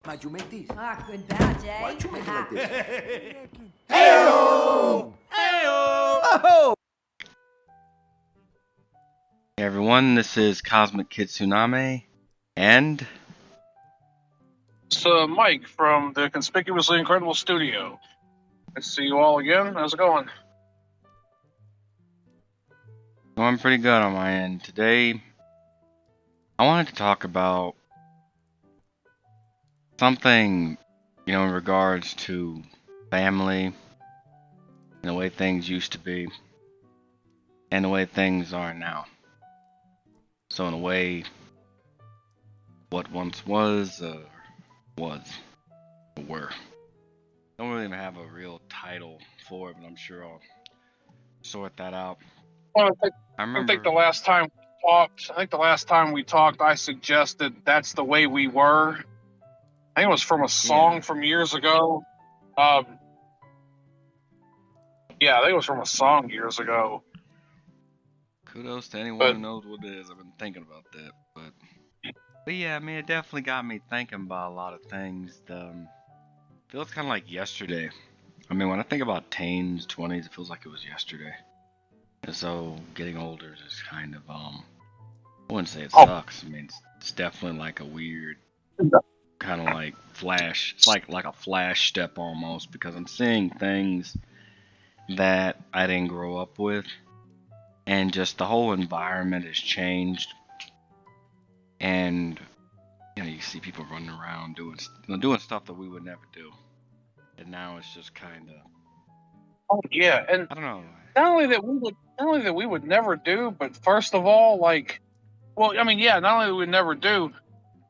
Why'd you make these? Ah, good batch, eh? Why'd you make it like this? Hey-o! Hey-o! Oh! Hey everyone, this is Cosmic Kid Tsunami, and It's Mike from the Conspicuously Incredible Studio. I see you all again. How's it going? going pretty good on my end. Today, I wanted to talk about something, in regards to family, and the way things used to be, and the way things are now. So in a way, what once was, or were. Don't really even have a real title for it, but I'm sure I'll sort that out. Well, I I remember. think the last time we talked, I suggested that's the way we were. I think it was from a song from years ago. Yeah, I think it was from a song years ago. Kudos to anyone who knows what it is. I've been thinking about that, but yeah, I mean, it definitely got me thinking about a lot of things. Feels kind of like yesterday. I mean, when I think about teens, 20s, it feels like it was yesterday. And so, getting older is kind of I wouldn't say it sucks. I mean, it's definitely like a weird kind of like flash. It's like a flash step almost, because I'm seeing things that I didn't grow up with, and just the whole environment has changed. And you see people running around doing stuff that we would never do, and now it's just kind of. Oh yeah, and I don't know. not only that we would never do, but first of all, not only that we'd never do,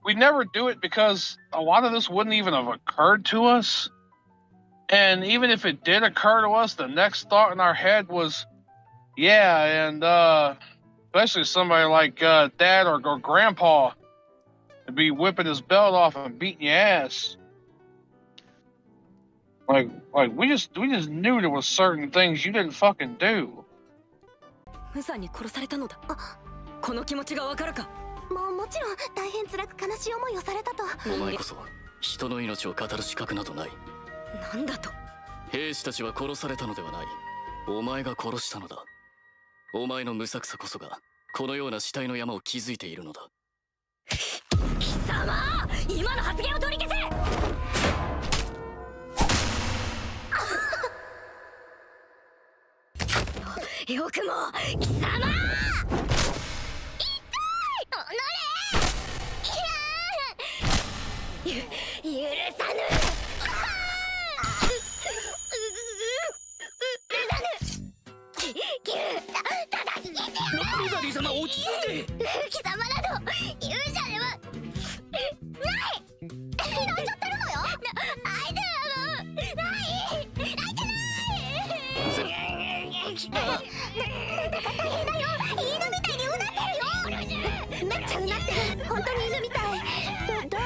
we'd never do it because a lot of this wouldn't even have occurred to us. And even if it did occur to us, the next thought in our head was, yeah, and especially somebody like Dad or Grandpa to be whipping his belt off and beating your ass. Like we just knew there was certain things you didn't fucking do. 無残に殺されたのだ。この気持ちがわかるか。もちろん大変辛く悲しい思いをされたと。お前こそ人の命を語る資格などない。なんだと。兵士たちは殺されたのではない。お前が殺したのだ。お前の無策さこそがこのような死体の山を築いているのだ。貴様、今の発言を取り消せ。よくも貴様。痛い。許さぬ。ロザリー様落ち着いて。貴様など勇者ではない。泣いちゃってるのよ。泣いて大変だよ。犬みたいにうなってるよ。めっちゃうなってる。本当に犬みたい。どう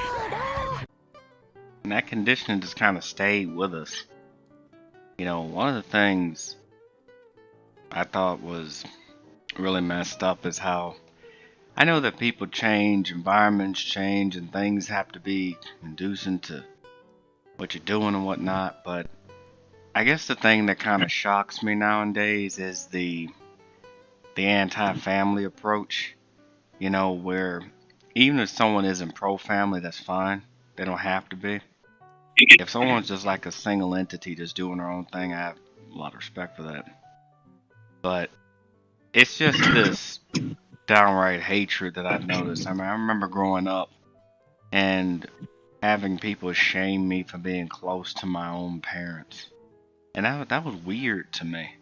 And that condition just kind of stayed with us. One of the things I thought was really messed up is how I know that people change, environments change, and things have to be conducive to what you're doing and whatnot, but I guess the thing that kind of shocks me nowadays is the anti-family approach, where even if someone isn't pro-family, that's fine. They don't have to be. If someone's just like a single entity just doing their own thing, I have a lot of respect for that. But it's just this downright hatred that I've noticed. I mean, I remember growing up and having people shame me for being close to my own parents. And that was weird to me.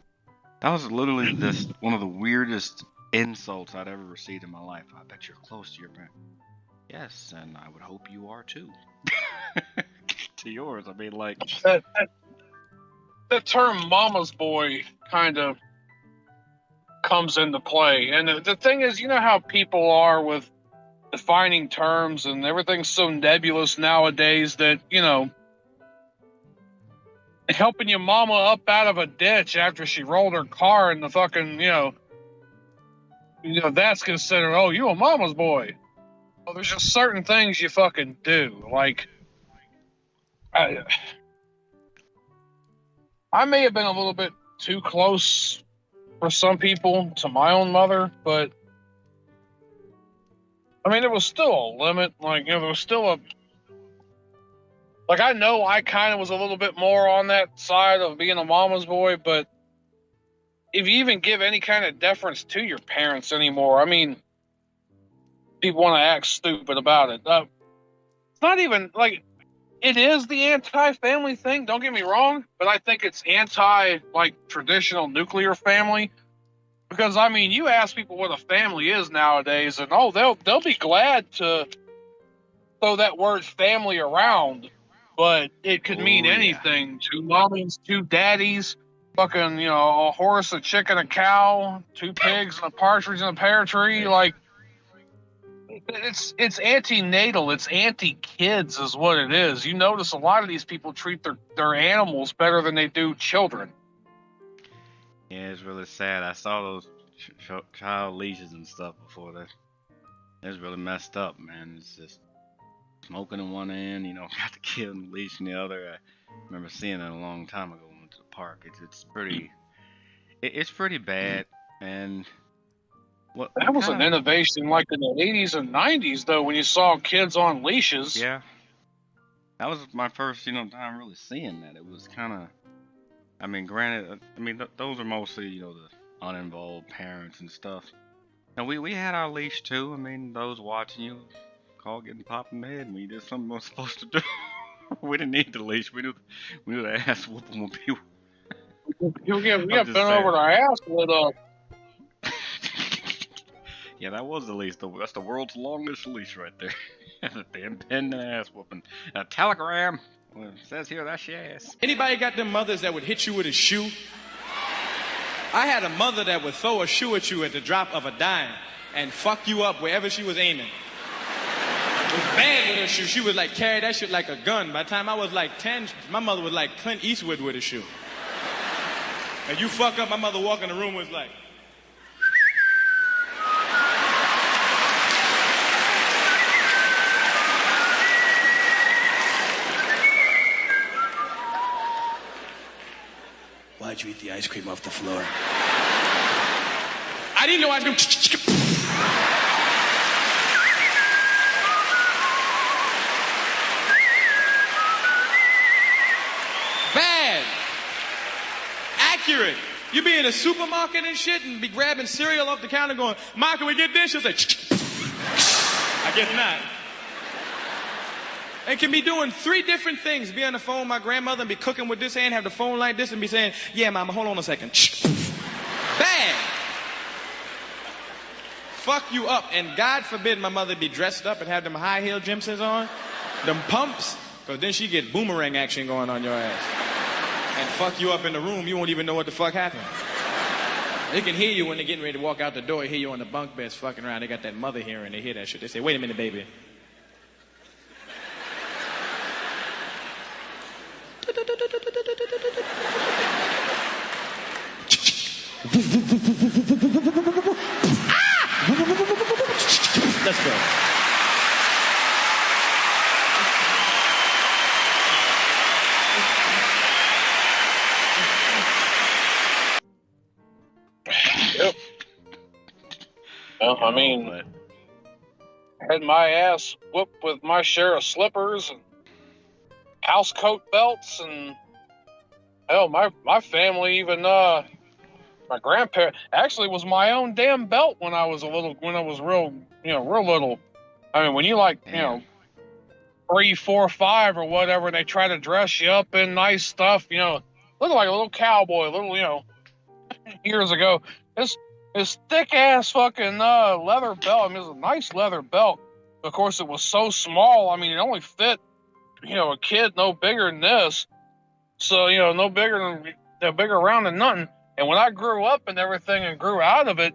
That was literally just one of the weirdest insults I'd ever received in my life. I bet you're close to your parents. Yes, and I would hope you are too. To yours, I mean, like that term "mama's boy" kind of comes into play. And the thing is, you know how people are with defining terms, and everything's so nebulous nowadays that helping your mama up out of a ditch after she rolled her car in the fucking that's considered, oh, you a mama's boy. Well, there's just certain things you fucking do, like I may have been a little bit too close for some people to my own mother, but I mean, there was still a limit. Like, there was still a. Like, I know I kind of was a little bit more on that side of being a mama's boy, but if you even give any kind of deference to your parents anymore, I mean, people want to act stupid about it. It's not even like it is the anti-family thing. Don't get me wrong, but I think it's like traditional nuclear family. Because I mean, you ask people what a family is nowadays, and they'll be glad to throw that word family around, but it could mean anything. Two mommies, two daddies, fucking a horse, a chicken, a cow, two pigs, and a partridge in a pear tree. Like it's antenatal, it's anti-kids, is what it is. You notice a lot of these people treat their animals better than they do children. Yeah, it's really sad. I saw those child leashes and stuff before that. It's really messed up, man. It's just smoking in one end, got the kid on the leash in the other. I remember seeing it a long time ago when I went to the park. It's pretty bad. And that was an innovation, like in the 80s and 90s, though, when you saw kids on leashes. Yeah, that was my first, time really seeing that. It was kind of. I mean, granted, those are mostly, the uninvolved parents and stuff. And we had our leash too. I mean, those watching you call getting popped in the head when you did something we were supposed to do. We didn't need the leash. We knew the ass whooping would be. We got bent over our ass with Yeah, that was the leash. That's the world's longest leash right there. The impending ass whooping. A telegram. Well, it says here, that's your ass. Anybody got them mothers that would hit you with a shoe? I had a mother that would throw a shoe at you at the drop of a dime and fuck you up wherever she was aiming. It was bad with her shoe. She would like carry that shit like a gun. By the time I was like 10, my mother was like Clint Eastwood with a shoe. And you fuck up, my mother walk in the room was like. Why'd you eat the ice cream off the floor? I didn't know ice cream. Bad. Accurate. You be in a supermarket and shit and be grabbing cereal off the counter going, Ma, can we get this? She'll say, I guess not. And can be doing 3 different things. Be on the phone with my grandmother and be cooking with this hand, have the phone like this and be saying, yeah, mama, hold on a second. Bad. Fuck you up. And God forbid my mother be dressed up and have them high heel gypsies on, them pumps, because then she get boomerang action going on your ass. And fuck you up in the room, you won't even know what the fuck happened. They can hear you when they're getting ready to walk out the door, hear you on the bunk beds fucking around. They got that mother hearing, they hear that shit. They say, wait a minute, baby. Let's go. Yep. Well, I mean, had my ass whooped with my share of slippers and house coat belts, and hell, my family even my grandparent actually was my own damn belt when I was real little. I mean, when you like 3, 4, 5 or whatever, and they try to dress you up in nice stuff, look like a little cowboy, years ago. This thick ass fucking leather belt. I mean, it was a nice leather belt. Of course, it was so small. I mean, it only fit a kid no bigger than this. So no bigger around than nothing. And when I grew up and everything and grew out of it,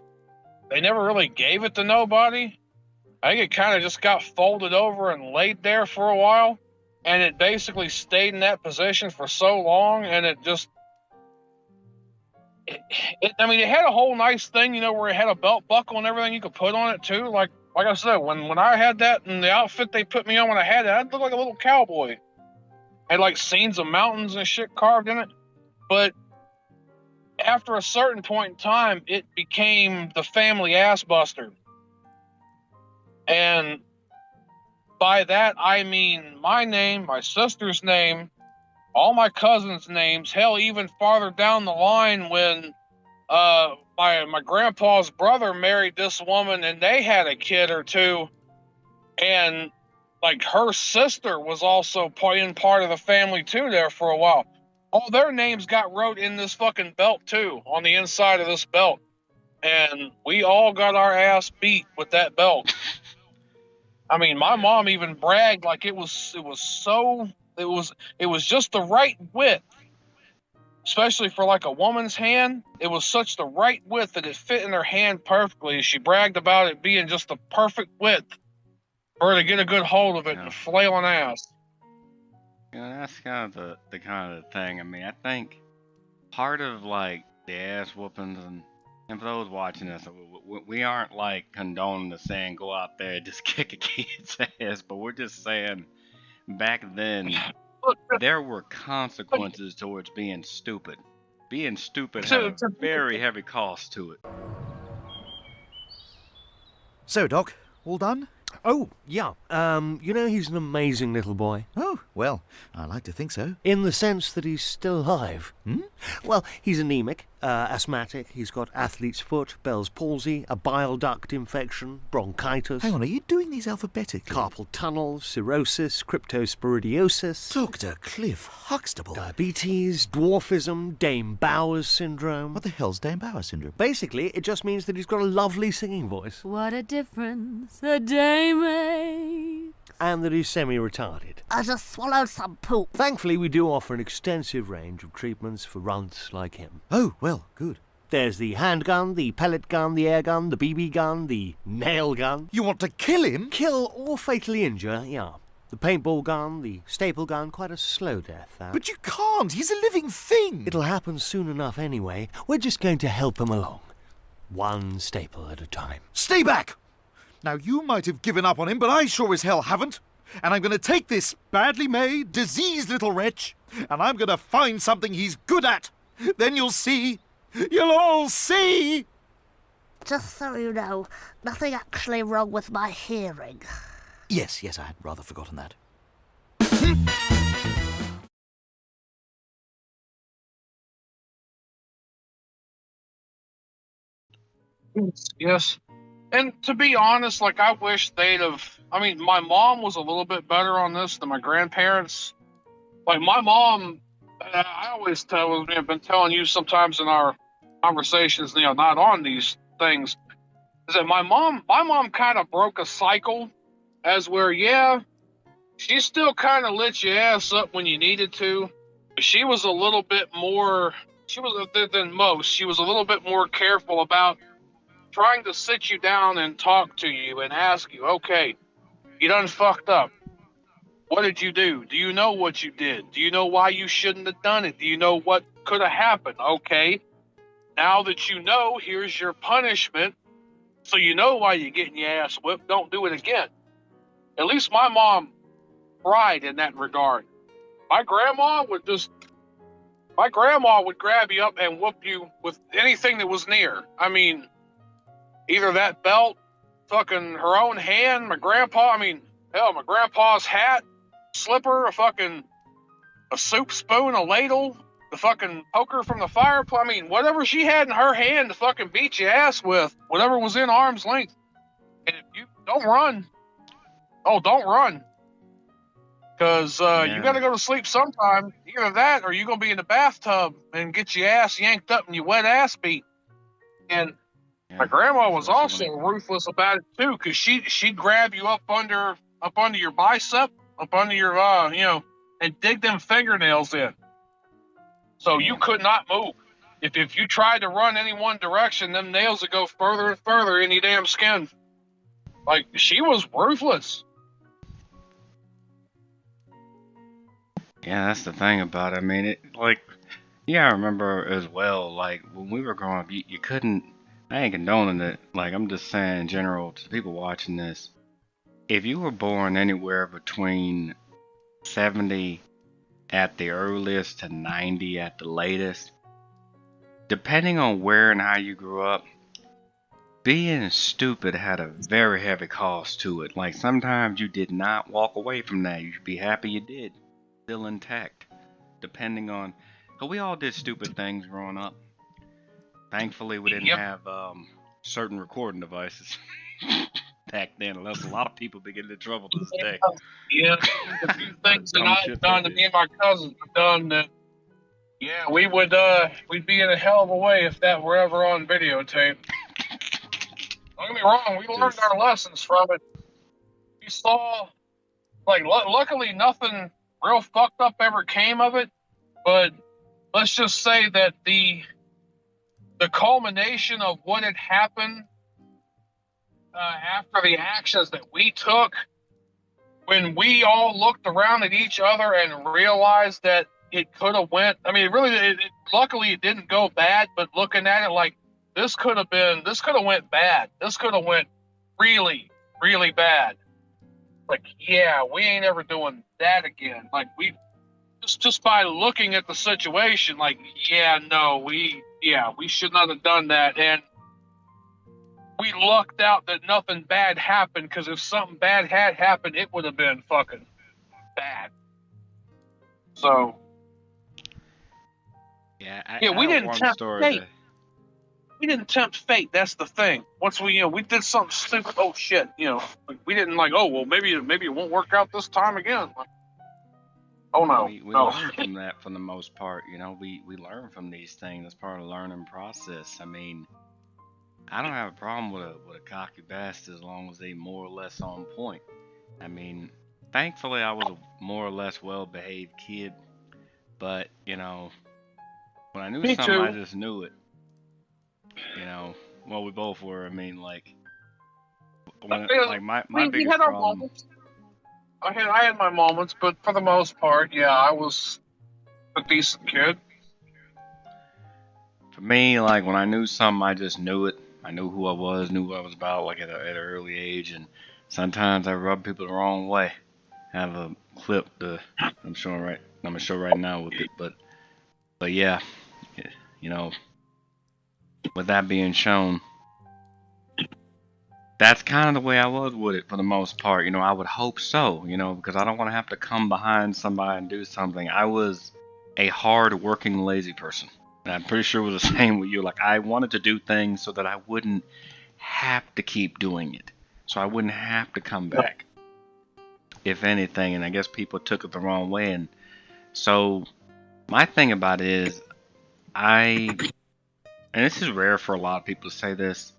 they never really gave it to nobody. I think it kind of just got folded over and laid there for a while. And it basically stayed in that position for so long. And it just, it had a whole nice thing, where it had a belt buckle and everything you could put on it too. Like I said, when I had that and the outfit they put me on when I had it, I'd look like a little cowboy. had like scenes of mountains and shit carved in it. But after a certain point in time, it became the family ass buster. And by that, I mean my name, my sister's name, all my cousins' names, hell, even farther down the line when my grandpa's brother married this woman and they had a kid or two, and like her sister was also playing part of the family too there for a while. All their names got wrote in this fucking belt too, on the inside of this belt. And we all got our ass beat with that belt. I mean, my mom even bragged like it was just the right width, especially for like a woman's hand. It was such the right width that it fit in her hand perfectly. She bragged about it being just the perfect width for her to get a good hold of it and flail an ass. Yeah, that's kind of the kind of thing. I mean, I think part of like the ass whoopings, and for those watching this, we aren't like condoning the saying go out there and just kick a kid's ass, but we're just saying back then there were consequences towards being stupid. Being stupid had a very heavy cost to it. So, Doc, all done? Oh, yeah. You know he's an amazing little boy. Oh, well, I like to think so. In the sense that he's still alive. Hmm? Well, he's anemic, asthmatic, he's got athlete's foot, Bell's palsy, a bile duct infection, bronchitis. Hang on, are you doing these alphabetically? Carpal tunnel, cirrhosis, cryptosporidiosis. Dr. Cliff Huxtable. Diabetes, dwarfism, Dame Bowers syndrome. What the hell's Dame Bauer syndrome? Basically, it just means that he's got a lovely singing voice. What a difference a day makes. And that he's semi-retarded. I just swallowed some poop. Thankfully, we do offer an extensive range of treatments for runts like him. Oh, well, good. There's the handgun, the pellet gun, the air gun, the BB gun, the nail gun. You want to kill him? Kill or fatally injure, yeah. The paintball gun, the staple gun, quite a slow death, that. But you can't. He's a living thing. It'll happen soon enough anyway. We're just going to help him along. One staple at a time. Stay back! Now, you might have given up on him, but I sure as hell haven't. And I'm going to take this badly made, diseased little wretch, and I'm going to find something he's good at. Then you'll see. You'll all see! Just so you know, nothing actually wrong with my hearing. Yes, I had rather forgotten that. Yes. And to be honest, like, I wish they'd have... I mean, my mom was a little bit better on this than my grandparents. Like, my mom... I always have been telling you sometimes in our conversations, you know, not on these things, is that my mom kind of broke a cycle as where, yeah, she still kind of lit your ass up when you needed to, but she was a little bit more... She was, than most, she was a little bit more careful about trying to sit you down and talk to you and ask you, okay, you done fucked up. What did you do? Do you know what you did? Do you know why you shouldn't have done it? Do you know what could have happened? Okay, now that you know, here's your punishment. So you know why you're getting your ass whipped. Don't do it again. At least my mom tried in that regard. My grandma would grab you up and whoop you with anything that was near. I mean, either that belt, fucking her own hand, my grandpa's hat, slipper, a soup spoon, a ladle, the fucking poker from the fireplace. I mean, whatever she had in her hand to fucking beat your ass with, whatever was in arm's length. And if you don't run, because you got to go to sleep sometime. Either that or you're going to be in the bathtub and get your ass yanked up and your wet ass beat. And my grandma was also ruthless about it too, because she'd grab you up under your bicep, up under your and dig them fingernails in, so you could not move. If you tried to run any one direction, them nails would go further and further in your damn skin. Like, she was ruthless. Yeah, that's the thing about it. I mean, I remember as well, like, when we were growing up, you couldn't, I ain't condoning it, like, I'm just saying in general to people watching this, if you were born anywhere between 70 at the earliest to 90 at the latest. Depending on where and how you grew up, being stupid had a very heavy cost to it. Like sometimes you did not walk away from that. You should be happy you did. Still intact. Depending on, cause we all did stupid things growing up. Thankfully, we didn't Yep. have certain recording devices back then, unless a lot of people be getting in trouble to this day. Yeah, the few things that Dumb I've shit done they that did. me and my cousins have done that, yeah, we'd be in a hell of a way if that were ever on videotape. Don't get me wrong, we learned Just our lessons from it. We saw, like, luckily nothing real fucked up ever came of it, but let's just say that the culmination of what had happened after the actions that we took, when we all looked around at each other and realized that it could have went, I mean, luckily it didn't go bad, but looking at it like this could have went bad. This could have went really, really bad. Like, yeah, we ain't ever doing that again. Like, we just by looking at the situation, like, yeah, no, we should not have done that. And we lucked out that nothing bad happened, because if something bad had happened, it would have been fucking bad. So, yeah, yeah, I we have didn't one tempt story fate. that We didn't tempt fate. That's the thing. Once we did something stupid. Oh shit, we didn't like. Oh well, maybe it won't work out this time again. Like, oh no, we no. learn from that for the most part. We learn from these things. That's part of the learning process. I mean, I don't have a problem with a cocky bastard as long as they more or less on point. I mean, thankfully I was a more or less well behaved kid, but when I knew Me something, I too. just knew it. You know, well, we both were. I mean, like my We biggest had our problem. moments. I had my moments, but for the most part, yeah, I was a decent kid. For me, like when I knew something, I just knew it. I knew who I was, knew what I was about, like at an early age. And sometimes I rub people the wrong way. I have a clip that I'm gonna show right now with it. But yeah, you know, with that being shown, that's kind of the way I was with it for the most part. I would hope so. Because I don't want to have to come behind somebody and do something. I was a hard-working, lazy person. And I'm pretty sure it was the same with you. Like, I wanted to do things so that I wouldn't have to keep doing it. So I wouldn't have to come back, if anything. And I guess people took it the wrong way. And so my thing about it is, and this is rare for a lot of people to say this,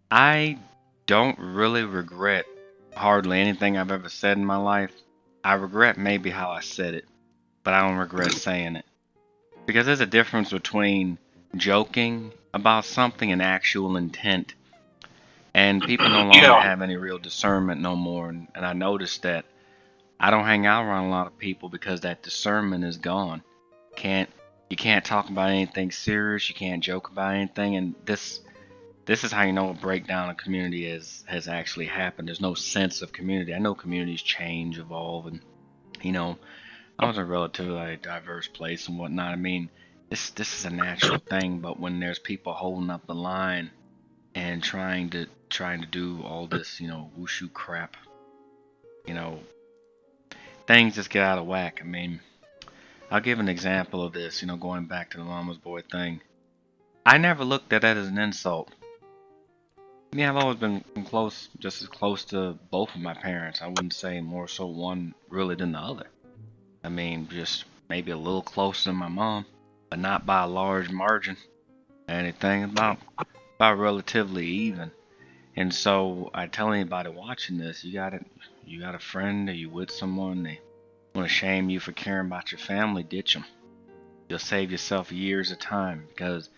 I don't really regret hardly anything I've ever said in my life. I regret maybe how I said it, but I don't regret saying it. Because there's a difference between joking about something and actual intent. And people no longer Yeah. have any real discernment no more. And I noticed that I don't hang out around a lot of people because that discernment is gone. You can't talk about anything serious. You can't joke about anything. And this is how you know a breakdown of community has actually happened. There's no sense of community. I know communities change, evolve, and I was in a relatively diverse place and whatnot. I mean, this is a natural thing, but when there's people holding up the line and trying to do all this, wushu crap, you know, things just get out of whack. I mean, I'll give an example of this, going back to the mama's boy thing. I never looked at that as an insult. Yeah, I've always been close, just as close to both of my parents. I wouldn't say more so one really than the other. I mean, just maybe a little closer than my mom, but not by a large margin. Anything about relatively even. And so I tell anybody watching this, you got a friend, or you with someone, they want to shame you for caring about your family, ditch them. You'll save yourself years of time, because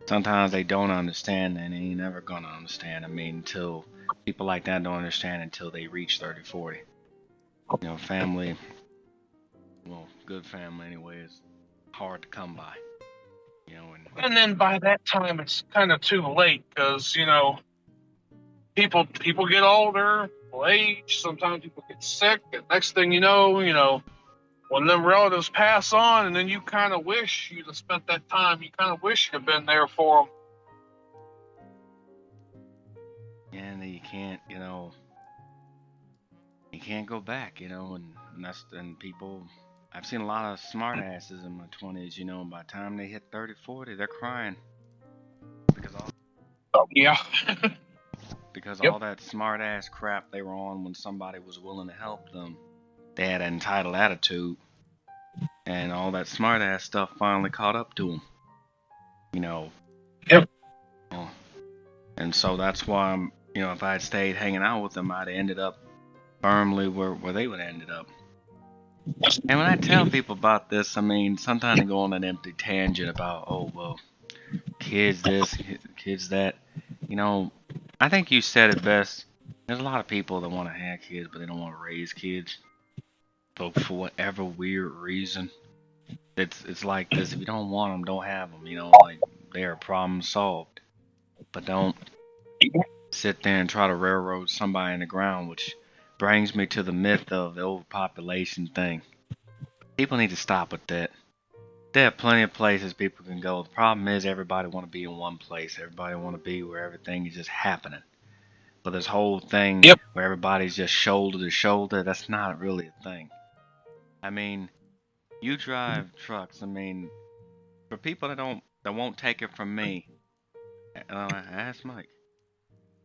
sometimes they don't understand, and they ain't never gonna understand. I mean, until people like that don't understand until they reach 30, 40. Family, well, good family anyway, is hard to come by. And then by that time, it's kind of too late, because people get older, people age. Sometimes people get sick, and next thing you know, when them relatives pass on, and then you kind of wish you'd have spent that time. You kind of wish you'd have been there for them. And you can't, you can't go back, and people. I've seen a lot of smart asses in my 20s, and by the time they hit 30, 40, they're crying because all Oh, yeah. because Yep. all that smart ass crap they were on when somebody was willing to help them. They had an entitled attitude, and all that smart ass stuff finally caught up to them. Yep. And so that's why if I had stayed hanging out with them, I'd have ended up firmly where they would have ended up. And when I tell people about this, I mean, sometimes they go on an empty tangent about, oh, well, kids this, kids that. I think you said it best. There's a lot of people that want to have kids, but they don't want to raise kids. But for whatever weird reason, it's like this. If you don't want them, don't have them. Like they're problem solved. But don't sit there and try to railroad somebody in the ground, which brings me to the myth of the overpopulation thing. People need to stop with that. There are plenty of places people can go. The problem is everybody want to be in one place. Everybody want to be where everything is just happening. But this whole thing where everybody's just shoulder to shoulder, that's not really a thing. I mean, you drive trucks. I mean, for people that won't take it from me, ask Mike.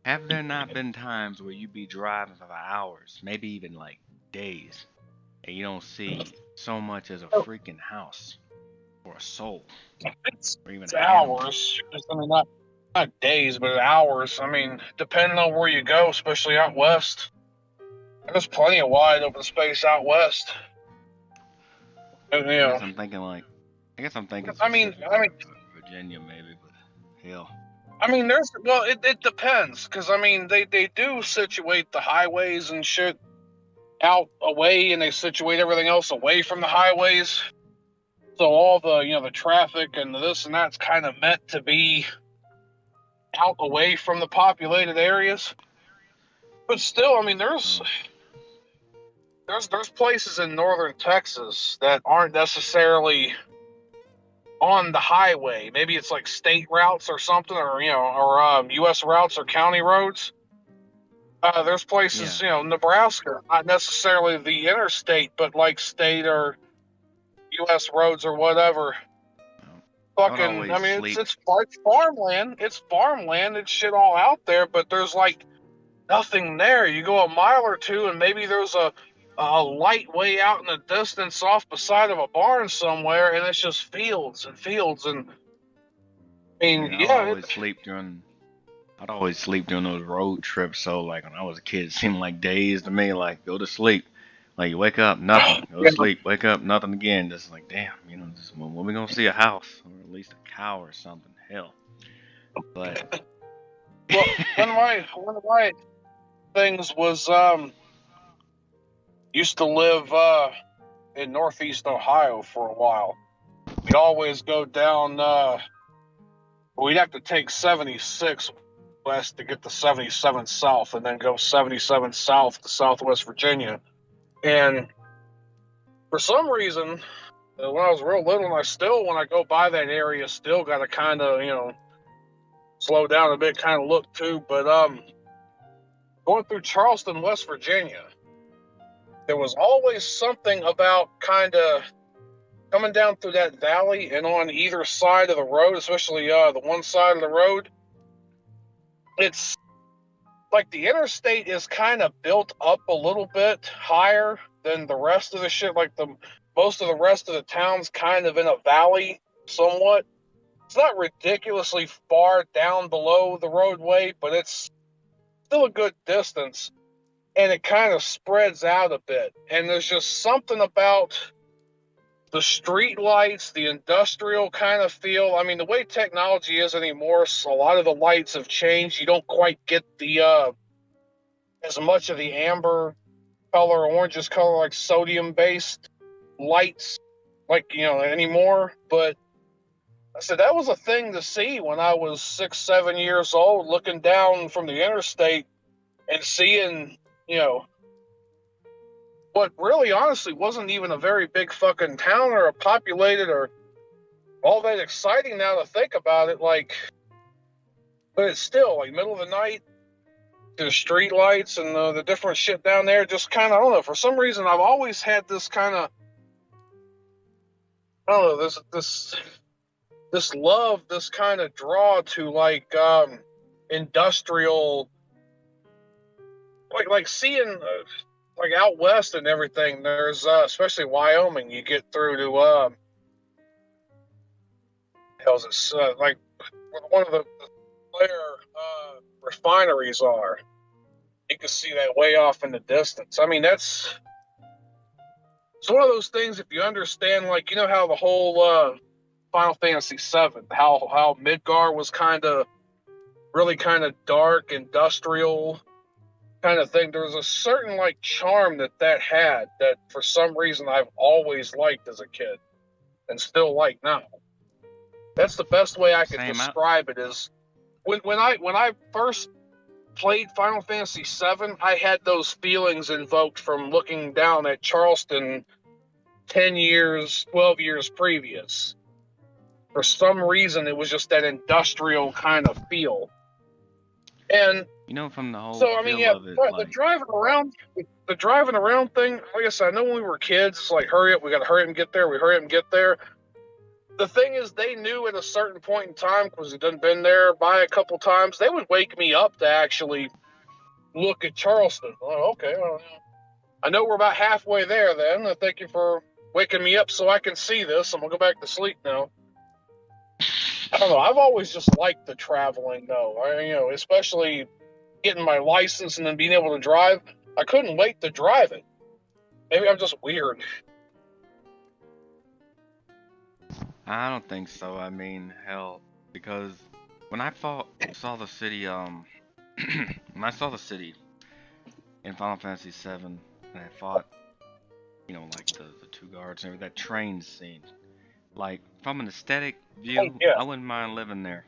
Have there not been times where you be driving for hours, maybe even like days, and you don't see so much as a freaking house or a soul or even It's an animal? hours. I mean, not days, but hours. I mean, depending on where you go, especially out west, there's plenty of wide open space out west. And, I guess I'm thinking I mean, Virginia maybe, but hell. it depends, because I mean, they do situate the highways and shit out away, and they situate everything else away from the highways. So all the the traffic and this and that's kind of meant to be out away from the populated areas. But still, I mean, there's places in northern Texas that aren't necessarily on the highway. Maybe it's like state routes or something, or U.S. routes or county roads. There's places, Nebraska, not necessarily the interstate, but like state or U.S. roads or whatever. Fucking, I mean, it's farmland. It's farmland. It's shit all out there, but there's like nothing there. You go a mile or two, and maybe there's a light way out in the distance off beside of a barn somewhere, and it's just fields and fields. And I mean, I'd always sleep during those road trips. So like when I was a kid, it seemed like days to me. Like go to sleep, like you wake up, nothing. Go to sleep, wake up, nothing again. Just like damn, just when we gonna see a house or at least a cow or something? Hell, but well, one of my things was used to live in northeast Ohio for a while. We'd always go down. We'd have to take 76 west to get to 77 south, and then go 77 south to Southwest Virginia. And for some reason, when I was real little, and when I go by that area, still got to kind of slow down a bit, kind of look too. But going through Charleston, West Virginia, there was always something about kind of coming down through that valley, and on either side of the road, especially the one side of the road, it's like the interstate is kind of built up a little bit higher than the rest of the shit. Like most of the rest of the town's kind of in a valley somewhat. It's not ridiculously far down below the roadway, but it's still a good distance, and it kind of spreads out a bit. And there's just something about the street lights, the industrial kind of feel. I mean, the way technology is anymore, so a lot of the lights have changed. You don't quite get the as much of the amber color, oranges color, like sodium based lights, like anymore. But I said that was a thing to see when I was 6, 7 years old, looking down from the interstate and seeing what really honestly wasn't even a very big fucking town or a populated or all that exciting now to think about it. Like, but it's still like middle of the night, the street lights and the different shit down there. Just kind of, I don't know. For some reason, I've always had this kind of, I don't know, this love, this kind of draw to like industrial, like seeing like out west and everything. There's especially Wyoming. You get through to hell's it like one of the where refineries are. You can see that way off in the distance. I mean, it's one of those things. If you understand, like, you know how the whole Final Fantasy VII, how Midgar was really kind of dark, industrial kind of thing. There was a certain like charm that had that for some reason I've always liked as a kid and still like now. That's the best way I could describe it. Is when I first played Final Fantasy VII, I had those feelings invoked from looking down at Charleston 10 years, 12 years previous. For some reason, it was just that industrial kind of feel. And You know, from the whole so, I mean, feel yeah, of it, the like, driving around thing, like I said, I know when we were kids, it's like, hurry up, we got to hurry up and get there. We hurry up and get there. The thing is, they knew at a certain point in time, because they'd done been there by a couple times, they would wake me up to actually look at Charleston. Oh, okay. Well, I know we're about halfway there then. Thank you for waking me up so I can see this. I'm going to go back to sleep now. I don't know. I've always just liked the traveling, though. Especially getting my license and then being able to drive. I couldn't wait to drive it. Maybe I'm just weird. I don't think so. I mean, hell, because when I saw the city, when I saw the city in Final Fantasy VII, and I fought, like the two guards and that train scene, like from an aesthetic view, Oh, yeah. I wouldn't mind living there.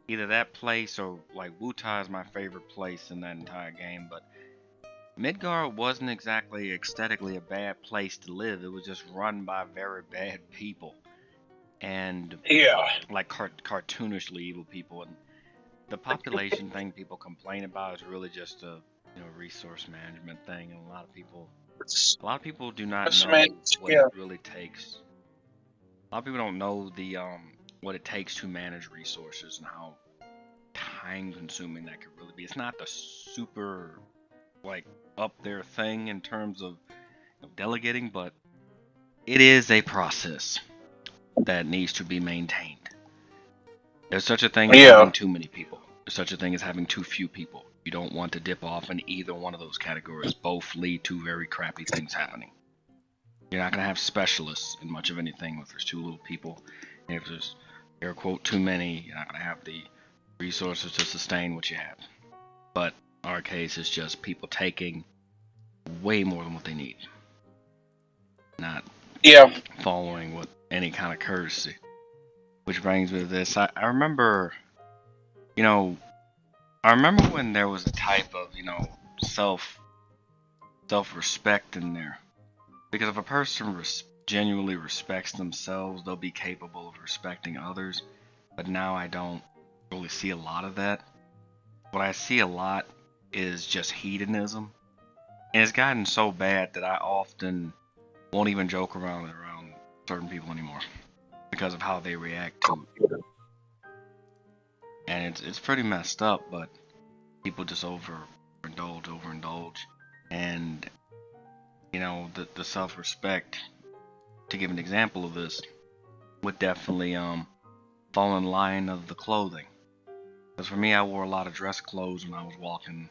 Either that place or like Wutai is my favorite place in that entire game, but Midgar wasn't exactly aesthetically a bad place to live. It was just run by very bad people and Yeah. like cartoonishly evil people, and the population thing people complain about is really just a resource management thing, and a lot of people do not know what it really takes. A lot of people don't know the what it takes to manage resources and how time consuming that could really be. It's not the super like up there thing in terms of delegating, but it is a process that needs to be maintained. There's such a thing as having too many people. There's such a thing as having too few people. You don't want to dip off in either one of those categories. Both lead to very crappy things happening. You're not going to have specialists in much of anything if there's too little people. And if there's, air quote, too many, you're not going to have the resources to sustain what you have. But our case is just people taking way more than what they need. Not following with any kind of courtesy. Which brings me to this. I remember, when there was a type of, self-respect in there. Because if a person genuinely respects themselves, they'll be capable of respecting others. But now I don't really see a lot of that. What I see a lot is just hedonism. And it's gotten so bad that I often won't even joke around certain people anymore because of how they react to it. And it's pretty messed up, but people just overindulge. And, the self-respect, to give an example of this, would definitely fall in line of the clothing. Because for me, I wore a lot of dress clothes when I was walking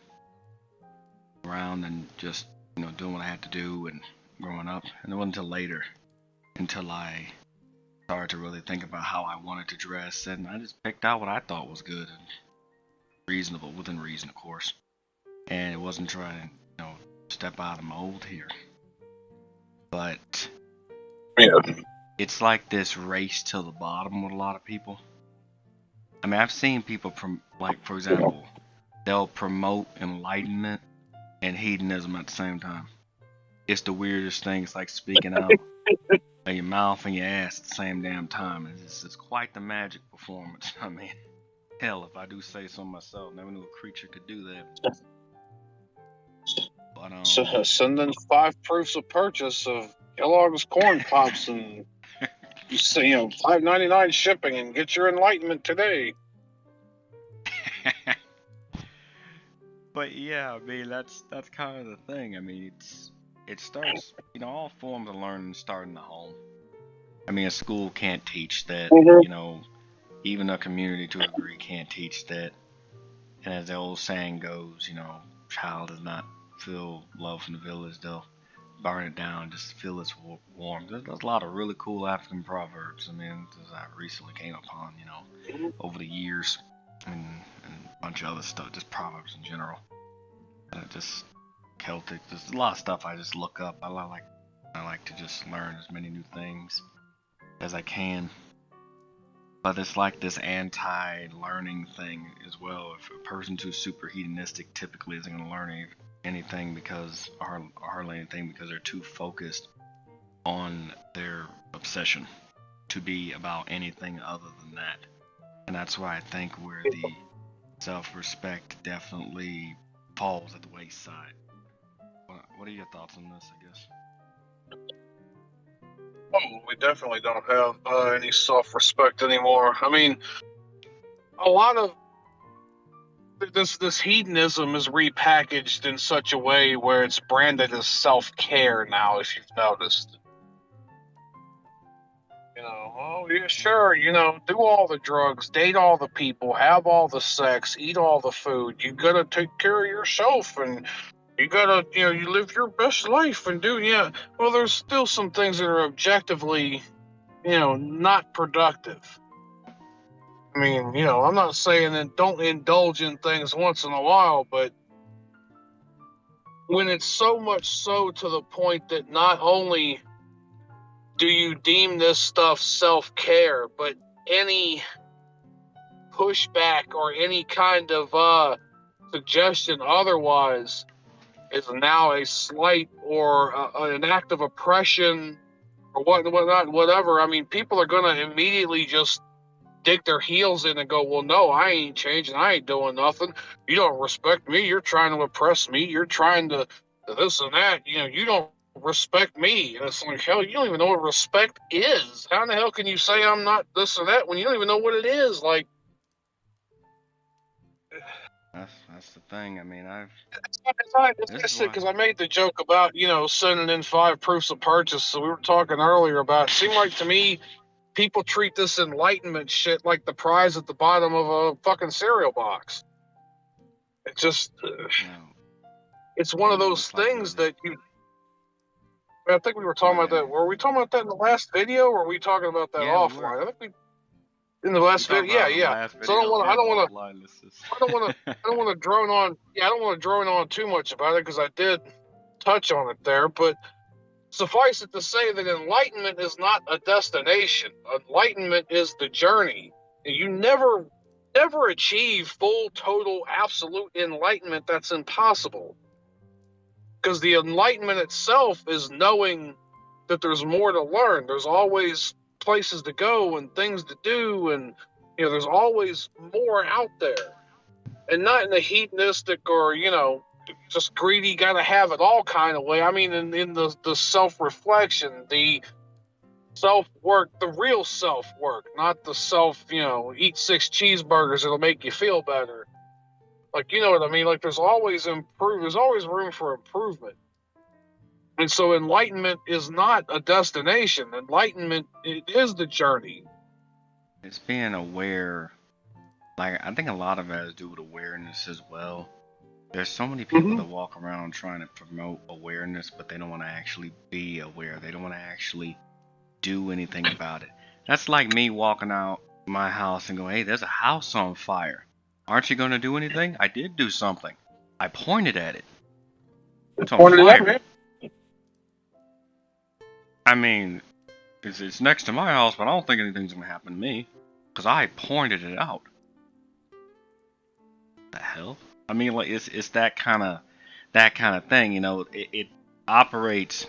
around and just, doing what I had to do and growing up. And it wasn't until later, until I started to really think about how I wanted to dress, and I just picked out what I thought was good and reasonable, within reason, of course. And it wasn't trying to, step out of the mold here. But it's like this race to the bottom with a lot of people. I mean, I've seen people for example, they'll promote enlightenment and hedonism at the same time. it's the weirdest thing. It's like speaking out of your mouth and your ass at the same damn time. It's quite the magic performance. I mean, hell, if I do say so myself, never knew a creature could do that. But So send in 5 proofs of purchase of Kellogg's Corn Pops and you say, $5.99 shipping and get your enlightenment today. But yeah, I mean that's kind of the thing. I mean, it starts, all forms of learning start in the home. I mean, a school can't teach that. Even a community to a degree can't teach that. And as the old saying goes, child does not feel love from the village, they'll burn it down just to feel its warmth. There's a lot of really cool African proverbs. I mean, as I recently came upon, over the years, and a bunch of other stuff, just proverbs in general. Just Celtic. There's a lot of stuff I just look up. I like to just learn as many new things as I can. But it's like this anti-learning thing as well. If a person's too super hedonistic, typically isn't going to learn anything or hardly anything because they're too focused on their obsession to be about anything other than that. And that's why I think where the self-respect definitely falls at the wayside. What are your thoughts on this, I guess? Oh, we definitely don't have any self-respect anymore. I mean, a lot of this hedonism is repackaged in such a way where it's branded as self-care now, if you've noticed. Oh yeah, sure, do all the drugs, date all the people, have all the sex, eat all the food. You gotta take care of yourself and you gotta, you live your best life and well, there's still some things that are objectively, not productive. I mean, I'm not saying that don't indulge in things once in a while, but when it's so much so to the point that not only do you deem this stuff self-care, but any pushback or any kind of suggestion otherwise is now a slight or an act of oppression or whatnot, whatever. I mean, people are going to immediately just dig their heels in and go, well, no, I ain't changing. I ain't doing nothing. You don't respect me. You're trying to oppress me. You're trying to this and that. You don't respect me. And it's like, hell, you don't even know what respect is. How in the hell can you say I'm not this or that when you don't even know what it is? Like, That's the thing. I mean, because I made the joke about, sending in 5 proofs of purchase. So we were talking earlier about, it seemed like to me, people treat this enlightenment shit like the prize at the bottom of a fucking cereal box. It just, it's one of those things that I think we were talking about that. Were we talking about that in the last video, or were we talking about that offline? I think we in the last video. Yeah. So I don't want to drone on. Yeah, I don't want to drone on too much about it because I did touch on it there. But suffice it to say that enlightenment is not a destination. Enlightenment is the journey. You never achieve full, total, absolute enlightenment. That's impossible. Because the enlightenment itself is knowing that there's more to learn. There's always places to go and things to do, and there's always more out there, and not in a hedonistic or just greedy, gotta have it all kind of way. I mean, in the self-reflection, the self-work, the real self-work, not the eat 6 cheeseburgers, it'll make you feel better. Like, you know what I mean? Like, there's always room for improvement. And so enlightenment is not a destination. Enlightenment, it is the journey. It's being aware. Like, I think a lot of it has to do with awareness as well. There's so many people that walk around trying to promote awareness, but they don't want to actually be aware. They don't want to actually do anything about it. That's like me walking out my house and going, hey, there's a house on fire. Aren't you going to do anything? I did do something. I pointed at it. It's on fire. I mean, it's next to my house, but I don't think anything's going to happen to me. Because I pointed it out. The hell? I mean, like, it's that kind of thing, operates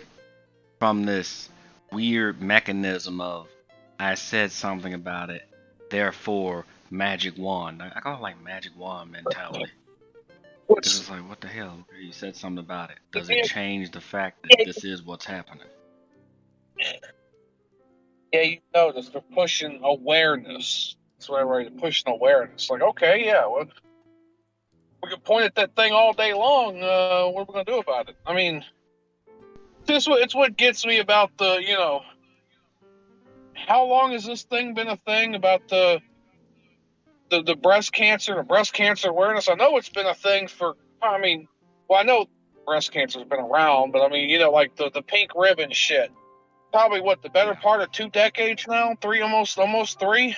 from this weird mechanism of I said something about it, therefore magic wand. I call it like magic wand mentality. Because What's it's like, what the hell? You said something about it. Does it yeah, change the fact that this is what's happening? yeah, you notice they're pushing awareness. That's what they're pushing awareness. Like, okay, yeah, well, we can point at that thing all day long. What are we gonna do about it? I mean, it's what gets me about the, how long has this thing been a thing about the breast cancer, the breast cancer awareness? I know it's been a thing for. I mean, well, I know breast cancer's been around, but I mean, like the pink ribbon shit. Probably what the better Yeah. part of 2 decades now, three, almost 3.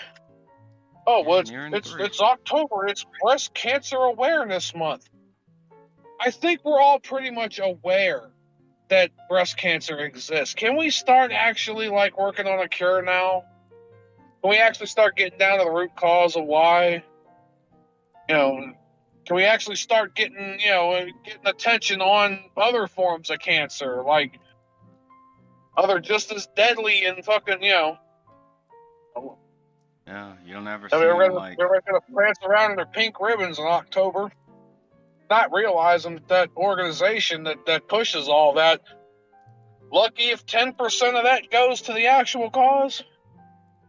Oh well, Yeah, it's nearing it's 3. it's October. It's Breast Cancer Awareness Month. I think we're all pretty much aware that breast cancer exists. Can we start actually like working on a cure now? Can we actually start getting down to the root cause of why? You know, can we actually start getting getting attention on other forms of cancer, like other just as deadly and fucking Yeah, you'll never I see mean, them like. they're gonna prance around in their pink ribbons in October, not realizing that organization that pushes all that. Lucky if 10% of that goes to the actual cause.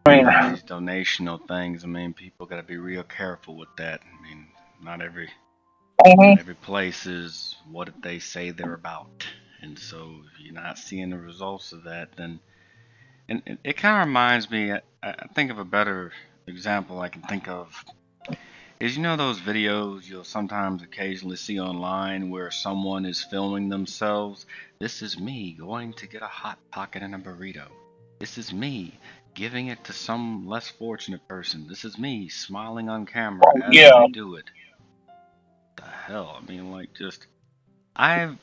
I mean, Yeah, these donational things. I mean, people got to be real careful with that. I mean, not every not every place is what they say they're about, and so if you're not seeing the results of that, then and it kind of reminds me. I think of a better example I can think of is those videos you'll sometimes occasionally see online where someone is filming themselves. This is me going to get a hot pocket and a burrito. This is me giving it to some less fortunate person. This is me smiling on camera as yeah, I do it. The hell? I mean, like, just I've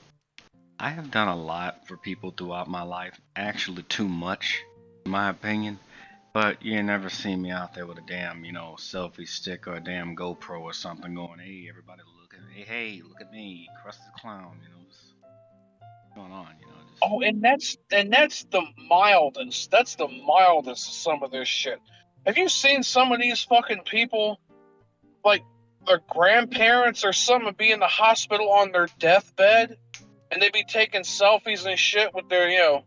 I have done a lot for people throughout my life. Actually, too much, in my opinion. But you never see me out there with a damn, selfie stick or a damn GoPro or something going, hey, everybody look at me. Hey, look at me, Krusty the Clown, what's going on, just, oh, and that's the mildest. That's the mildest of some of this shit. Have you seen some of these fucking people, like their grandparents or something, be in the hospital on their deathbed, and they be taking selfies and shit with their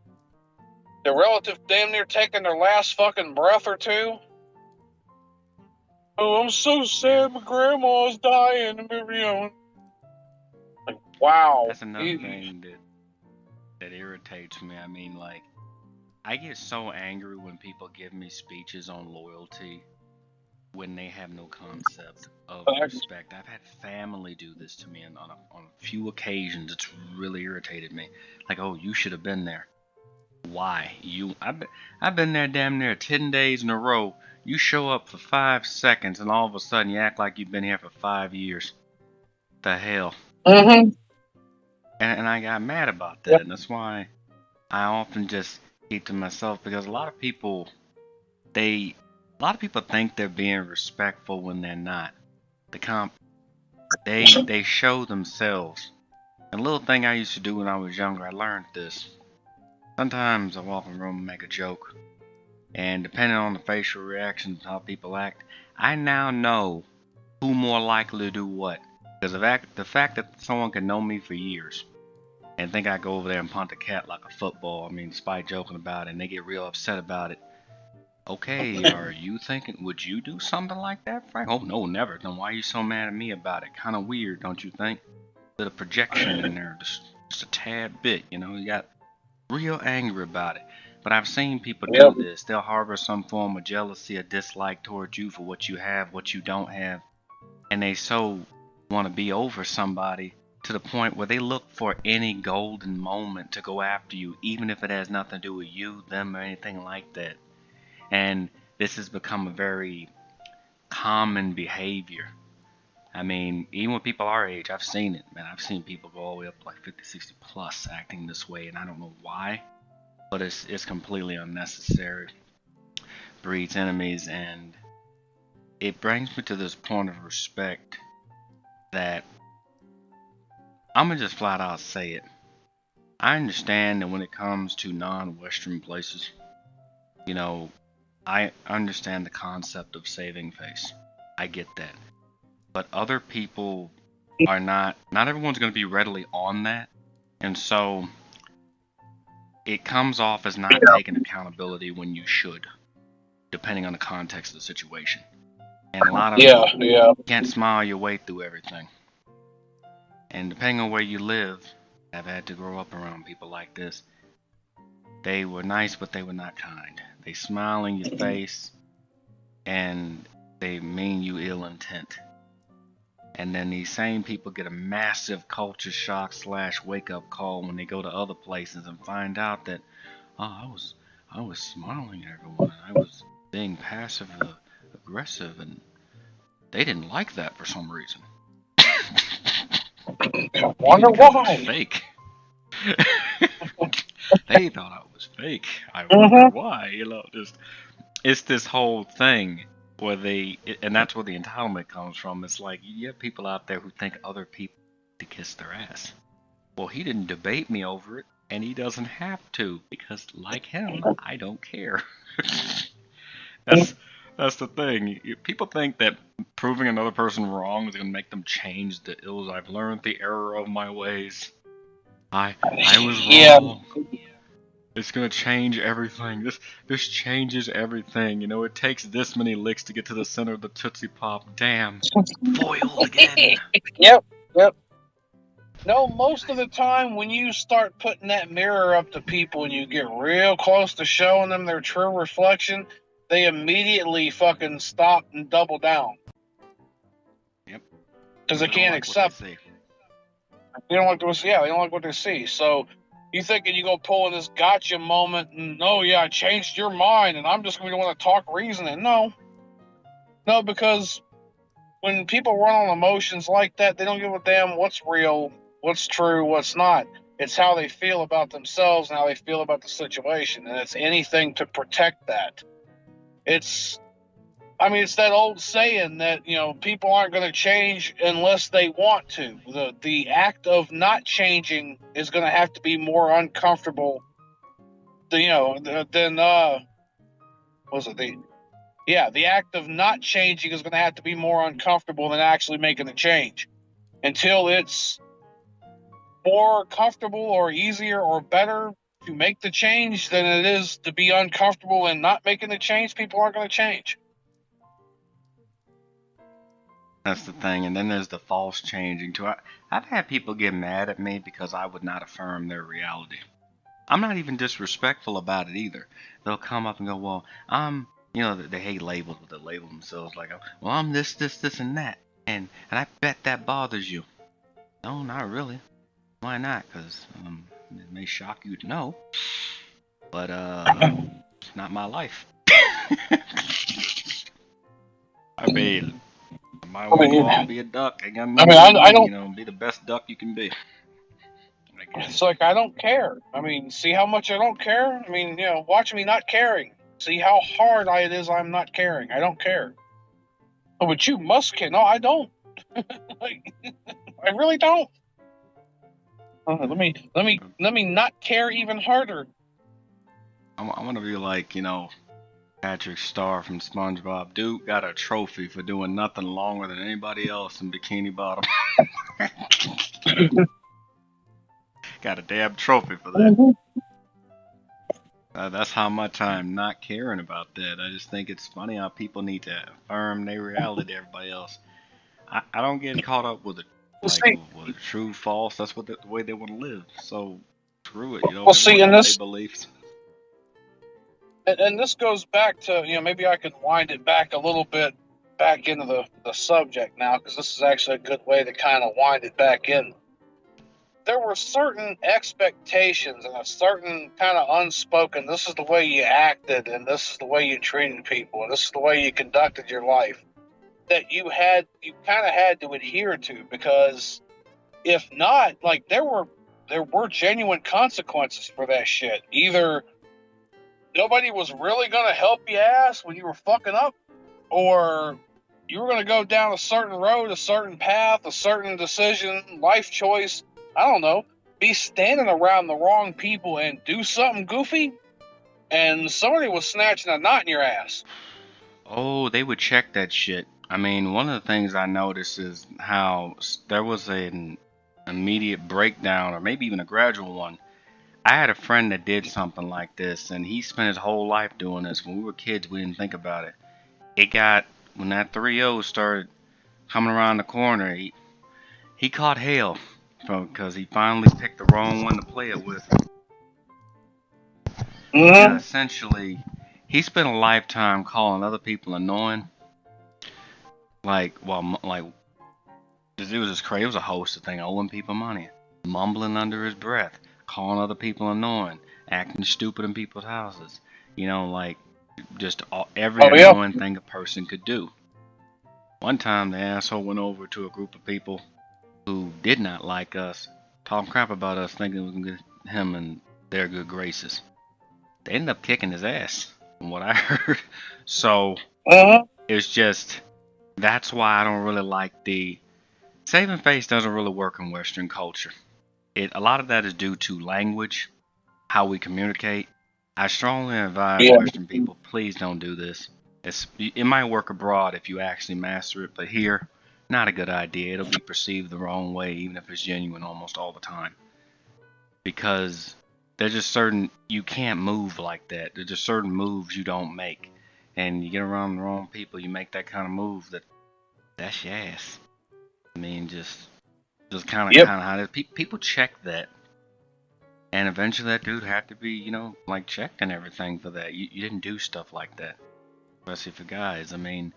relative damn near taking their last fucking breath or two? Oh, I'm so yeah. sad, my grandma's dying. Like, wow. That's another thing that irritates me. I mean, like, I get so angry when people give me speeches on loyalty when they have no concept of respect. I've had family do this to me on a few occasions. It's really irritated me. Like, oh, you should have been there. Why? I've been there damn near 10 days in a row. You show up for 5 seconds and all of a sudden you act like you've been here for 5 years. The hell? Mm-hmm. And I got mad about Yep. that, and that's why I often just keep to myself because they a lot of people think they're being respectful when they're not. The comp they show themselves. And a little thing I used to do when I was younger, I learned this. Sometimes I walk in the room and make a joke, and depending on the facial reactions, how people act, I now know who more likely to do what. Because the fact that someone can know me for years and think I go over there and punt a cat like a football, I mean, despite joking about it, and they get real upset about it. Okay, are you thinking, would you do something like that, Frank? Oh, no, never. Then why are you so mad at me about it? Kind of weird, don't you think? Bit of projection in there, just a tad bit, you got real angry about it. But I've seen people do Yep. this. They'll harbor some form of jealousy or dislike towards you for what you have, what you don't have. And they so want to be over somebody to the point where they look for any golden moment to go after you, even if it has nothing to do with you, them, or anything like that. And this has become a very common behavior. I mean, even with people our age, I've seen it, man. I've seen people go all the way up to like 50, 60 plus acting this way, and I don't know why, but it's completely unnecessary. Breeds enemies, and it brings me to this point of respect that I'm gonna just flat out say it. I understand that when it comes to non-Western places, you know, I understand the concept of saving face. I get that. But other people are not everyone's going to be readily on that. And so it comes off as not taking accountability when you should, depending on the context of the situation. And a lot of it, Yeah, yeah. you can't smile your way through everything. And depending on where you live, I've had to grow up around people like this. They were nice, but they were not kind. They smile in your face, and they mean you ill intent. And then these same people get a massive culture shock / wake up call when they go to other places and find out that, oh, I was smiling at everyone. I was being passive aggressive, and they didn't like that for some reason. I Maybe wonder because it's why. fake. They thought I was fake. I wonder Mm-hmm. why. Just it's this whole thing where and that's where the entitlement comes from. It's like you have people out there who think other people to kiss their ass. Well, he didn't debate me over it, and he doesn't have to because, like him, I don't care. that's that's the thing. People think that proving another person wrong is gonna make them change the ills I've learned, the error of my ways. I was Yeah, wrong. It's gonna change everything. This changes everything. It takes this many licks to get to the center of the Tootsie Pop. Damn. Foiled again. yep, yep. No, most of the time when you start putting that mirror up to people and you get real close to showing them their true reflection, they immediately fucking stop and double down Yep. because They they don't can't like what they accept. see. They don't like what. Yeah, they don't like what they see. So you thinking you go pulling this gotcha moment and oh yeah, I changed your mind and I'm just going to want to talk reasoning. No, no, because when people run on emotions like that, they don't give a damn what's real, what's true, what's not. It's how they feel about themselves and how they feel about the situation, and it's anything to protect that. It's, I mean, it's that old saying that people aren't going to change unless they want to. The act of not changing is going to have to be more uncomfortable. Than was it the act of not changing is going to have to be more uncomfortable than actually making the change. Until it's more comfortable or easier or better to make the change than it is to be uncomfortable and not making the change, people aren't going to change. That's the thing. And then there's the false changing too. I've had people get mad at me because I would not affirm their reality. I'm not even disrespectful about it either. They'll come up and go, well, they hate labels, but they label themselves like, well, I'm this, and that. And I bet that bothers you. No, not really. Why not? Because it may shock you to know. But, it's not my life. I mean, I I want to go mean, off and be a duck. Ain't got I nothing mean, to do with I me, don't. be the best duck you can be. I It's guess. like I don't care. I mean, see how much I don't care. I mean, watch me not caring. See how hard it is. I'm not caring. I don't care. Oh, but you must care. No, I don't. Like, I really don't. Let me not care even harder. I want to be like, Patrick Star from SpongeBob. Dude got a trophy for doing nothing longer than anybody else in Bikini Bottom. Got a damn trophy for that. That's how much I'm not caring about that. I just think it's funny how people need to affirm their reality to everybody else. I don't get caught up with it, Well, like see, with true, false. That's the way they want to live. So screw it. well, see, Everyone and has their this beliefs. and this goes back to maybe I can wind it back a little bit back into the subject now because this is actually a good way to kind of wind it back in. There were certain expectations and a certain kind of unspoken, this is the way you acted and this is the way you treated people and this is the way you conducted your life that you kind of had to adhere to, because if not, like there were genuine consequences for that shit. Either nobody was really going to help you ass when you were fucking up, or you were going to go down a certain road, a certain path, a certain decision, life choice, I don't know, be standing around the wrong people and do something goofy, and somebody was snatching a knot in your ass. Oh, they would check that shit. I mean, one of the things I noticed is how there was an immediate breakdown, or maybe even a gradual one. I had a friend that did something like this, and he spent his whole life doing this. When we were kids, we didn't think about it. It got, when that 3-0 started coming around the corner, he caught hell because he finally picked the wrong one to play it with. Yeah, essentially, he spent a lifetime calling other people annoying. Like, well, like, it was just crazy. It was a host of things, owing people money, mumbling under his breath, calling other people annoying, acting stupid in people's houses. You know, like, just every annoying thing a person could do. One time, the asshole went over to a group of people who did not like us, talking crap about us, thinking we can get him in their good graces. They ended up kicking his ass, from what I heard. So, it's just, that's why I don't really like the saving face doesn't really work in Western culture. A lot of that is due to language, how we communicate. I strongly advise Western people, please don't do this. It might work abroad if you actually master it, but here, not a good idea. It'll be perceived the wrong way, even if it's genuine almost all the time. Because there's just you can't move like that. There's just certain moves you don't make. And you get around the wrong people, you make that kind of move, that's your ass. I mean, just kind of how it is. People check that. And eventually that dude had to be, like checked and everything for that. You didn't do stuff like that. Especially for guys. I mean,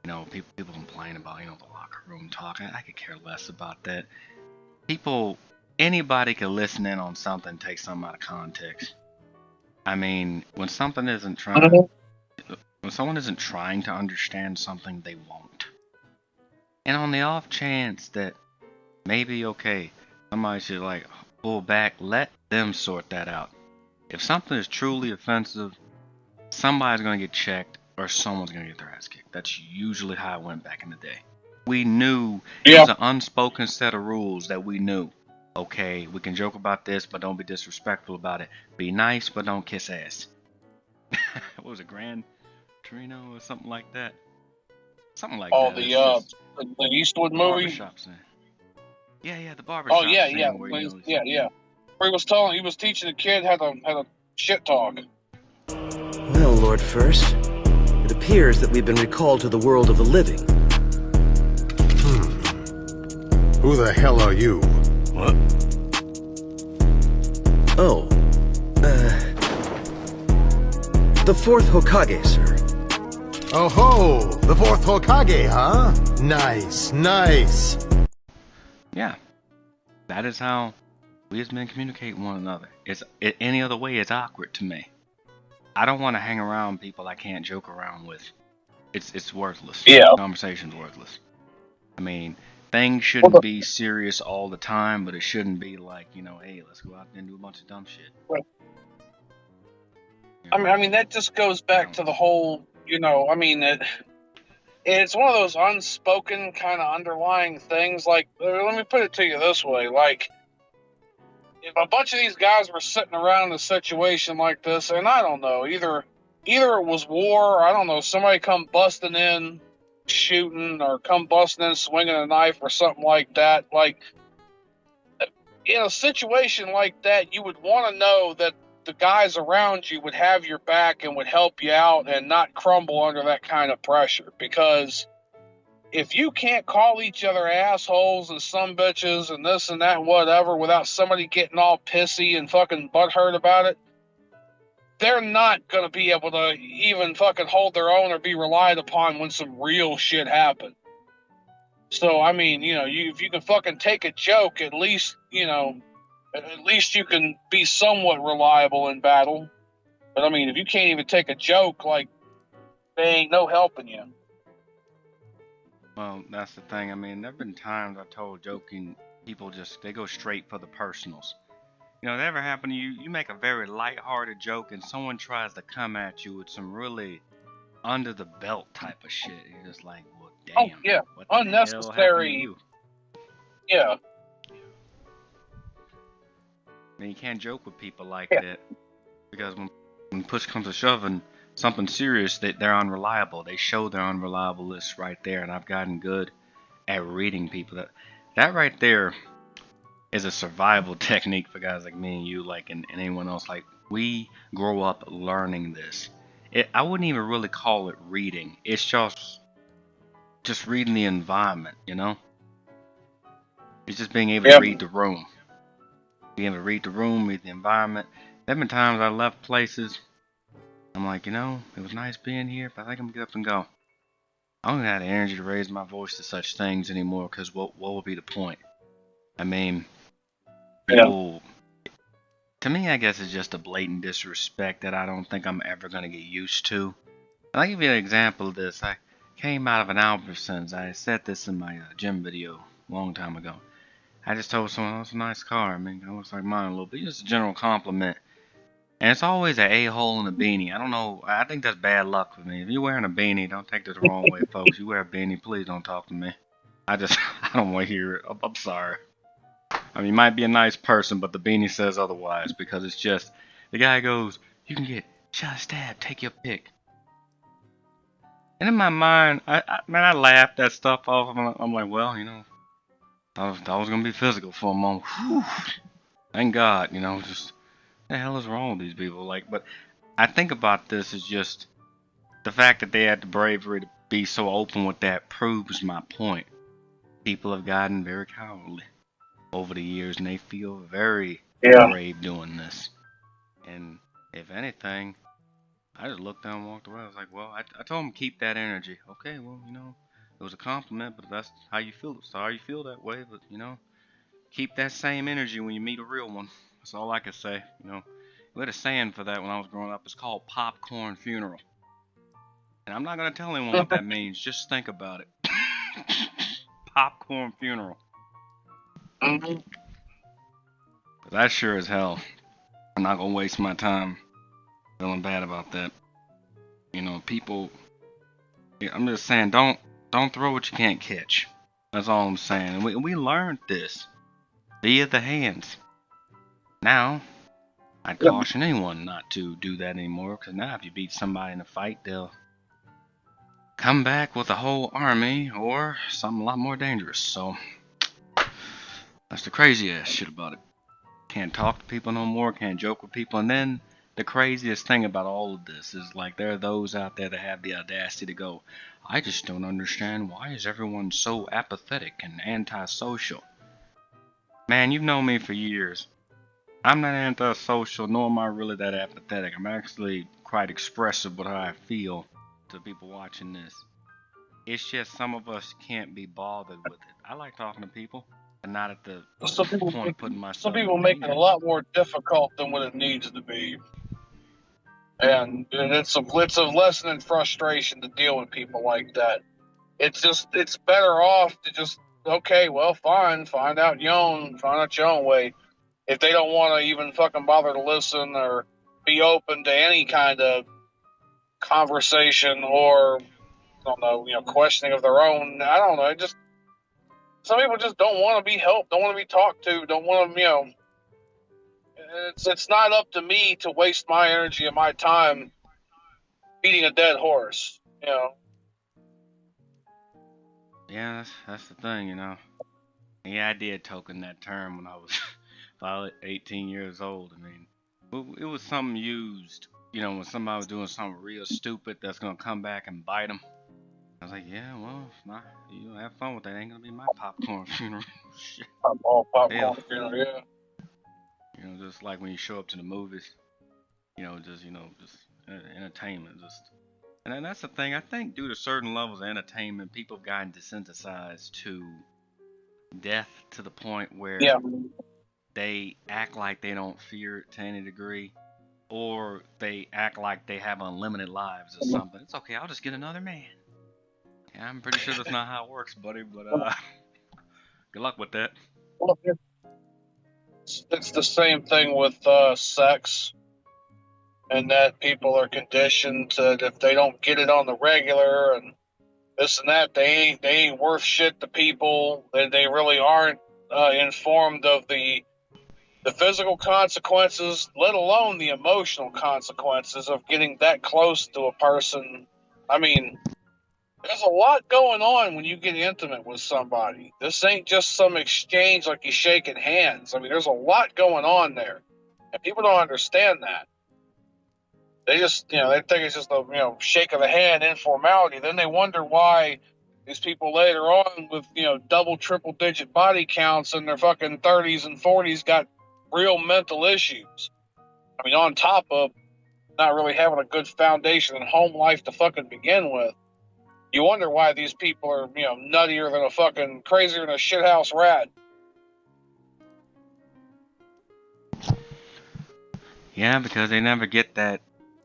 people complain about, the locker room talk. I could care less about that. Anybody could listen in on something and take something out of context. I mean, when someone isn't trying to understand something, they won't. And on the off chance that maybe, okay, somebody should like pull back, let them sort that out. If something is truly offensive, somebody's going to get checked or someone's going to get their ass kicked. That's usually how it went back in the day. We knew it was an unspoken set of rules that we knew. Okay, we can joke about this, but don't be disrespectful about it. Be nice, but don't kiss ass. What was it, Gran Torino or something like that? Something like that. The Eastwood movie. Barbershop scene. Yeah, the barbershop scene. Where, Where he was teaching the kid how to shit talk. Well, Lord First, it appears that we've been recalled to the world of the living. Who the hell are you? What? Oh, the fourth Hokage, sir. Oh ho! The fourth Hokage, huh? Nice. Yeah. That is how we as men communicate with one another. Any other way is awkward to me. I don't want to hang around people I can't joke around with. It's worthless. Yeah. Conversation's worthless. I mean, things shouldn't be serious all the time, but it shouldn't be like, hey, let's go out there and do a bunch of dumb shit. Right. I mean, that just goes back to the whole, it's one of those unspoken kind of underlying things. Like, let me put it to you this way. Like, if a bunch of these guys were sitting around in a situation like this, and I don't know, either it was war, or I don't know, somebody come busting in, shooting, or come busting in, swinging a knife or something like that. Like, in a situation like that, you would want to know that the guys around you would have your back and would help you out and not crumble under that kind of pressure. Because if you can't call each other assholes and some bitches and this and that and whatever without somebody getting all pissy and fucking butthurt about it, they're not going to be able to even fucking hold their own or be relied upon when some real shit happens. So, I mean, if you can fucking take a joke, at least you can be somewhat reliable in battle. But I mean, if you can't even take a joke, like, they ain't no helping you. Well, that's the thing. I mean, there have been times I told joking people they go straight for the personals. That ever happened to you? You make a very lighthearted joke and someone tries to come at you with some really under the belt type of shit. You're just like, well, damn. Oh, yeah. What the Unnecessary. hell happened to you? Yeah. And you can't joke with people like Yeah. that because when push comes to shove and something serious, they're unreliable. They show their unreliableness right there, and I've gotten good at reading people. That right there is a survival technique for guys like me and you, like and anyone else. Like we grow up learning this. I wouldn't even really call it reading. It's just reading the environment, you know. It's just being able to Yep. read the room. Being able to read the room, read the environment. There have been times I left places. I'm like, it was nice being here, but I think I'm gonna get up and go. I don't have the energy to raise my voice to such things anymore, because what would be the point? I mean, people, to me, I guess it's just a blatant disrespect that I don't think I'm ever gonna get used to. And I'll give you an example of this. I came out of an Albertsons. I said this in my gym video a long time ago. I just told someone, oh, it's a nice car. I mean, it looks like mine a little bit. Just a general compliment. And it's always an a-hole in a beanie. I don't know. I think that's bad luck for me. If you're wearing a beanie, don't take this the wrong way, folks. You wear a beanie, please don't talk to me. I don't want to hear it. I'm sorry. I mean, you might be a nice person, but the beanie says otherwise because it's just, the guy goes, you can get shot, stab, take your pick. And in my mind, I laughed that stuff off. I'm like, well, I was going to be physical for a moment. Whew. Thank God, just, the hell is wrong with these people? Like, but I think about this as just the fact that they had the bravery to be so open with that proves my point. People have gotten very cowardly over the years, and they feel very brave doing this. And if anything, I just looked down and walked away. I was like, well, I told them to keep that energy. Okay, well, it was a compliment, but that's how you feel. Sorry you feel that way, but, keep that same energy when you meet a real one. That's all I can say, We had a saying for that when I was growing up. It's called popcorn funeral. And I'm not going to tell anyone what that means. Just think about it. Popcorn funeral. Mm-hmm. That's sure as hell. I'm not going to waste my time feeling bad about that. People, I'm just saying, don't throw what you can't catch. That's all I'm saying. And we learned this via the hands. Now, I'd caution anyone not to do that anymore, because now if you beat somebody in a fight, they'll come back with a whole army or something a lot more dangerous. So that's the crazy ass shit about it. Can't talk to people no more, can't joke with people. And then the craziest thing about all of this is, like, there are those out there that have the audacity to go, I just don't understand, why is everyone so apathetic and antisocial? Man, you've known me for years. I'm not antisocial, nor am I really that apathetic. I'm actually quite expressive with how I feel to people watching this. It's just some of us can't be bothered with it. I like talking to people, but not at the point of putting myself in Make it danger. a lot more difficult than what it needs to be. And it's a lesson in frustration to deal with people like that. It's better off to just, okay, well, fine, find out your own way. If they don't want to even fucking bother to listen or be open to any kind of conversation or, I don't know, questioning of their own, I don't know, just some people just don't want to be helped, don't want to be talked to, don't want to, it's not up to me to waste my energy and my time beating a dead horse, Yeah, that's the thing, Yeah, I did token that term when I was about 18 years old. I mean, it was something used, when somebody was doing something real stupid that's gonna come back and bite them. I was like, yeah, well, if not, have fun with that. Ain't gonna be my popcorn funeral. Shit. All popcorn Hell. funeral, yeah. Just like when you show up to the movies, just entertainment, and then that's the thing. I think due to certain levels of entertainment, people have gotten desensitized to death to the point where they act like they don't fear it to any degree, or they act like they have unlimited lives or something. It's okay, I'll just get another man. Yeah, I'm pretty sure that's not how it works, buddy, but good luck with that. Well, it's the same thing with sex, and that people are conditioned to, if they don't get it on the regular and this and that, they ain't worth shit to people. They really aren't informed of the the physical consequences, let alone the emotional consequences of getting that close to a person. I mean, there's a lot going on when you get intimate with somebody. This ain't just some exchange like you shaking hands. I mean, there's a lot going on there. And people don't understand that. They just, they think it's just a, shake of the hand, informality. Then they wonder why these people later on with, double, triple digit body counts in their fucking 30s and 40s got real mental issues. I mean, on top of not really having a good foundation and home life to fucking begin with. You wonder why these people are, nuttier than a fucking, crazier than a shithouse rat. Yeah, because they never get that,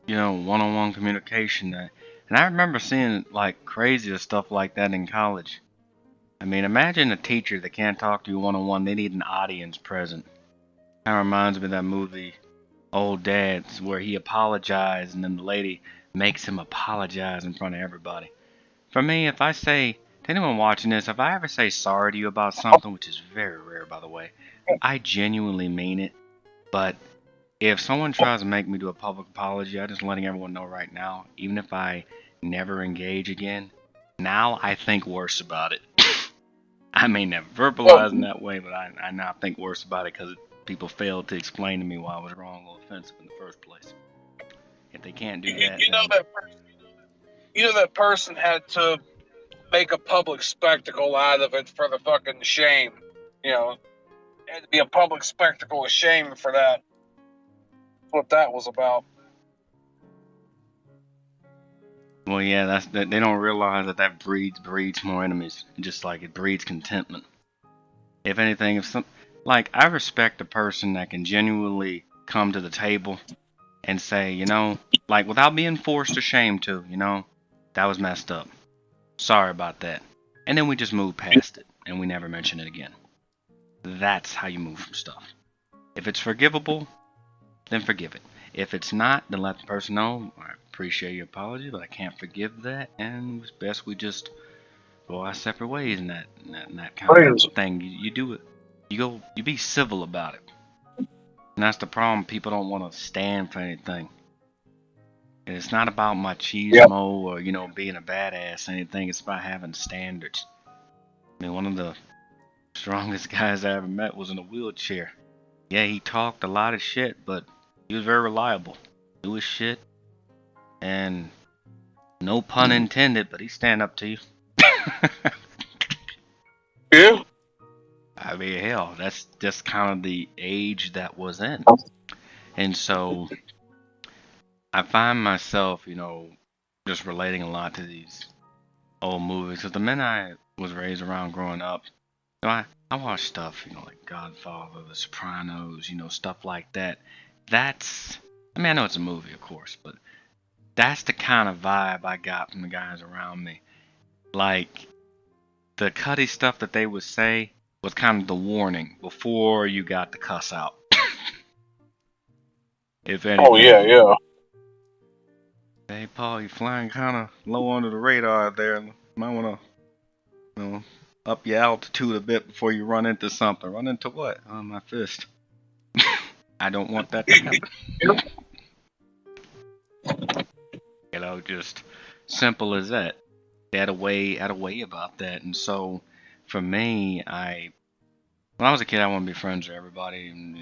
one-on-one communication. And I remember seeing, like, crazier stuff like that in college. I mean, imagine a teacher that can't talk to you one-on-one. They need an audience present. Kind of reminds me of that movie, Old Dads, where he apologized and then the lady makes him apologize in front of everybody. For me, if I say, to anyone watching this, if I ever say sorry to you about something, which is very rare, by the way, I genuinely mean it. But if someone tries to make me do a public apology, I'm just letting everyone know right now, even if I never engage again, now I think worse about it. I may never verbalize in that way, but I now think worse about it because people failed to explain to me why I was wrong or offensive in the first place. If they can't do that, that person had to make a public spectacle out of it for the fucking shame. It had to be a public spectacle of shame for that. That's what that was about. Well, yeah, they don't realize that breeds more enemies, just like it breeds contentment. If anything, I respect a person that can genuinely come to the table and say, without being forced or shamed to, that was messed up. Sorry about that. And then we just move past it and we never mention it again. That's how you move from stuff. If it's forgivable, then forgive it. If it's not, then let the person know, I appreciate your apology, but I can't forgive that, and it's best we just go our separate ways in that kind of thing. You do it. You be civil about it. And that's the problem. People don't want to stand for anything. And it's not about machismo or, being a badass or anything. It's about having standards. I mean, one of the strongest guys I ever met was in a wheelchair. Yeah, he talked a lot of shit, but he was very reliable. Knew his shit. And no pun intended, but he stand up to you. Yeah. I mean, hell, that's just kind of the age that was in. And so I find myself, just relating a lot to these old movies. Because the men I was raised around growing up, I watched stuff, like Godfather, The Sopranos, stuff like that. I know it's a movie, of course, but that's the kind of vibe I got from the guys around me. Like, the cutty stuff that they would say was kind of the warning before you got the cuss out. If anything. Oh, yeah. Hey, Paul, you're flying kind of low under the radar there. Might want to, up your altitude a bit before you run into something. Run into what? Oh, my fist. I don't want that to happen. Just simple as that. They had a way about that. And so, for me, when I was a kid, I wanted to be friends with everybody, and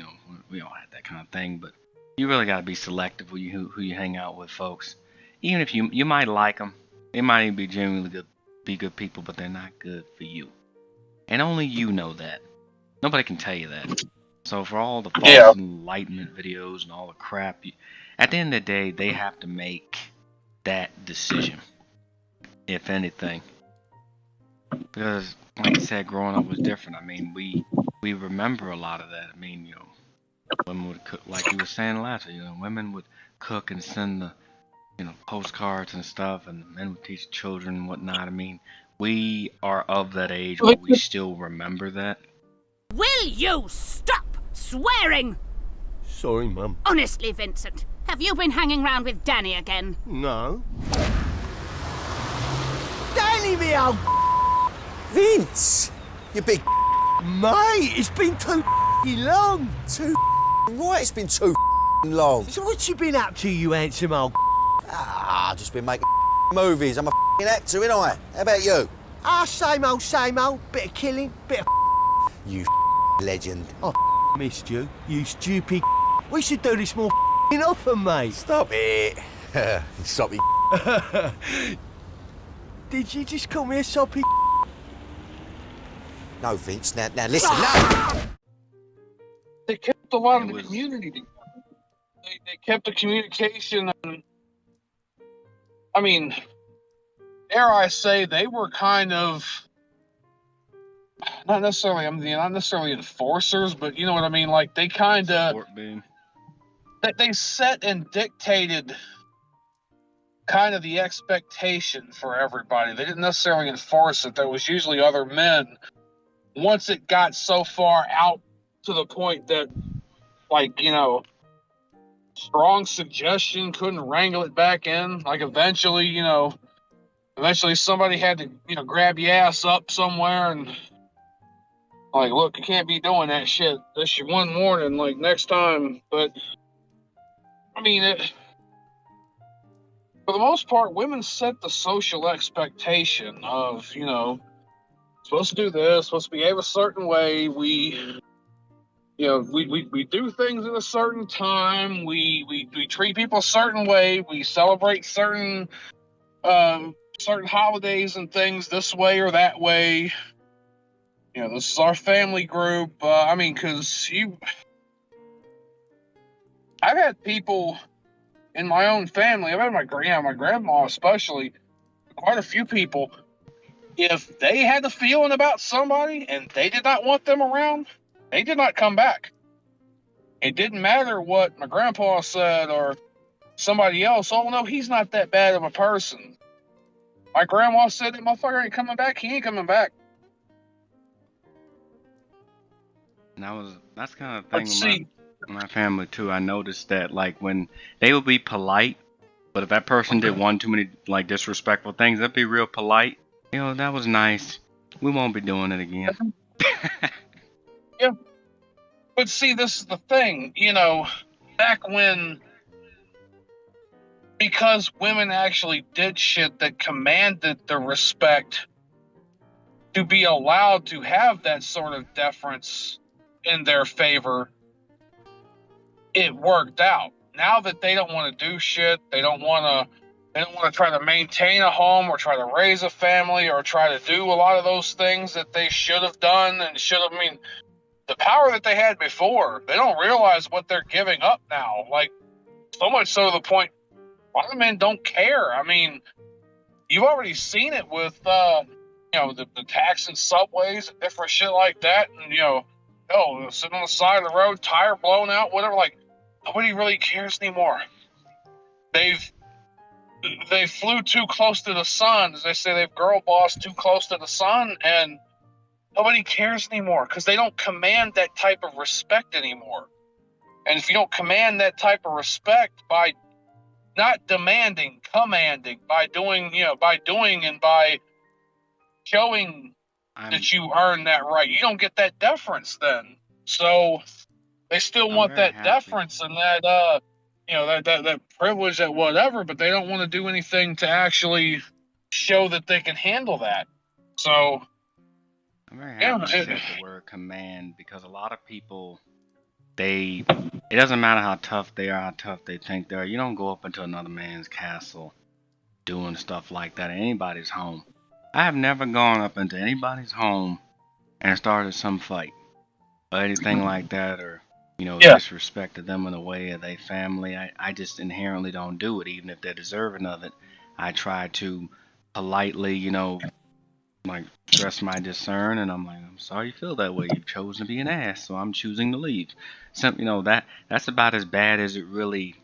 we all had that kind of thing. But you really got to be selective who you hang out with, folks. Even if you might like them, they might even be genuinely good people, but they're not good for you. And only you know that. Nobody can tell you that. So for all the false enlightenment videos and all the crap, at the end of the day, they have to make that decision, if anything. Because, like I said, growing up was different. I mean, we remember a lot of that. I mean, women would cook, like you were saying last week, women would cook and send the, postcards and stuff, and men would teach children and whatnot. I mean, we are of that age where we still remember that. Will you stop swearing? Sorry, Mum. Honestly, Vincent, have you been hanging round with Danny again? No. Danny, me old Vince, you big mate, it's been 2 long. Too right, it's been too long. So what you been up to, you handsome old? I've just been making movies. I'm a actor, ain't I? How about you? Same old, same old. Bit of killing, bit of You legend. I missed you, you stupid. We should do this more often, mate. Stop it. Soppy. Did you just call me a soppy? No, Vince. Now listen. No. They kept a lot of the community together. They kept the communication, and I mean, dare I say, they were kind of not necessarily enforcers, but you know what I mean. Like they kind of they set and dictated kind of the expectation for everybody. They didn't necessarily enforce it. There was usually other men. Once it got so far out to the point that, like, you know, strong suggestion couldn't wrangle it back in. Like eventually somebody had to, grab your ass up somewhere and like, look, you can't be doing that shit. This your one warning, like next time. But I mean, for the most part, women set the social expectation of, supposed to do this, supposed to behave a certain way. We do things at a certain time. We treat people a certain way. We celebrate certain holidays and things this way or that way. This is our family group. Because I've had people in my own family. I've had my grandma especially, quite a few people. If they had a feeling about somebody and they did not want them around, they did not come back. It didn't matter what my grandpa said or somebody else. Oh, no, he's not that bad of a person. My grandma said that motherfucker ain't coming back. He ain't coming back. And that's kind of the thing with my family too. I noticed that like when they would be polite, but if that person did one too many like disrespectful things, they'd be real polite. That was nice. We won't be doing it again. Yeah. But see, this is the thing, back when, because women actually did shit that commanded the respect to be allowed to have that sort of deference in their favor, it worked out. Now that they don't want to do shit, they don't want to try to maintain a home or try to raise a family or try to do a lot of those things that they should have done and the power that they had before, they don't realize what they're giving up now. Like, so much so to the point, a lot of men don't care. I mean, you've already seen it with, the taxing subways and different shit like that. And, sitting on the side of the road, tire blown out, whatever. Like, nobody really cares anymore. They flew too close to the sun. As they say, they've girl bossed too close to the sun, and nobody cares anymore because they don't command that type of respect anymore. And if you don't command that type of respect by not demanding, commanding, by doing and by showing that you earn that right, you don't get that deference then. So they still want that deference and that that privilege, that whatever, but they don't want to do anything to actually show that they can handle that. So I'm very happy you said the word command, because a lot of people, it doesn't matter how tough they are, how tough they think they are. You don't go up into another man's castle doing stuff like that in anybody's home. I have never gone up into anybody's home and started some fight or anything like that, or disrespected them in a way of their family. I just inherently don't do it, even if they're deserving of it. I try to politely, like express my discern, and I'm like, I'm sorry you feel that way. You've chosen to be an ass, so I'm choosing to leave. That's about as bad as it really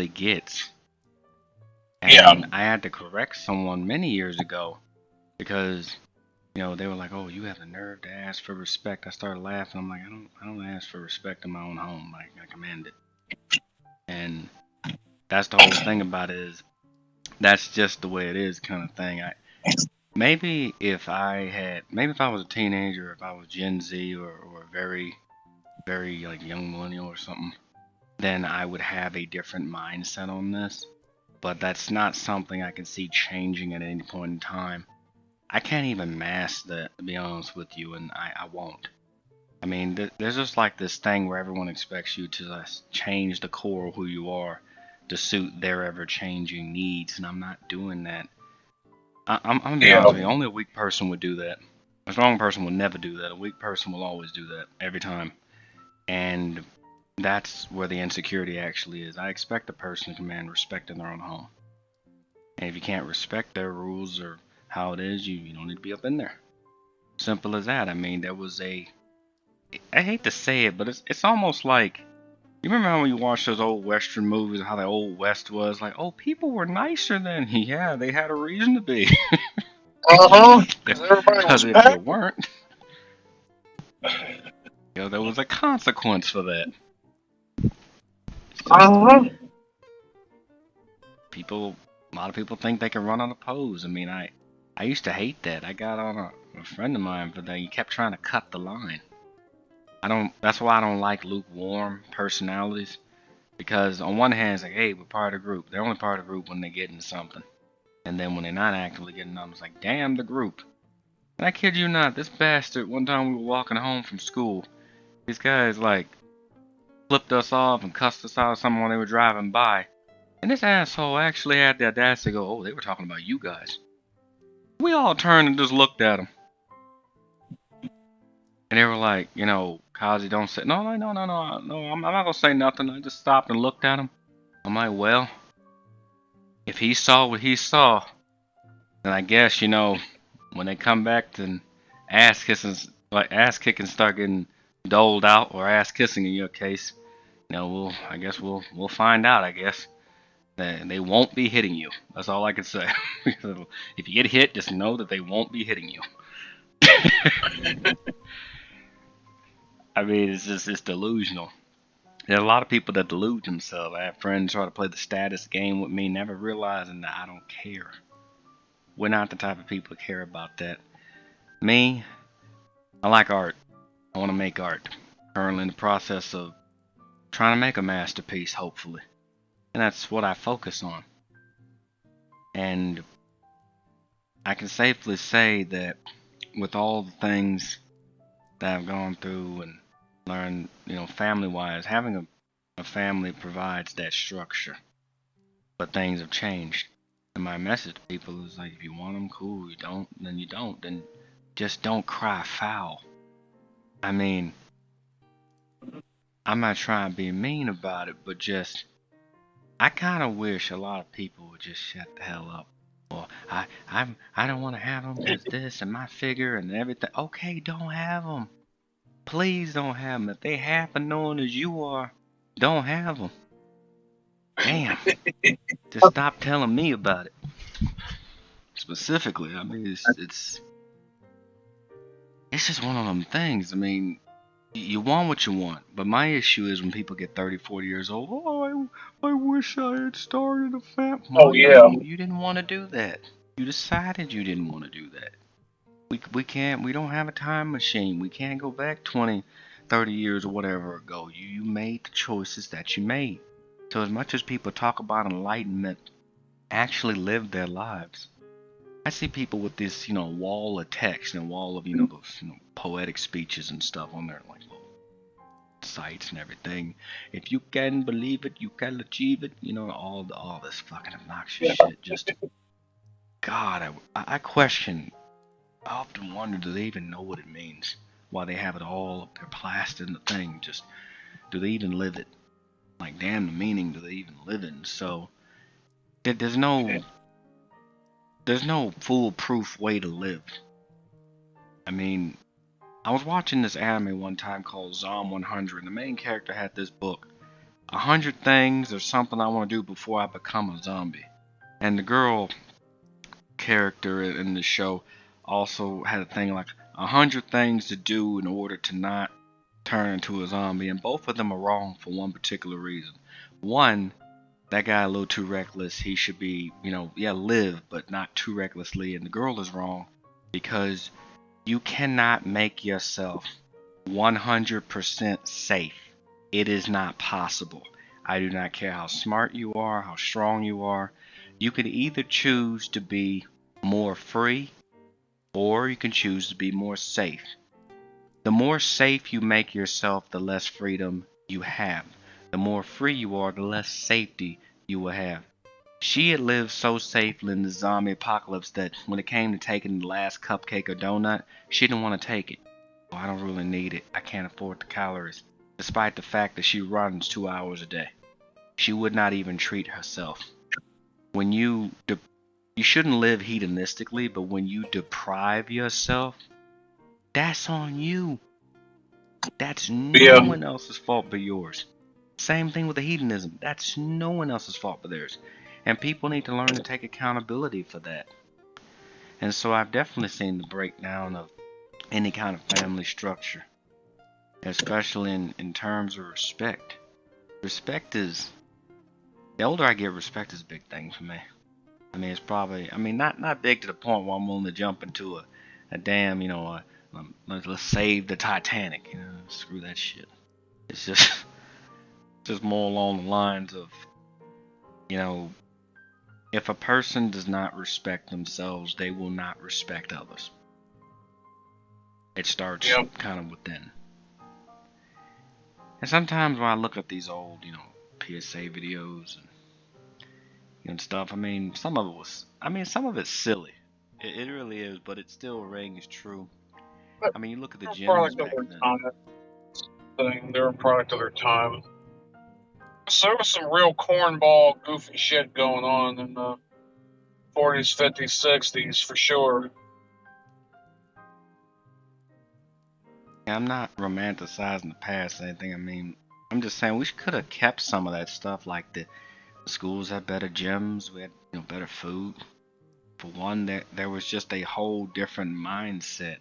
gets. And I had to correct someone many years ago because they were like, "Oh, you have the nerve to ask for respect." I started laughing. I'm like, I don't ask for respect in my own home. Like, I command it. And that's the whole thing about it, is that's just the way it is, kind of thing. Maybe if I was a teenager, if I was Gen Z or very very like young millennial or something, then I would have a different mindset on this. But that's not something I can see changing at any point in time. I can't even mask that, to be honest with you, and I won't. I mean, there's just like this thing where everyone expects you to change the core of who you are to suit their ever-changing needs, and I'm not doing that. I'm gonna be honest with you, only a weak person would do that. A strong person will never do that. A weak person will always do that, every time. And that's where the insecurity actually is. I expect a person to command respect in their own home. And if you can't respect their rules or how it is, you don't need to be up in there. Simple as that. I mean, there was I hate to say it, but it's almost like, you remember how when you watch those old Western movies, how the old West was? Like, oh, people were nicer then. Yeah, they had a reason to be. Because everybody Because was if you back. weren't, there was a consequence for that. So, a lot of people think they can run unopposed. I mean, I used to hate that. I got on a friend of mine for that. He kept trying to cut the line. That's why I don't like lukewarm personalities. Because on one hand, it's like, hey, we're part of the group. They're only part of the group when they get into something. And then when they're not actively getting them, it's like, damn the group. And I kid you not, this bastard, one time we were walking home from school, these guys, like, flipped us off and cussed us out or something when they were driving by. And this asshole actually had the audacity to go, oh, they were talking about you guys. We all turned and just looked at him. And they were like, Kazi, don't say, no, I'm not gonna say nothing. I just stopped and looked at him. I'm like, well, if he saw what he saw, then I guess, when they come back to ass kicking start getting doled out, or ass kissing in your case, I guess we'll find out, I guess. They won't be hitting you. That's all I can say. If you get hit, just know that they won't be hitting you. I mean, it's delusional. There's a lot of people that delude themselves. I have friends try to play the status game with me, never realizing that I don't care. We're not the type of people that care about that. Me, I like art. I want to make art. Currently in the process of trying to make a masterpiece, hopefully. And that's what I focus on. And I can safely say that with all the things that I've gone through and learned, family-wise, having a family provides that structure. But things have changed. And my message to people is like, if you want them, cool. You don't, then you don't. Then just don't cry foul. I mean, I'm not trying to be mean about it, but just, I kind of wish a lot of people would just shut the hell up. Or I don't want to have them because this and my figure and everything. Okay, don't have them. Please don't have them. If they half annoying as you are, don't have them. Damn. Just stop telling me about it. Specifically, I mean, it's just one of them things. I mean, you want what you want, but my issue is when people get 30, 40 years old. Oh, I wish I had started a family. Oh, yeah. You didn't want to do that. You decided you didn't want to do that. We don't have a time machine. We can't go back 20, 30 years or whatever ago. You made the choices that you made. So as much as people talk about enlightenment, actually live their lives. I see people with this, wall of text and wall of, those, poetic speeches and stuff on their like little sites and everything. If you can believe it, you can achieve it. All this fucking obnoxious shit. Just, God, I question. I often wonder, do they even know what it means? Why they have it all up there plastered in the thing? Just, do they even live it? Like, damn the meaning do they even live in? So, there's no foolproof way to live. I mean, I was watching this anime one time called Zom 100. The main character had this book, 100 things or something I want to do before I become a zombie. And the girl character in the show also had a thing like 100 things to do in order to not turn into a zombie. And both of them are wrong for one particular reason. One, that guy a little too reckless. He should be, live, but not too recklessly. And the girl is wrong because you cannot make yourself 100% safe. It is not possible. I do not care how smart you are, how strong you are. You can either choose to be more free or you can choose to be more safe. The more safe you make yourself, the less freedom you have. The more free you are, the less safety you will have. She had lived so safely in the zombie apocalypse that when it came to taking the last cupcake or donut, she didn't want to take it. Oh, I don't really need it. I can't afford the calories. Despite the fact that she runs 2 hours a day. She would not even treat herself. When you shouldn't live hedonistically, but when you deprive yourself, that's on you. That's no one else's fault but yours. Same thing with the hedonism. That's no one else's fault but theirs. And people need to learn to take accountability for that. And so I've definitely seen the breakdown of any kind of family structure, especially in terms of respect. Respect is, the older I get, respect is a big thing for me. I mean, it's probably, I mean, not big to the point where I'm willing to jump into a damn, let's save the Titanic. Screw that shit. It's just more along the lines of, if a person does not respect themselves, they will not respect others. It starts kind of within. And sometimes when I look at these old, PSA videos and stuff, I mean, some of it's silly. It really is, but it still rings true. I mean, you look at the gyms back then. They were a product of their time. So there was some real cornball, goofy shit going on in the 40s, 50s, 60s for sure. I'm not romanticizing the past or anything. I mean, I'm just saying we could have kept some of that stuff. Like the schools had better gyms, we had better food. For one, there was just a whole different mindset.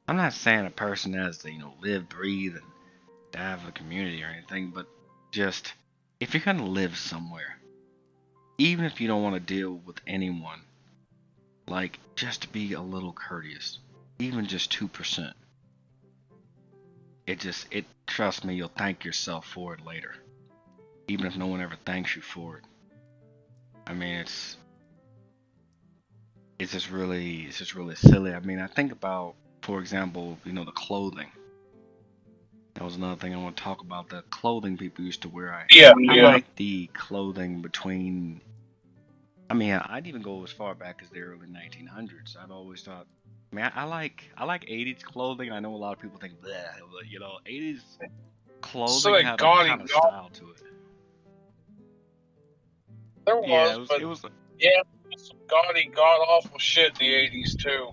I'm not saying a person has to live, breathe, and die for the community or anything, but just if you're gonna live somewhere, even if you don't want to deal with anyone, like just be a little courteous, even just 2%. Trust me, you'll thank yourself for it later. Even if no one ever thanks you for it. I mean, it's just really silly. I mean, I think about, for example, the clothing. That was another thing I want to talk about. The clothing people used to wear. I like the clothing between. I mean, I'd even go as far back as the early 1900s. I'd always thought. I mean, I like 80s clothing. I know a lot of people think, bleh, but 80s clothing had a kind of style to it. There was, it was some gaudy, god-awful shit in the 80s, too.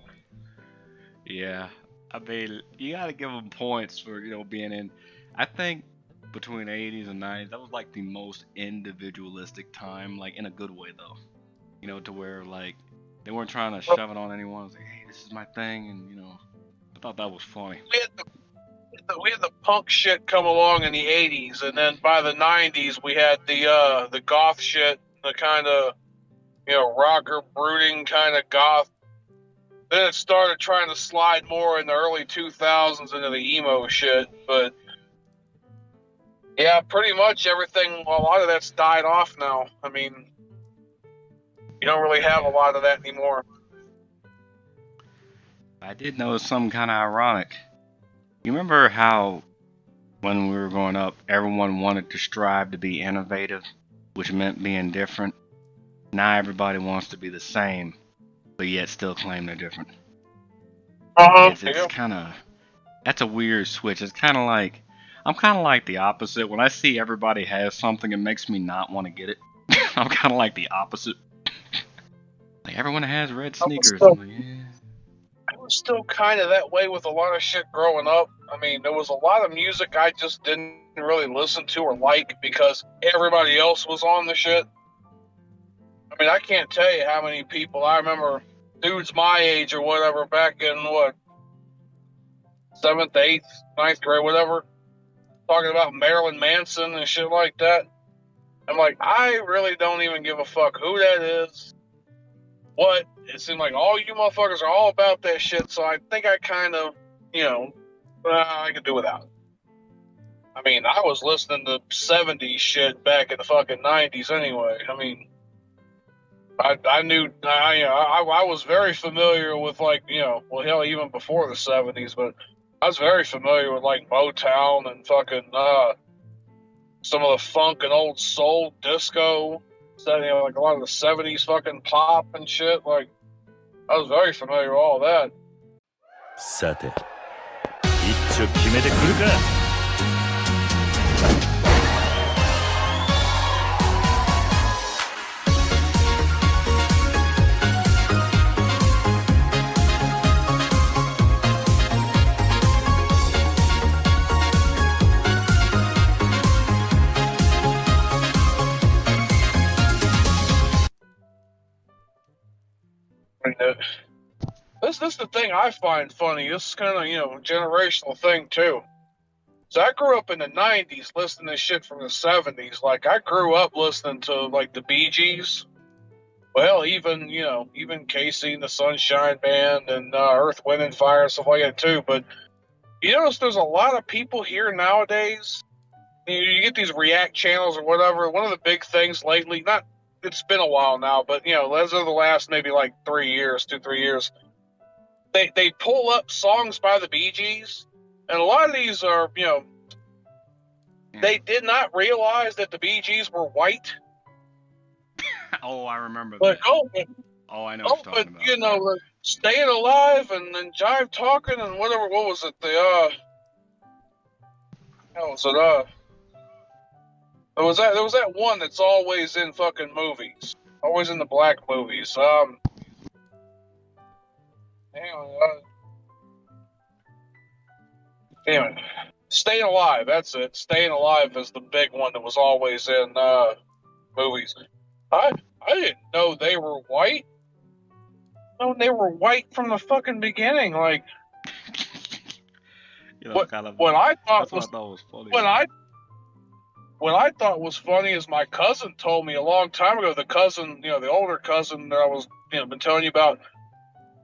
Yeah, I mean, you gotta give them points for, being in. I think between 80s and 90s, that was like the most individualistic time, like in a good way, though. To where, like, they weren't trying to shove it on anyone. It was like, hey, this is my thing, and, I thought that was funny. We had the punk shit come along in the 80s, and then by the 90s, we had the goth shit, the kind of, rocker, brooding kind of goth. Then it started trying to slide more in the early 2000s into the emo shit, but yeah, pretty much everything, a lot of that's died off now. I mean, you don't really have a lot of that anymore. I did notice something kind of ironic. You remember how when we were growing up, everyone wanted to strive to be innovative, which meant being different? Now everybody wants to be the same, but yet still claim they're different. It's kind of, that's a weird switch. It's kind of like, I'm kind of like the opposite. When I see everybody has something, it makes me not want to get it. I'm kind of like the opposite. Like everyone has red sneakers. I'm like, yeah. I was still kind of that way with a lot of shit growing up. I mean, there was a lot of music I just didn't really listen to or like because everybody else was on the shit. I mean, I can't tell you how many people I remember, dudes my age or whatever, back in 7th, 8th, 9th grade, whatever, talking about Marilyn Manson and shit like that. I'm like, I really don't even give a fuck who that is. What? It seemed like all you motherfuckers are all about that shit, so I think I kind of, I could do without. I mean, I was listening to 70s shit back in the fucking 90s anyway. I mean, I knew, I was very familiar with, like, well, hell, even before the 70s, but I was very familiar with, like, Motown and fucking, some of the funk and old soul disco, like a lot of the 70s fucking pop and shit. Like, I was very familiar with all that. さて、一丁決めてくるか。This is the thing I find funny. This is kind of, generational thing too. So I grew up in the 90s listening to shit from the 70s. Like, I grew up listening to, like, the Bee Gees. Well, even, even Casey and the Sunshine Band and Earth, Wind and Fire and stuff like that too. But you notice there's a lot of people here nowadays. You get these React channels or whatever. One of the big things lately, it's been a while now, but, as of the last maybe like 3 years, 2-3 years, they pull up songs by the Bee Gees, and a lot of these are, they did not realize that the Bee Gees were white. Oh, I remember Like, that. I know what you're talking about. Like, Staying Alive and Jive Talking and whatever, what was it? There was that one that's always in fucking movies. Always in the black movies. Anyway, Staying Alive, that's it. Staying Alive is the big one that was always in movies. I didn't know they were white. No, they were white from the fucking beginning. Like, what I thought was funny. What I thought was funny is my cousin told me a long time ago. The cousin, the older cousin that I was, been telling you about.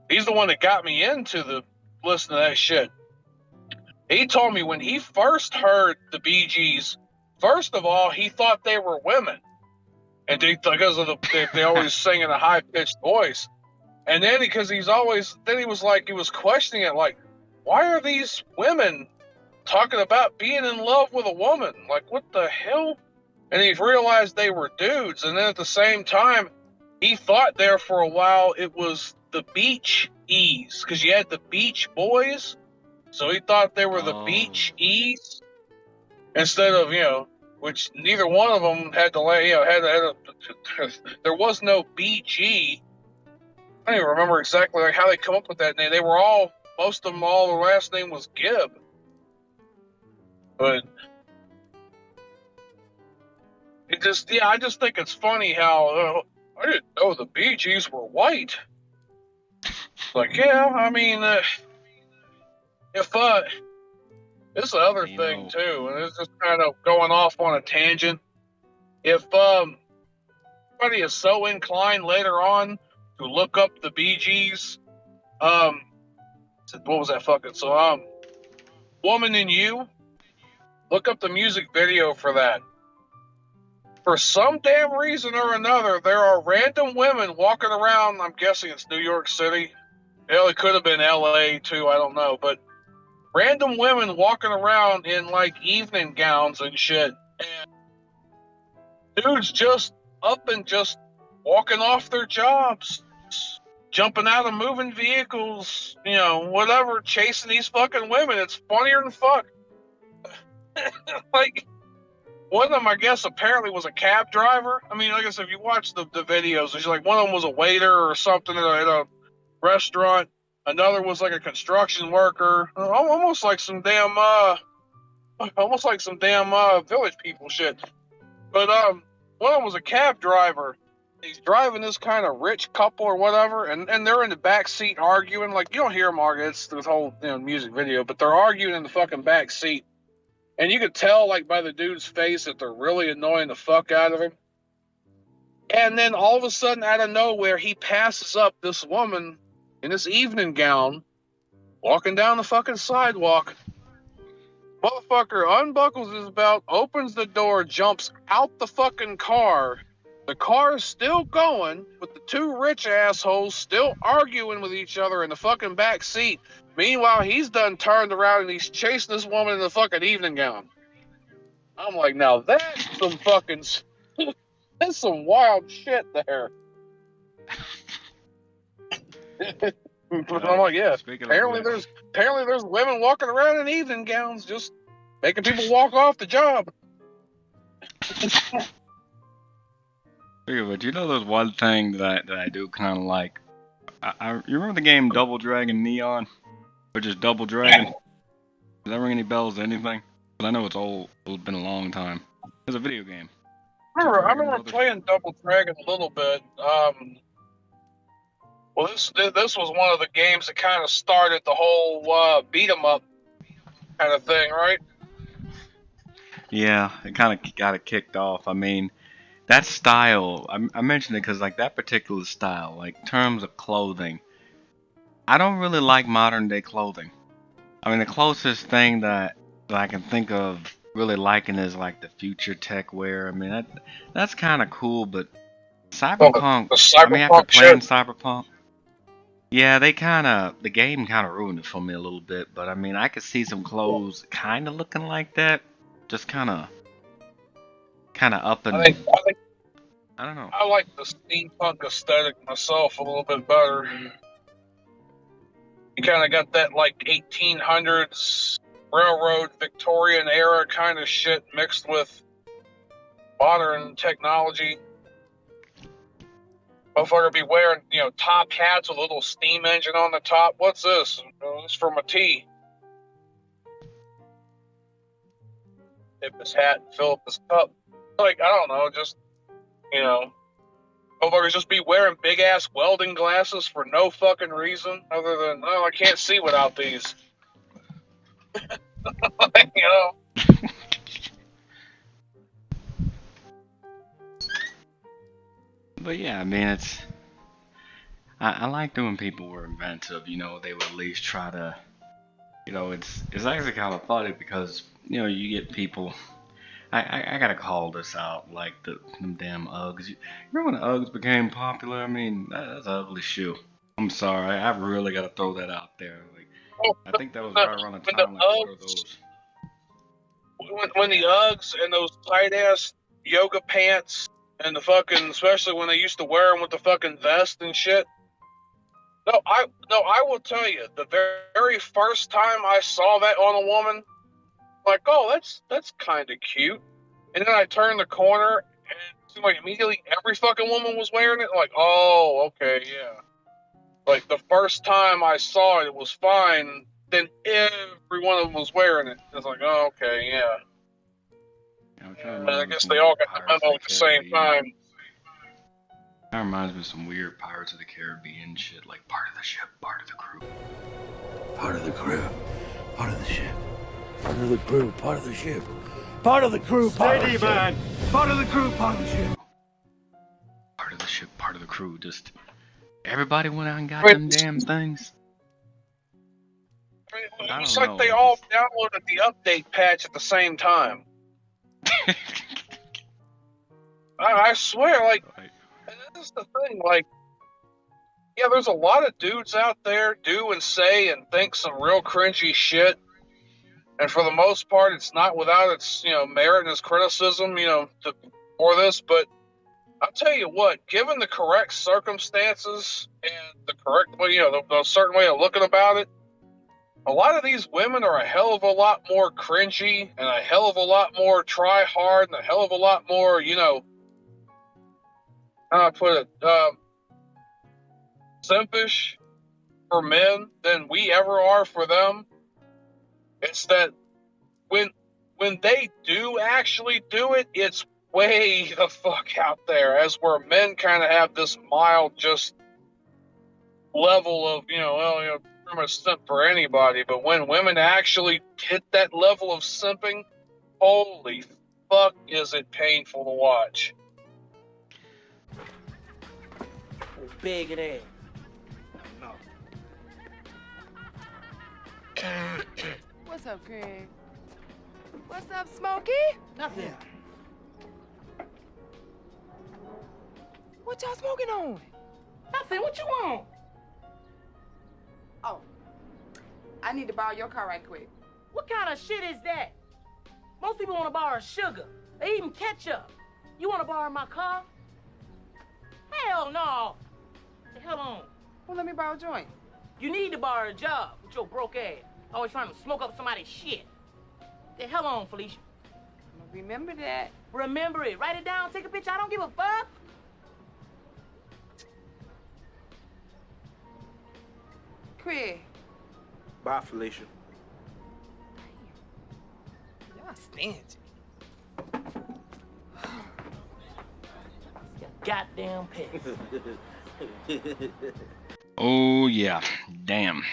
He's the one that got me into listening to that shit. He told me when he first heard the Bee Gees, first of all, he thought they were women, and because of they always sing in a high pitched voice, and then he was questioning it, like, why are these women talking about being in love with a woman? Like, what the hell? And he realized they were dudes, and then at the same time, he thought there for a while it was the Beach E's, because you had the Beach Boys, so he thought they were the Beach E's instead of, which neither one of them had to, there was no BG. I don't even remember exactly like how they come up with that name. They were most of them, their last name was Gibb. But I just think it's funny how I didn't know the Bee Gees were white. Like, yeah, I mean, if this is the other thing too, and it's just kind of going off on a tangent. If somebody is so inclined later on to look up the Bee Gees, what was that fucking song? Woman in You. Look up the music video for that. For some damn reason or another, there are random women walking around. I'm guessing it's New York City. Hell, it could have been LA too. I don't know. But random women walking around in like evening gowns and shit. And dudes just up and just walking off their jobs, jumping out of moving vehicles, whatever, chasing these fucking women. It's funnier than fuck. Like, one of them, I guess, apparently was a cab driver. I mean, I guess if you watch the videos, it's like one of them was a waiter or something at a restaurant. Another was like a construction worker, almost like some damn village people shit. But one of them was a cab driver. He's driving this kind of rich couple or whatever, and they're in the back seat arguing. Like, you don't hear them argue. It's the whole music video, but they're arguing in the fucking back seat. And you could tell, like, by the dude's face that they're really annoying the fuck out of him. And then all of a sudden, out of nowhere, he passes up this woman in this evening gown, walking down the fucking sidewalk, Motherfucker unbuckles his belt, opens the door, jumps out the fucking car. The car's still going, with the two rich assholes still arguing with each other in the fucking back seat. Meanwhile, he's done turned around and he's chasing this woman in the fucking evening gown. I'm like, now that's some fucking... That's some wild shit there. I'm like, yeah. Apparently there's women walking around in evening gowns just making people walk off the job. But you know, there's one thing that I do kind of like. You remember the game Double Dragon Neon, or just Double Dragon? Does that ring any bells? Anything? 'Cause I know it's old. It's been a long time. It's a video game. I remember playing Double Dragon a little bit. Well, this was one of the games that kind of started the whole beat 'em up kind of thing, right? Yeah, it kind of got it kicked off. I mean, that style. I mentioned it because like that particular style, like terms of clothing, I don't really like modern day clothing. I mean, the closest thing that I can think of really liking is like the future tech wear. I mean, that's kind of cool, but Cyberpunk. I mean, after playing Cyberpunk, yeah, the game kind of ruined it for me a little bit. But I mean, I could see some clothes kind of looking like that, just kind of up and. I don't know. I like the steampunk aesthetic myself a little bit better. You kind of got that like 1800s railroad Victorian era kind of shit mixed with modern technology. Motherfucker be wearing, top hats with a little steam engine on the top. What's this? It's from a tea. Tip his hat and fill up his cup. Like, I don't know, just, motherfuckers just be wearing big ass welding glasses for no fucking reason other than, I can't see without these. But yeah, I mean, I like doing people were inventive. They would at least try to, it's actually kind of funny because you get people. I gotta call this out, like them damn Uggs. You remember when Uggs became popular? I mean, that's an ugly shoe. I'm sorry, I really gotta throw that out there. Like, I think that was right around the time like what are those? When the Uggs and those tight ass yoga pants and the fucking, especially when they used to wear them with the fucking vest and shit. No, I will tell you, the very first time I saw that on a woman, like, oh, that's kind of cute. And then I turned the corner and it seemed like immediately every fucking woman was wearing it. Like, oh, okay, yeah. Like the first time I saw it, it was fine. Then every one of them was wearing it. It's like, oh, okay, yeah. And I guess they all got the memo at the same time. That reminds me of some weird Pirates of the Caribbean shit, like part of the ship, part of the crew. Part of the crew, part of the ship. Part of the crew, part of the ship. Part of the crew, part of the ship. Part of the crew, part of the ship. Part of the ship, part of the crew. Just everybody went out and got them damn things. It's like they all downloaded the update patch at the same time. I swear, like, and this is the thing, like, yeah, there's a lot of dudes out there do and say and think some real cringy shit. And for the most part, it's not without its, merit and its criticism, for this. But I'll tell you what, given the correct circumstances and the correct way, the certain way of looking about it, a lot of these women are a hell of a lot more cringy and a hell of a lot more try hard and a hell of a lot more, how I put it, simpish for men than we ever are for them. It's that when they do actually do it, it's way the fuck out there. As where men kind of have this mild, just level of, pretty much simp for anybody. But when women actually hit that level of simping, holy fuck, is it painful to watch. Big it is. What's up, Craig? What's up, Smokey? Nothing. What y'all smoking on? Nothing. What you want? Oh, I need to borrow your car right quick. What kind of shit is that? Most people want to borrow sugar. They even ketchup. You want to borrow my car? Hell no. The hell on. Well, let me borrow a joint. You need to borrow a job with your broke ass. Always trying to smoke up somebody's shit. The hell on, Felicia. I'm gonna remember that. Remember it. Write it down. Take a picture. I don't give a fuck. Craig. Bye, Felicia. Y'all stingy. Goddamn pet. Oh yeah, damn.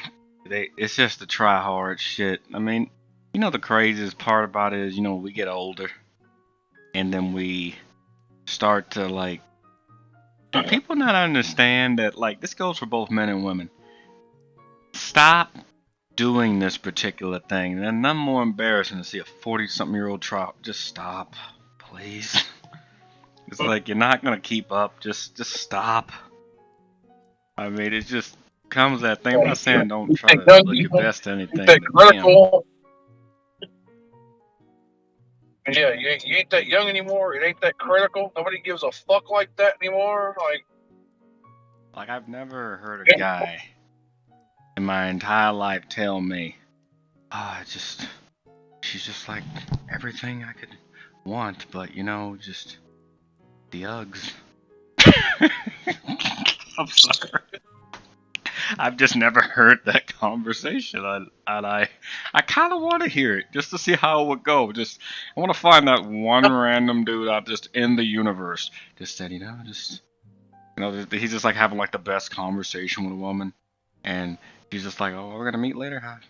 It's just the try hard shit. I mean, you know the craziest part about it is, you know, we get older, and then we start to like. Do people not understand that? Like, this goes for both men and women. Stop doing this particular thing. And nothing more embarrassing to see a 40-something-year-old try. Just stop, please. It's like you're not gonna keep up. Just stop. I mean, it just comes that thing. I'm not saying don't try to look your best to anything. That But damn. critical. Yeah, you ain't that young anymore. It ain't that critical. Nobody gives a fuck like that anymore. Like I've never heard a guy in my entire life tell me, she's just like everything I could want, but you know, just the Uggs. I'm sorry. I've just never heard that conversation, and I kind of want to hear it just to see how it would go. Just I want to find that one random dude out just in the universe, just said, he's just like having like the best conversation with a woman, and she's just like, oh, we're gonna meet later. Have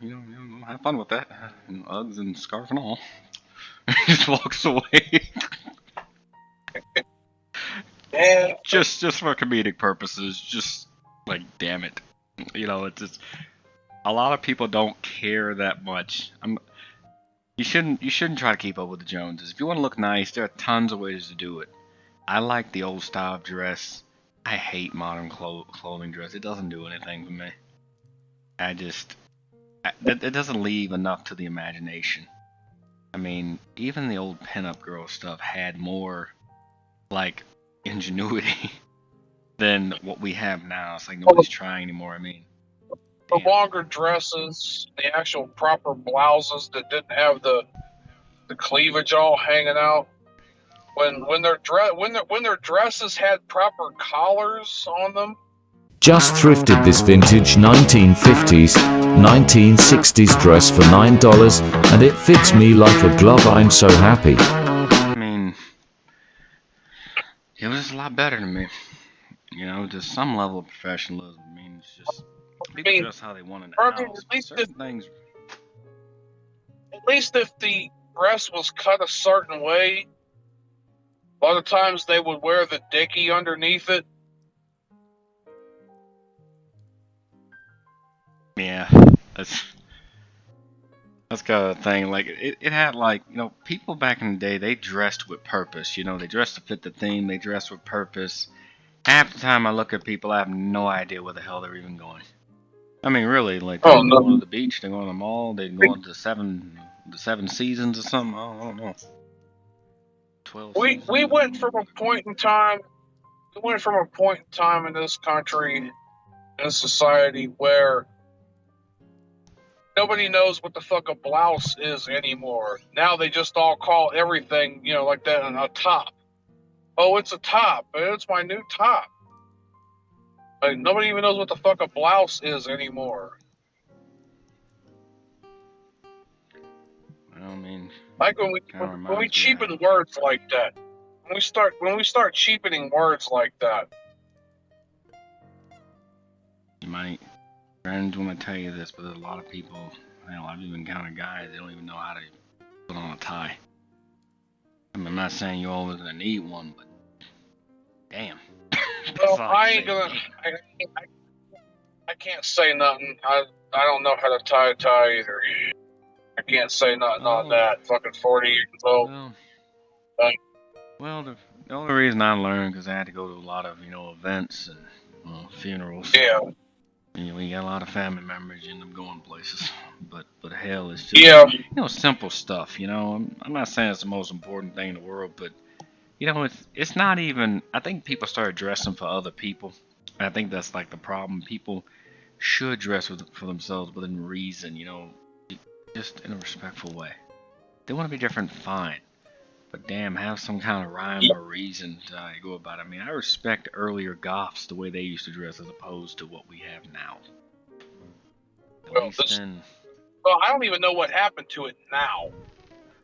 fun with that. Uggs and scarf and all. Just walks away. Just for comedic purposes, just like damn it. You know, it's just a lot of people don't care that much. You shouldn't try to keep up with the Joneses. If you want to look nice, there are tons of ways to do it. I like the old style of dress. I hate modern clothing dress. It doesn't do anything for me. It doesn't leave enough to the imagination. I mean, even the old pinup girl stuff had more like ingenuity than what we have now. It's like nobody's trying anymore. I mean, The longer dresses, the actual proper blouses that didn't have the cleavage all hanging out. When their dresses had proper collars on them. Just thrifted this vintage 1950s, 1960s dress for $9 and it fits me like a glove. I'm so happy. I mean, it was a lot better to me. You know, just some level of professionalism. I mean, it's just people dress how they want in the house. At least if the dress was cut a certain way, a lot of times they would wear the dickie underneath it. Yeah, that's kind of the thing. Like it had like, you know, people back in the day, they dressed with purpose. You know, they dressed to fit the theme. They dressed with purpose. Half the time I look at people, I have no idea where the hell they're even going. I mean, really, like they're going to the beach, they're going to the mall, they're going to the seven seasons or something. I don't know. 12. We went from a point in time. We went from a point in time in this country, in society, where nobody knows what the fuck a blouse is anymore. Now they just all call everything, you know, like that a top. Oh, it's a top. It's my new top. Like, nobody even knows what the fuck a blouse is anymore. I mean, like when we cheapen words like that. When we start cheapening words like that. You might, friends, want to tell you this, but there's a lot of people, hell, I've even encountered guys, they don't even know how to put on a tie. I mean, I'm not saying you're always gonna need one, but damn. Well, I ain't gonna. I can't say nothing. I don't know how to tie a tie either. I can't say nothing on that. Fucking 40 years old. Well, the only reason I learned because I had to go to a lot of events and funerals. Yeah. And, you got a lot of family members, you end up going places. But hell, it's just simple stuff. I'm not saying it's the most important thing in the world, but it's not even. I think people start dressing for other people. And I think that's like the problem. People should dress for themselves within reason. Just in a respectful way. They want to be different, fine. But damn, have some kind of rhyme or reason to go about it. I mean, I respect earlier goths the way they used to dress as opposed to what we have now. Well, I don't even know what happened to it now.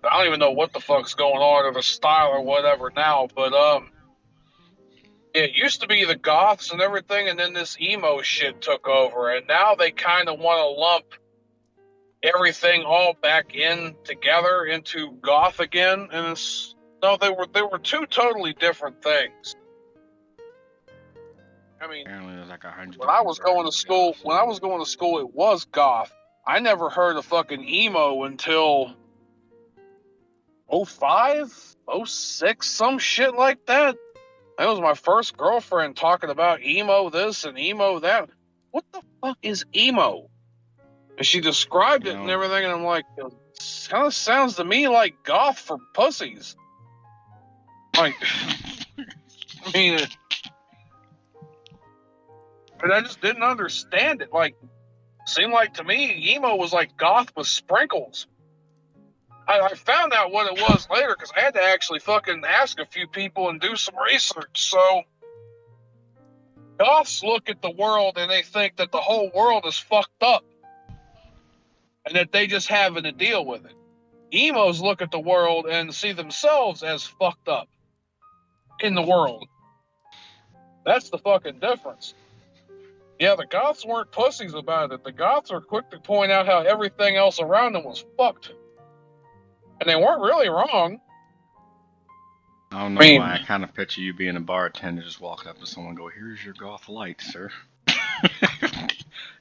I don't even know what the fuck's going on or the style or whatever now. But it used to be the goths and everything, and then this emo shit took over, and now they kind of want to lump everything all back in together into goth again, and they were two totally different things. I mean, when I was going to school, it was goth. I never heard of fucking emo until 05, 06, some shit like that. That was my first girlfriend talking about emo this and emo that. What the fuck is emo? And she described it and everything, and I'm like, it kind of sounds to me like goth for pussies. Like, I mean, but I just didn't understand it. Like, seemed like to me, emo was like goth with sprinkles. I found out what it was later because I had to actually fucking ask a few people and do some research. So, goths look at the world and they think that the whole world is fucked up and that they just having to deal with it. Emos look at the world and see themselves as fucked up in the world. That's the fucking difference. Yeah, the goths weren't pussies about it. The goths were quick to point out how everything else around them was fucked. And they weren't really wrong. I don't know why I kind of picture you being a bartender, just walking up to someone and go, "Here's your goth light, sir."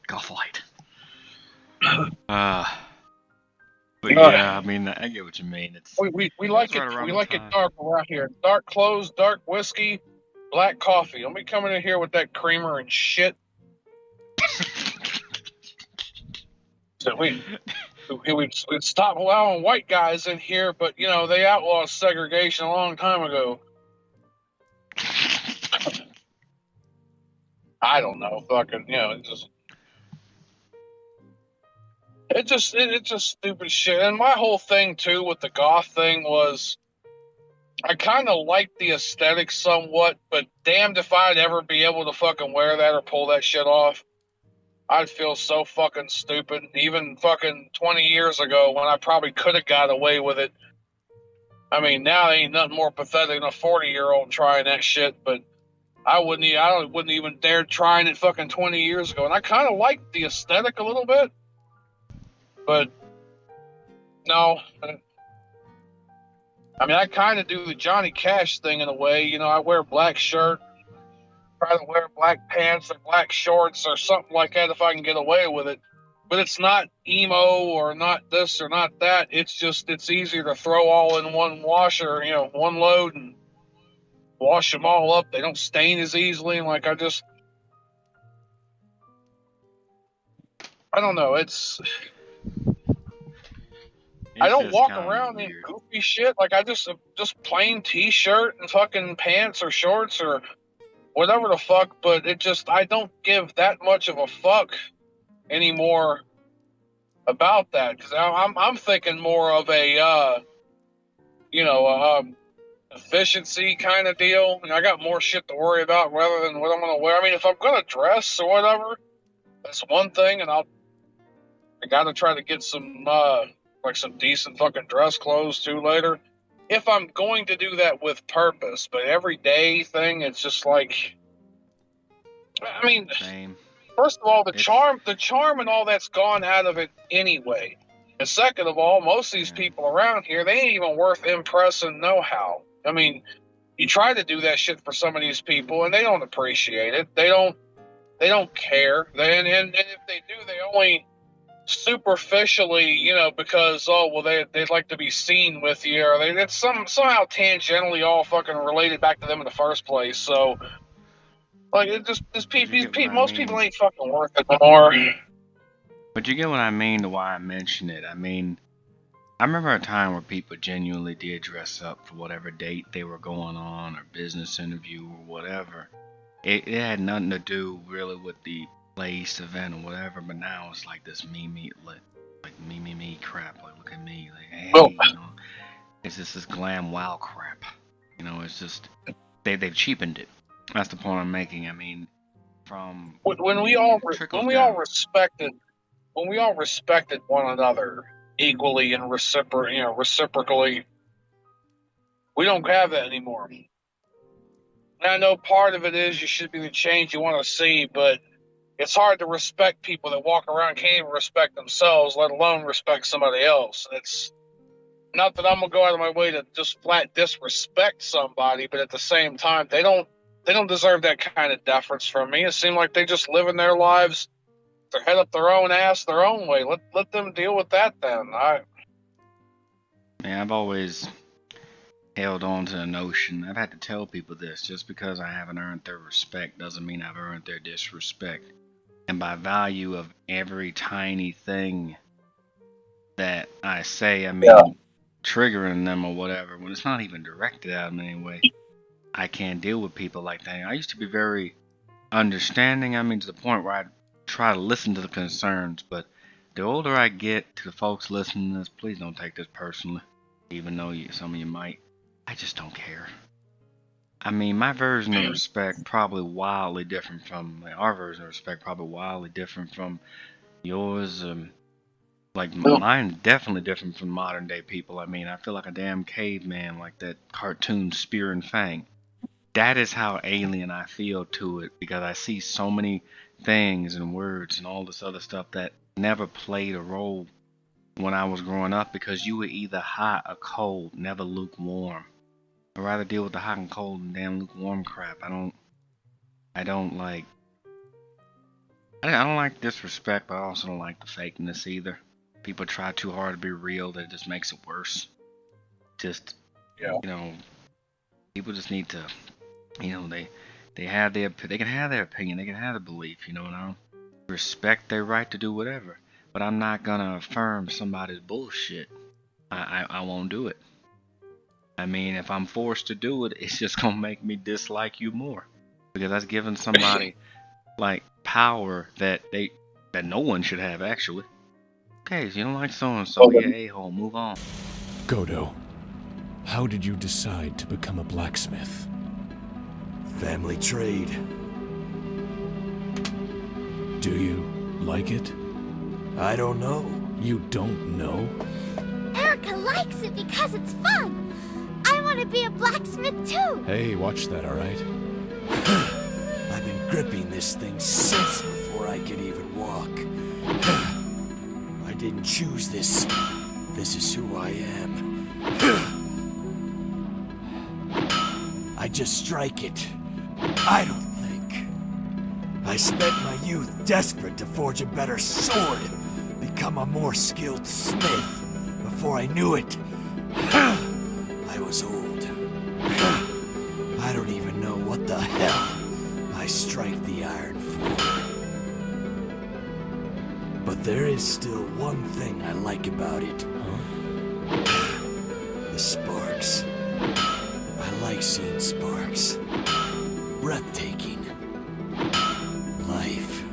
Goth light. But yeah, I mean, I get what you mean. We like it dark around here. Dark clothes, dark whiskey, black coffee. Don't be coming in here with that creamer and shit. So we stopped allowing white guys in here, but they outlawed segregation a long time ago. I don't know, fucking, it's just stupid shit. And my whole thing too with the goth thing was, I kind of liked the aesthetic somewhat, but damned if I'd ever be able to fucking wear that or pull that shit off. I'd feel so fucking stupid. Even fucking 20 years ago when I probably could have got away with it. I mean, now ain't nothing more pathetic than a 40-year-old trying that shit, but I wouldn't even dare trying it fucking 20 years ago. And I kind of liked the aesthetic a little bit. But no. I mean, I kind of do the Johnny Cash thing in a way. I wear a black shirt, try to wear black pants or black shorts or something like that if I can get away with it. But it's not emo or not this or not that. It's easier to throw all in one washer, one load and wash them all up. They don't stain as easily. And I don't know. I don't walk around in goofy shit. Like, I just plain t-shirt and fucking pants or shorts or whatever the fuck, but I don't give that much of a fuck anymore about that, because I'm thinking more of a efficiency kind of deal. I got more shit to worry about rather than what I'm gonna wear. I mean, if I'm gonna dress or whatever, that's one thing, and I gotta try to get some some decent fucking dress clothes too later, if I'm going to do that with purpose. But everyday thing, it's just like, I mean, first of all, the charm and all that's gone out of it anyway. And second of all, most of these people around here, they ain't even worth impressing know-how. I mean, you try to do that shit for some of these people, and they don't appreciate it. They don't care. And if they do, superficially, because they'd like to be seen with you, or it's somehow tangentially all fucking related back to them in the first place. So, like, it just these people, most people ain't fucking worth it no more. But you get what I mean to why I mention it. I mean, I remember a time where people genuinely did dress up for whatever date they were going on, or business interview, or whatever. It had nothing to do really with the place, event, or whatever. But now it's like this me crap. Like, look at me. Like, hey, it's just this glam wow crap. It's just they've cheapened it. That's the point I'm making. I mean, from when we all respected one another equally and reciprocally, we don't have that anymore. And I know part of it is you should be the change you want to see, but it's hard to respect people that walk around and can't even respect themselves, let alone respect somebody else. It's not that I'm gonna go out of my way to just flat disrespect somebody, but at the same time, they don't deserve that kind of deference from me. It seems like they just living their lives, their head up their own ass, their own way. Let them deal with that then. I've always held on to the notion. I've had to tell people this: just because I haven't earned their respect doesn't mean I've earned their disrespect. And by value of every tiny thing that I say, I mean triggering them or whatever, when it's not even directed at them anyway. I can't deal with people like that. I used to be very understanding, I mean, to the point where I try to listen to the concerns, but the older I get, to the folks listening to this, please don't take this personally, even though some of you might. I just don't care. I mean, my version of respect probably wildly different from our version of respect, probably wildly different from yours. Mine definitely different from modern day people. I mean, I feel like a damn caveman, like that cartoon Spear and Fang. That is how alien I feel to it, because I see so many things and words and all this other stuff that never played a role when I was growing up, because you were either hot or cold, never lukewarm. I'd rather deal with the hot and cold than damn lukewarm crap. I don't like disrespect, but I also don't like the fakeness either. People try too hard to be real, that just makes it worse. Just people just need to, they have they can have their opinion, they can have their belief, and I respect their right to do whatever. But I'm not gonna affirm somebody's bullshit. I won't do it. I mean, if I'm forced to do it, it's just gonna make me dislike you more, because that's giving somebody like power that no one should have, actually. Okay, so you don't like so and so, you're a-hole, move on. Godo, how did you decide to become a blacksmith? Family trade. Do you like it? I don't know. You don't know? Erica likes it because it's fun. I want to be a blacksmith too. Hey, watch that, alright? I've been gripping this thing since before I could even walk. I didn't choose this. This is who I am. I just strike it. I don't think. I spent my youth desperate to forge a better sword, become a more skilled smith. Before I knew it, I was old. I don't even know what the hell I strike the iron for. But there is still one thing I like about it. The sparks. I like seeing sparks. Breathtaking. Life.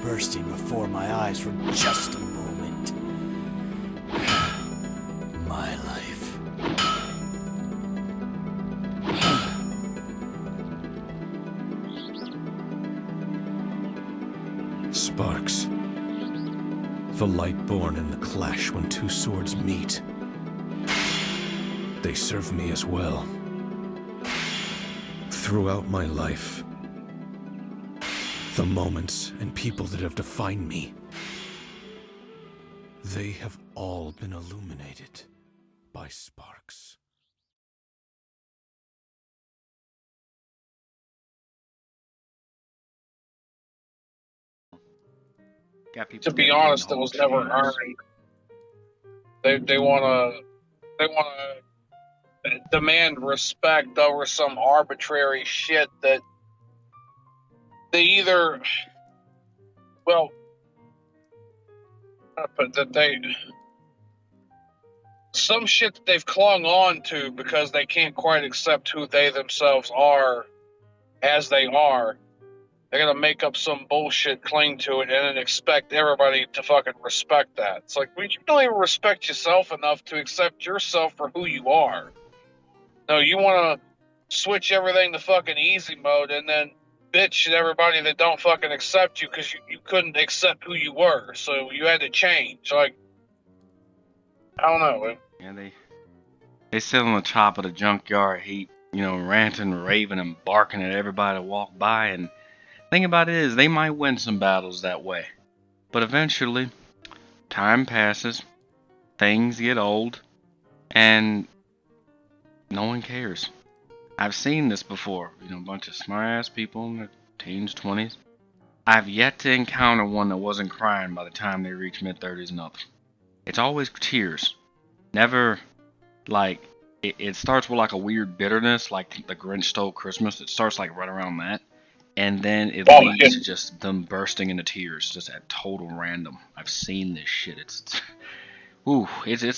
Bursting before my eyes for just a moment. My life. Sparks. The light born in the clash when two swords meet. They serve me as well. Throughout my life, the moments and people that have defined me, they have all been illuminated by sparks. Got people To be dedicating honest, it whole was never channels. earned. They wanna demand respect over some arbitrary shit that they either, well, but that they, some shit that they've clung on to because they can't quite accept who they themselves are as they are. They're gonna make up some bullshit, cling to it, and then expect everybody to fucking respect that. It's like, well, you don't even respect yourself enough to accept yourself for who you are. No, you want to switch everything to fucking easy mode and then bitch at everybody that don't fucking accept you because you couldn't accept who you were, so you had to change. Like, I don't know. Yeah, they sit on the top of the junkyard heap, you know, ranting, raving, and barking at everybody that walk by. And thing about it is, they might win some battles that way, but eventually, time passes, things get old, and no one cares. I've seen this before, you know, a bunch of smart-ass people in their teens, 20s. I've yet to encounter one that wasn't crying by the time they reach mid-30s and up. It's always tears. Never, like, it starts with like a weird bitterness, like the Grinch Stole Christmas. It starts like right around that. And then it leads to just them bursting into tears, just at total random. I've seen this shit. It's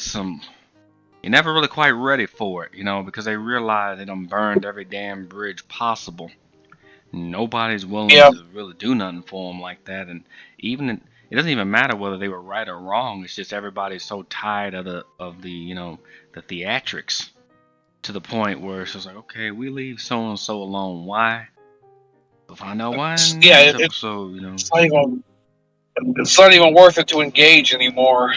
some... You're never really quite ready for it, you know, because they realize they done burned every damn bridge possible. Nobody's willing to really do nothing for them like that, and it doesn't even matter whether they were right or wrong. It's just everybody's so tired of the you know, the theatrics, to the point where it's just like, okay, we leave so and so alone. Why? We'll find out why in the next episode, you know. It's not even worth it to engage anymore.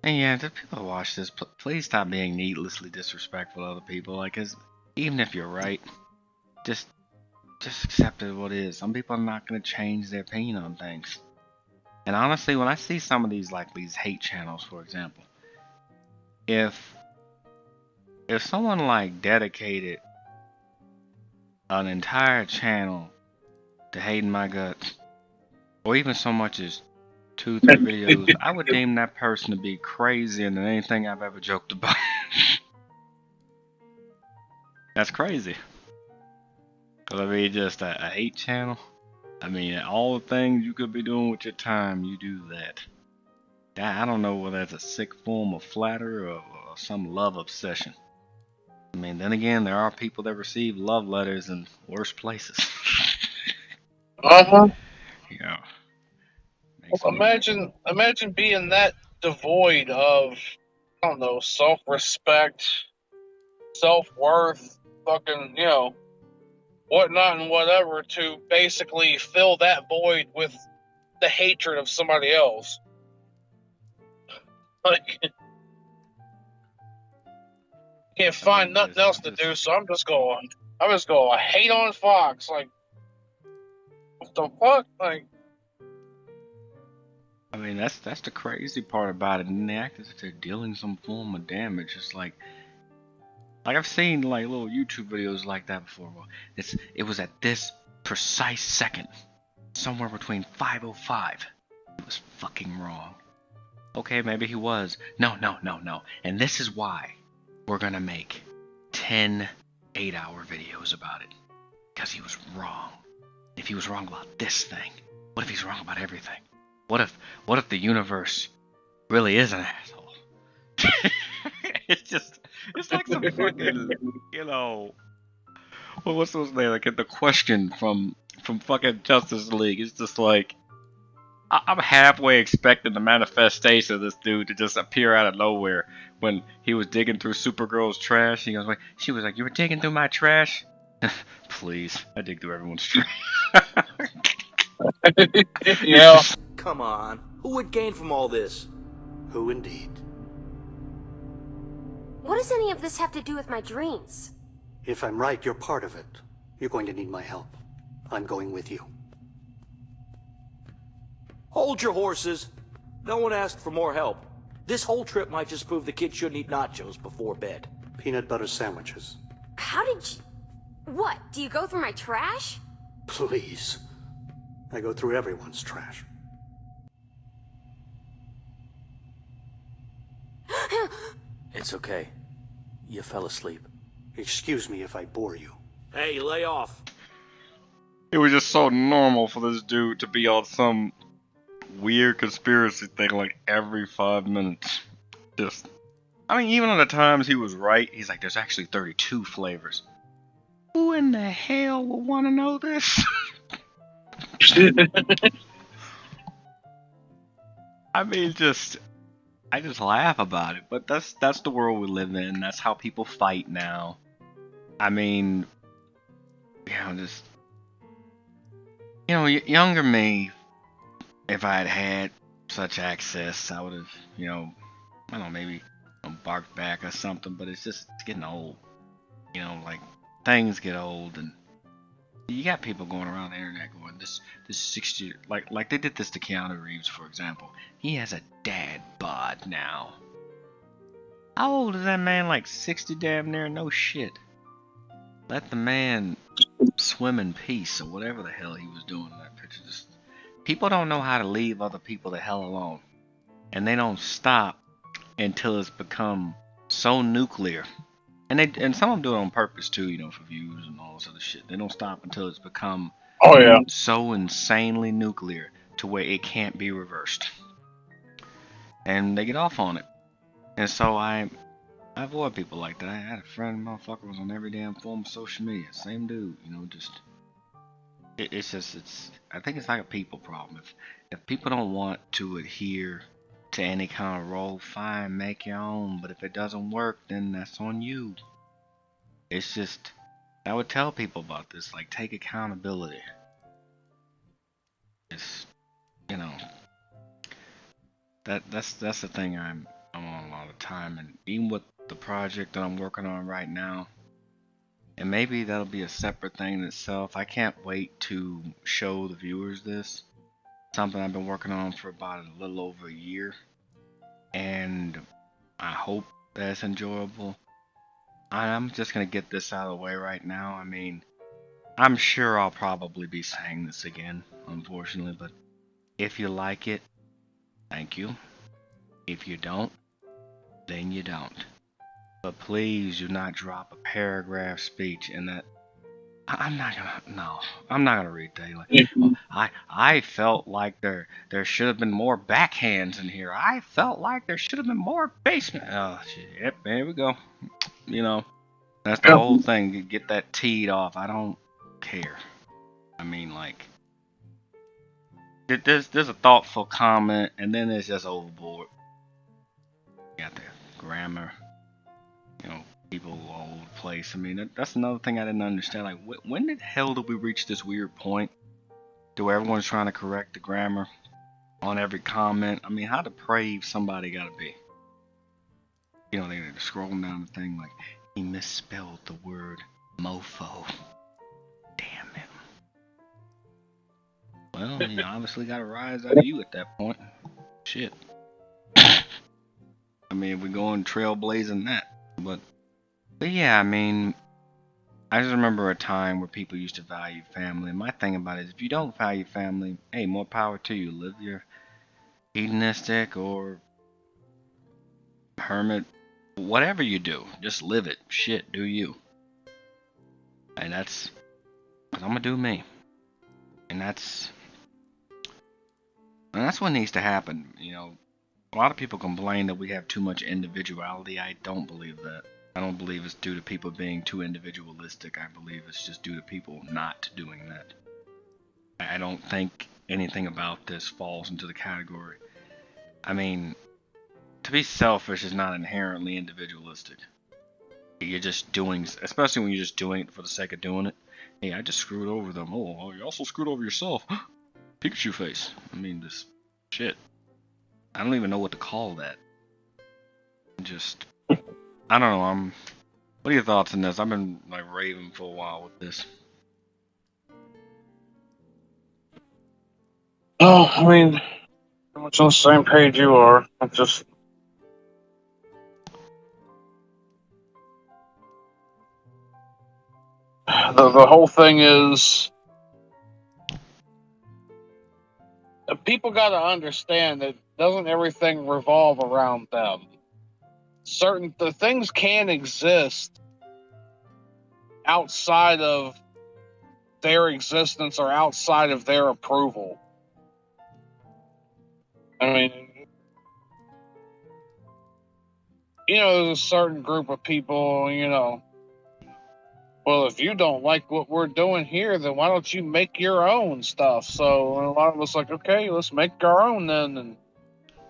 And yeah, the people who watch this, please stop being needlessly disrespectful to other people. Like, 'cause even if you're right, just accept it what it is. Some people are not gonna change their opinion on things. And honestly, when I see some of these, like these hate channels, for example, if someone like dedicated an entire channel to hating my guts, or even so much as 2-3 videos, I would deem that person to be crazier than anything I've ever joked about. That's crazy. Cause I mean, just a hate channel. I mean, all the things you could be doing with your time, you do that. I don't know whether that's a sick form of flattery or some love obsession. I mean, then again, there are people that receive love letters in worse places. Yeah. Imagine being that devoid of, I don't know, self-respect, self-worth, fucking, you know, whatnot and whatever, to basically fill that void with the hatred of somebody else. Like, can't find nothing else to do, so I'm just going hate on Fox. Like, what the fuck? Like, I mean, that's the crazy part about it. And they act as if they're dealing some form of damage. It's like I've seen like little YouTube videos like that before. Well, it was at this precise second, somewhere between 5:05. He was fucking wrong. Okay, maybe he was. No. And this is why we're gonna make 10 8-hour videos about it. Because he was wrong. If he was wrong about this thing, what if he's wrong about everything? What if the universe really is an asshole? It's like some fucking, you know, what's those name? Like the question from fucking Justice League. It's just like, I'm halfway expecting the manifestation of this dude to just appear out of nowhere when he was digging through Supergirl's trash. He goes, wait, she was like, you were digging through my trash? Please, I dig through everyone's trash. Yeah. Come on. Who would gain from all this? Who indeed? What does any of this have to do with my dreams? If I'm right, you're part of it. You're going to need my help. I'm going with you. Hold your horses. No one asked for more help. This whole trip might just prove the kid shouldn't eat nachos before bed. Peanut butter sandwiches. How did you... What? Do you go through my trash? Please. I go through everyone's trash. It's okay. You fell asleep. Excuse me if I bore you. Hey, lay off. It was just so normal for this dude to be on some weird conspiracy thing like every 5 minutes. Just, I mean, even on the times he was right, he's like, there's actually 32 flavors. Who in the hell would want to know this? I mean, I just laugh about it, but that's the world we live in. That's how people fight now. I mean, just younger me, if I had had such access, I would have, I don't know, maybe barked back or something. But it's getting old. Like things get old, and you got people going around the internet going, this 60, like they did this to Keanu Reeves, for example. He has a dad bod now. How old is that man? Like 60 damn near? No shit. Let the man swim in peace, or whatever the hell he was doing in that picture. People don't know how to leave other people the hell alone. And they don't stop until it's become so nuclear. And some of them do it on purpose too, for views and all this other shit. They don't stop until it's become so insanely nuclear to where it can't be reversed. And they get off on it. And so I avoid people like that. I had a friend, motherfucker, was on every damn form of social media. Same dude, I think it's like a people problem. If people don't want to adhere to any kind of role, fine, make your own. But if it doesn't work, then that's on you. It's just, I would tell people about this, like, take accountability. It's, that's the thing I'm on a lot of time, and even with the project that I'm working on right now, and maybe that'll be a separate thing in itself. I can't wait to show the viewers this. Something I've been working on for about a little over a year, and I hope that it's enjoyable. I'm just gonna get this out of the way right now. I mean, I'm sure I'll probably be saying this again, unfortunately, but if you like it, thank you. If you don't, then you don't. But please do not drop a paragraph speech in that. I'm not gonna read that. Like, I felt like there should have been more backhands in here. I felt like there should have been more basement. Oh shit! Yep, there we go. That's the whole thing. Get that teed off. I don't care. I mean, like, there's a thoughtful comment, and then it's just overboard. You got the grammar. People all over the place. I mean, that's another thing I didn't understand. Like, when the hell did we reach this weird point to where everyone's trying to correct the grammar on every comment? I mean, how depraved somebody gotta be? They're scrolling down the thing like, he misspelled the word mofo. Damn him. Well, he obviously got a rise out of you at that point. Shit. I mean, we're going trailblazing that. But yeah, I mean, I just remember a time where people used to value family. And my thing about it is, if you don't value family, hey, more power to you. Live your hedonistic or hermit, whatever you do. Just live it. Shit, do you. And that's, cause I'm gonna do me. And that's what needs to happen. A lot of people complain that we have too much individuality. I don't believe that. I don't believe it's due to people being too individualistic. I believe it's just due to people not doing that. I don't think anything about this falls into the category. I mean, to be selfish is not inherently individualistic. You're just doing, especially when you're just doing it for the sake of doing it. Hey, I just screwed over them. Oh, you also screwed over yourself. Pikachu face. I mean, this shit. I don't even know what to call that. Just, I don't know. What are your thoughts on this? I've been like raving for a while with this. Oh, I mean, pretty much on the same page you are. I'm just. The whole thing is, people got to understand that doesn't everything revolve around them. The things can exist outside of their existence or outside of their approval. I mean, there's a certain group of people, well, if you don't like what we're doing here, then why don't you make your own stuff? So a lot of us like, okay, let's make our own then. And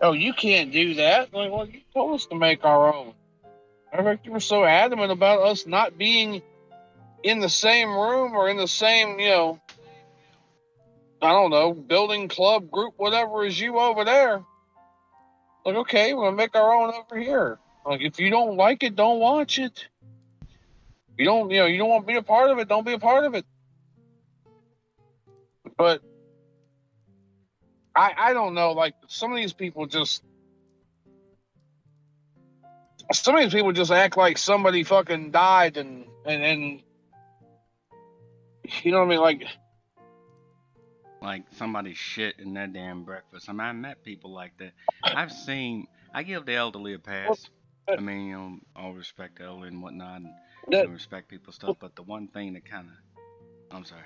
oh, you can't do that. Like, well, you told us to make our own. In fact, you were so adamant about us not being in the same room or in the same, I don't know, building, club, group, whatever as you over there. Like, okay, we'll make our own over here. Like, if you don't like it, don't watch it. You don't want to be a part of it, don't be a part of it. But I don't know, like some of these people just act like somebody fucking died and you know what I mean, like somebody shit in their damn breakfast. I mean, I met people like that. I give the elderly a pass. I mean, all respect the elderly and whatnot, and respect people's stuff. But the one thing that kind of, I'm sorry.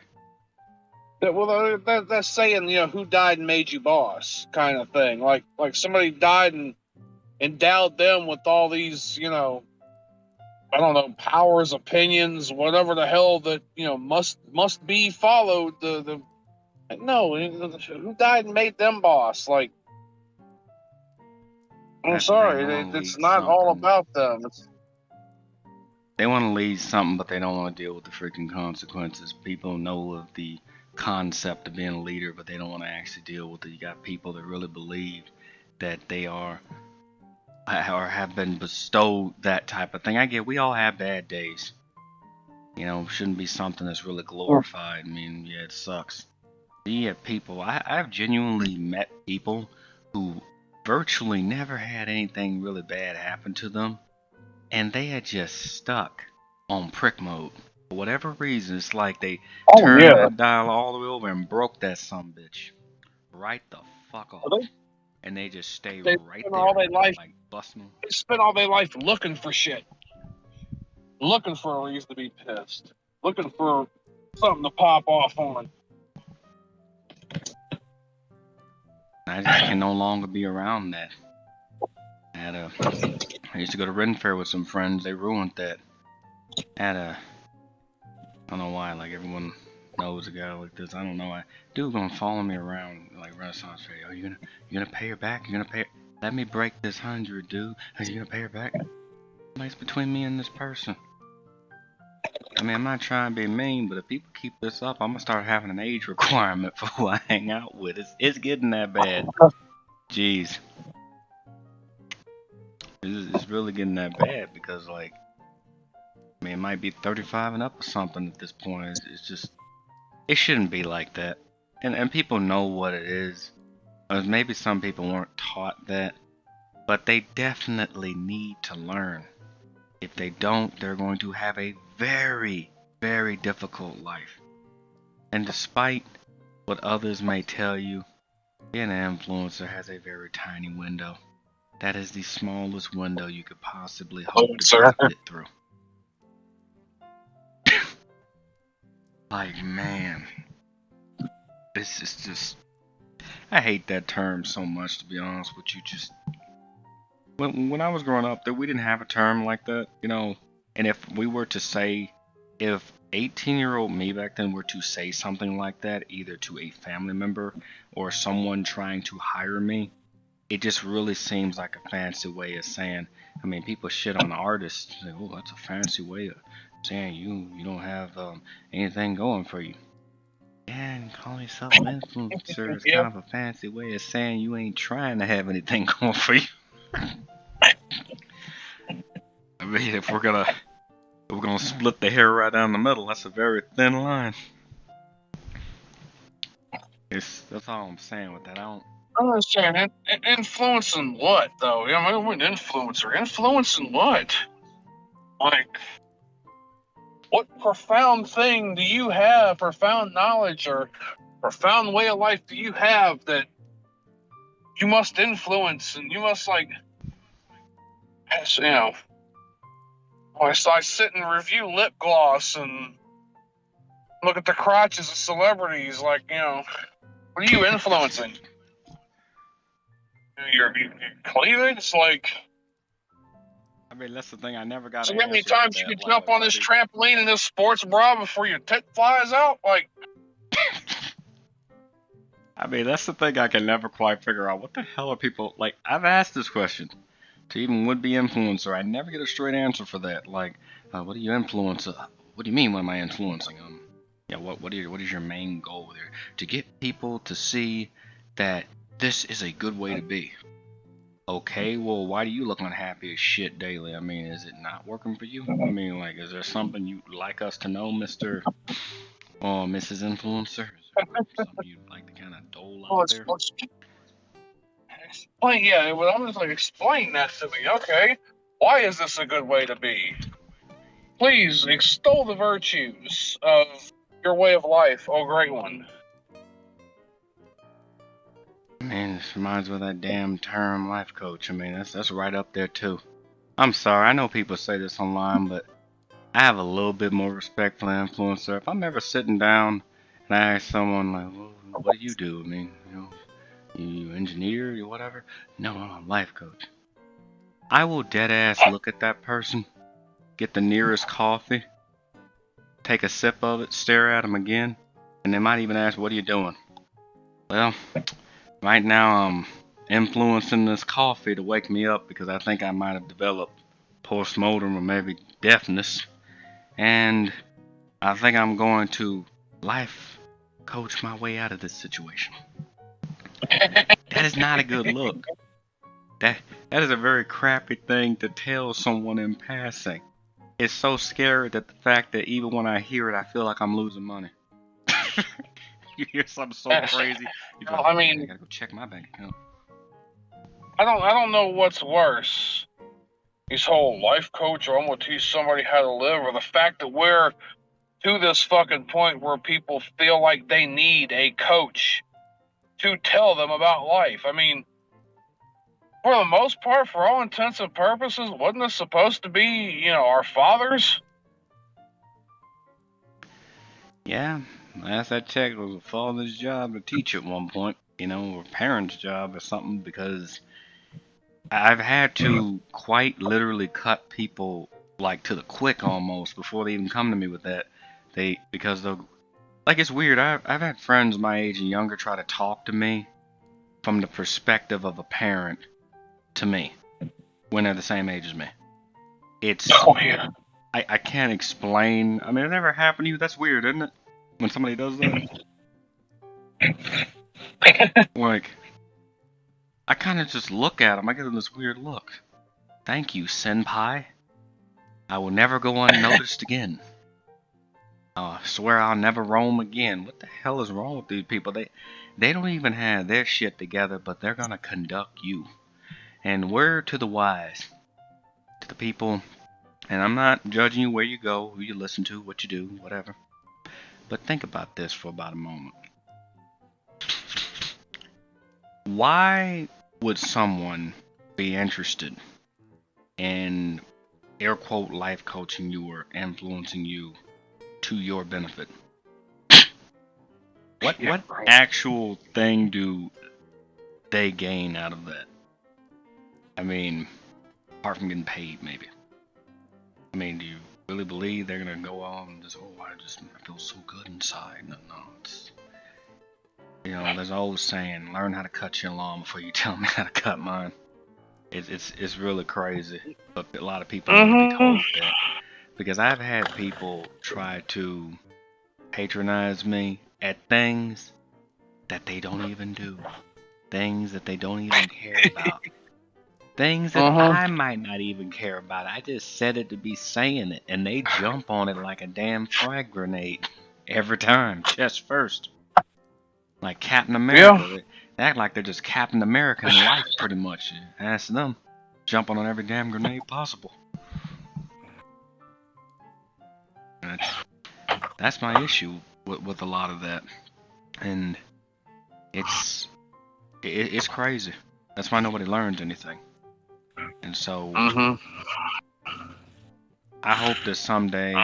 Well, that's saying, who died and made you boss kind of thing. Like somebody died and endowed them with all these, I don't know, powers, opinions, whatever the hell that, must be followed. No, who died and made them boss? Like, I'm sorry, it's not all about them. They want to lead something, but they don't want to deal with the freaking consequences. People know of the concept of being a leader, but they don't want to actually deal with it. You got people that really believe that they are or have been bestowed that type of thing. I get we all have bad days. Shouldn't be something that's really glorified. I mean, yeah, it sucks. Yeah, people. I've genuinely met people who virtually never had anything really bad happen to them, and they had just stuck on prick mode. For whatever reason, it's like they turned that dial all the way over and broke that sumbitch right the fuck off. And they just stay right there, all their life, like busting. They spent all their life looking for shit. Looking for a reason to be pissed. Looking for something to pop off on. I just can no longer be around that. I used to go to Ren Fair with some friends. They ruined that. I don't know why. Like everyone knows a guy like this. I don't know why. Dude gonna follow me around like Renaissance Fair. Oh, you gonna pay her back? You gonna pay her? Let me break this 100, dude. Are you gonna pay her back? What's between me and this person? I mean, I'm not trying to be mean, but if people keep this up, I'm gonna start having an age requirement for who I hang out with. It's getting that bad. Jeez. It's really getting that bad because, like, I mean, it might be 35 and up or something at this point. It's just, it shouldn't be like that. And people know what it is. Or maybe some people weren't taught that, but they definitely need to learn. If they don't, they're going to have a very, very difficult life. And despite what others may tell you, being an influencer has a very tiny window. That is the smallest window you could possibly hope to fit through. Like, man, this is just, I hate that term so much, to be honest with you. Just when I was growing up, we didn't have a term like that, and if we were to say, if 18-year-old me back then were to say something like that, either to a family member or someone trying to hire me, it just really seems like a fancy way of saying, I mean, people shit on the artists. Like, oh, that's a fancy way of saying you don't have anything going for you. Yeah, and calling yourself an influencer is kind of a fancy way of saying you ain't trying to have anything going for you. I mean, if we're gonna split the hair right down the middle, that's a very thin line. That's all I'm saying with that. I understand. Influencing what, though? I mean, we're an influencer. Influencing what? Like, what profound thing do you have, profound knowledge or profound way of life do you have that you must influence and you must like, you know. I sit and review lip gloss and look at the crotches of celebrities. Like, you know, what are you influencing? Your cleavage? Like, I mean, that's the thing. I never got so an how many answer for times you that. can jump on why this do- trampoline in this sports bra before your tit flies out? Like, I mean, that's the thing I can never quite figure out. What the hell are people like? I've asked this question to even would-be influencer. I never get a straight answer for that. Like, what do you influence? What do you mean? What am I influencing? Yeah. What is your main goal there? To get people to see that this is a good way to be. Okay, well, why do you look unhappy as shit daily? I mean, is it not working for you? I mean, like, is there something you'd like us to know, Mr. or Mrs. Influencer? Is there something you'd like to kind of dole out there? explain, yeah, well, I'm just like, explain that to me. Okay, why is this a good way to be? Please extol the virtues of your way of life, oh great one. Man, this reminds me of that damn term life coach. I mean, that's right up there too. I'm sorry, I know people say this online, but I have a little bit more respect for the influencer. If I'm ever sitting down and I ask someone like, well, "What do you do?" I mean, you engineer, you whatever. No, I'm a life coach. I will dead ass look at that person, get the nearest coffee, take a sip of it, stare at them again, and they might even ask, "What are you doing?" Well, right now I'm influencing this coffee to wake me up because I think I might have developed postmortem or maybe deafness, and I think I'm going to life coach my way out of this situation. That is not a good look. That is a very crappy thing to tell someone in passing. It's so scary that the fact that even when I hear it, I feel like I'm losing money. You hear something so crazy, you go, I mean, I gotta go check my bank account. I don't know what's worse. This whole life coach, or I'm gonna teach somebody how to live, or the fact that we're to this fucking point where people feel like they need a coach to tell them about life. I mean, for the most part, for all intents and purposes, wasn't this supposed to be, you know, our fathers? Yeah, last I checked, it was a father's job to teach at one point, or a parent's job or something, because I've had to quite literally cut people like to the quick almost before they even come to me with that. Because they'll, like, it's weird. I've had friends my age and younger try to talk to me from the perspective of a parent to me when they're the same age as me. It's I can't explain. I mean, it never happened to you. That's weird, isn't it? When somebody does that. Like, I kind of just look at them. I get them this weird look. Thank you, senpai. I will never go unnoticed again. I swear I'll never roam again. What the hell is wrong with these people? They don't even have their shit together, but they're gonna conduct you. And word to the wise, to the people, and I'm not judging you where you go, who you listen to, what you do, whatever. But think about this for about a moment. Why would someone be interested in air quote life coaching you or influencing you to your benefit? What actual thing do they gain out of that? I mean, apart from getting paid, maybe. I mean, do you really believe they're gonna go on and just, I feel so good inside? No, it's, there's an old saying, learn how to cut your lawn before you tell me how to cut mine. It's really crazy, but a lot of people need to be told that, because I've had people try to patronize me at things that they don't even do, things that they don't even care about, things that I might not even care about. I just said it to be saying it, and they jump on it like a damn frag grenade every time, chest first, like Captain America. Yeah. They act like they're just Captain America in life, pretty much. Ask them, jumping on every damn grenade possible. That's my issue with a lot of that, and it's It's crazy. That's why nobody learns anything. And so, I hope that someday,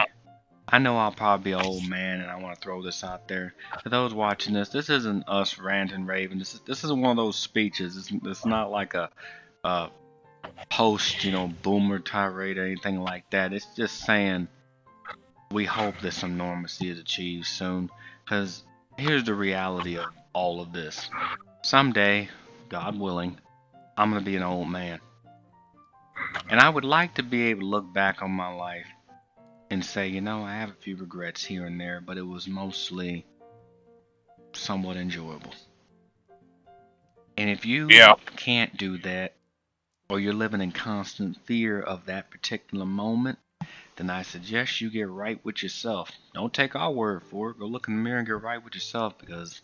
I know I'll probably be an old man, and I want to throw this out there. For those watching this, this isn't us ranting, raving. This isn't one of those speeches. It's not like a post, boomer tirade or anything like that. It's just saying we hope that some normalcy is achieved soon. Because here's the reality of all of this. Someday, God willing, I'm going to be an old man. And I would like to be able to look back on my life and say, I have a few regrets here and there, but it was mostly somewhat enjoyable. And if you can't do that, or you're living in constant fear of that particular moment, then I suggest you get right with yourself. Don't take our word for it. Go look in the mirror and get right with yourself, because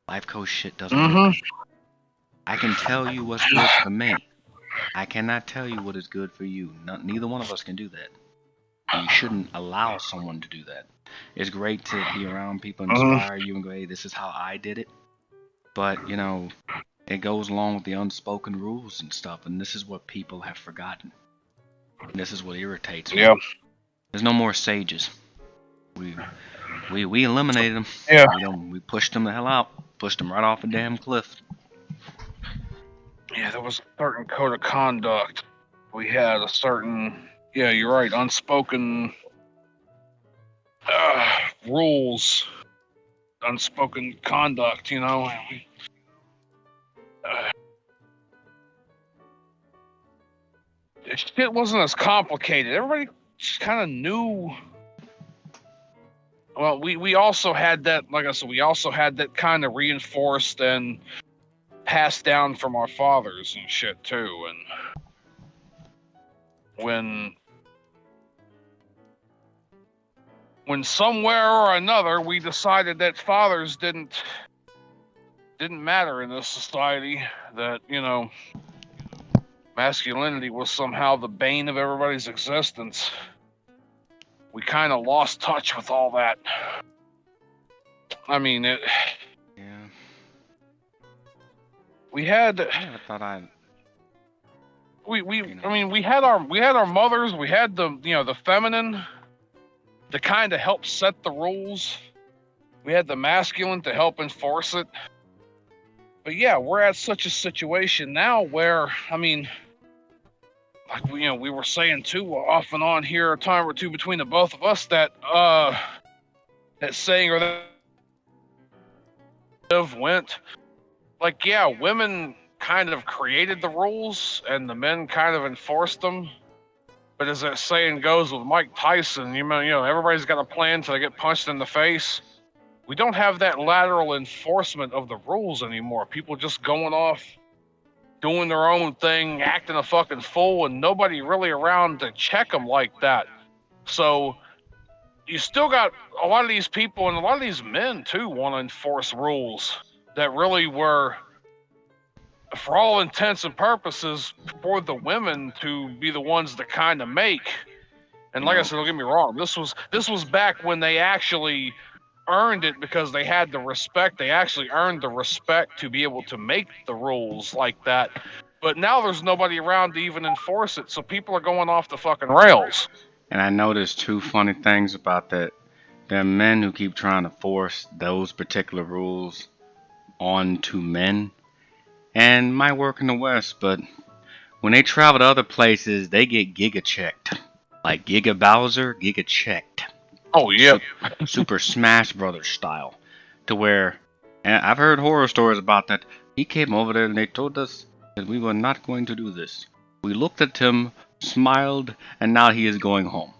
life coach shit doesn't work. I can tell you what's good for me. I cannot tell you what is good for you. Neither one of us can do that. You shouldn't allow someone to do that. It's great to be around people and inspire you and go, hey, this is how I did it. But, it goes along with the unspoken rules and stuff, and this is what people have forgotten. This is what irritates me. There's no more sages. We eliminated them. We pushed them the hell out. Pushed them right off a damn cliff. Yeah, there was a certain code of conduct. We had a certain, you're right, unspoken rules, unspoken conduct, shit wasn't as complicated. Everybody just kind of knew. Well, we also had that, like I said, we also had that kind of reinforced and passed down from our fathers and shit too. And when somewhere or another we decided that fathers didn't matter in this society, that masculinity was somehow the bane of everybody's existence, we kind of lost touch with all that. I mean, we had. I never thought I'd. I mean, we had our mothers. We had the feminine to kind of help set the rules. We had the masculine to help enforce it. But yeah, we're at such a situation now where, I mean, like we were saying too, off and on here a time or two between the both of us, that that saying or that went, like, yeah, women kind of created the rules and the men kind of enforced them. But as that saying goes with Mike Tyson, everybody's got a plan till they get punched in the face. We don't have that lateral enforcement of the rules anymore. People just going off, doing their own thing, acting a fucking fool, and nobody really around to check them like that. So you still got a lot of these people, and a lot of these men too, want to enforce rules that really were, for all intents and purposes, for the women to be the ones to kind of make. And like I said, don't get me wrong, this was back when they actually earned it, because they had the respect. They actually earned the respect to be able to make the rules like that. But now there's nobody around to even enforce it, so people are going off the fucking rails. And I noticed two funny things about that. There are men who keep trying to force those particular rules onto men, and might work in the West, but when they travel to other places, they get giga checked. Like Giga Bowser, giga checked. Oh, yeah. Super Smash Brothers style. To where, and I've heard horror stories about that. He came over there and they told us that we were not going to do this. We looked at him, smiled, and now he is going home.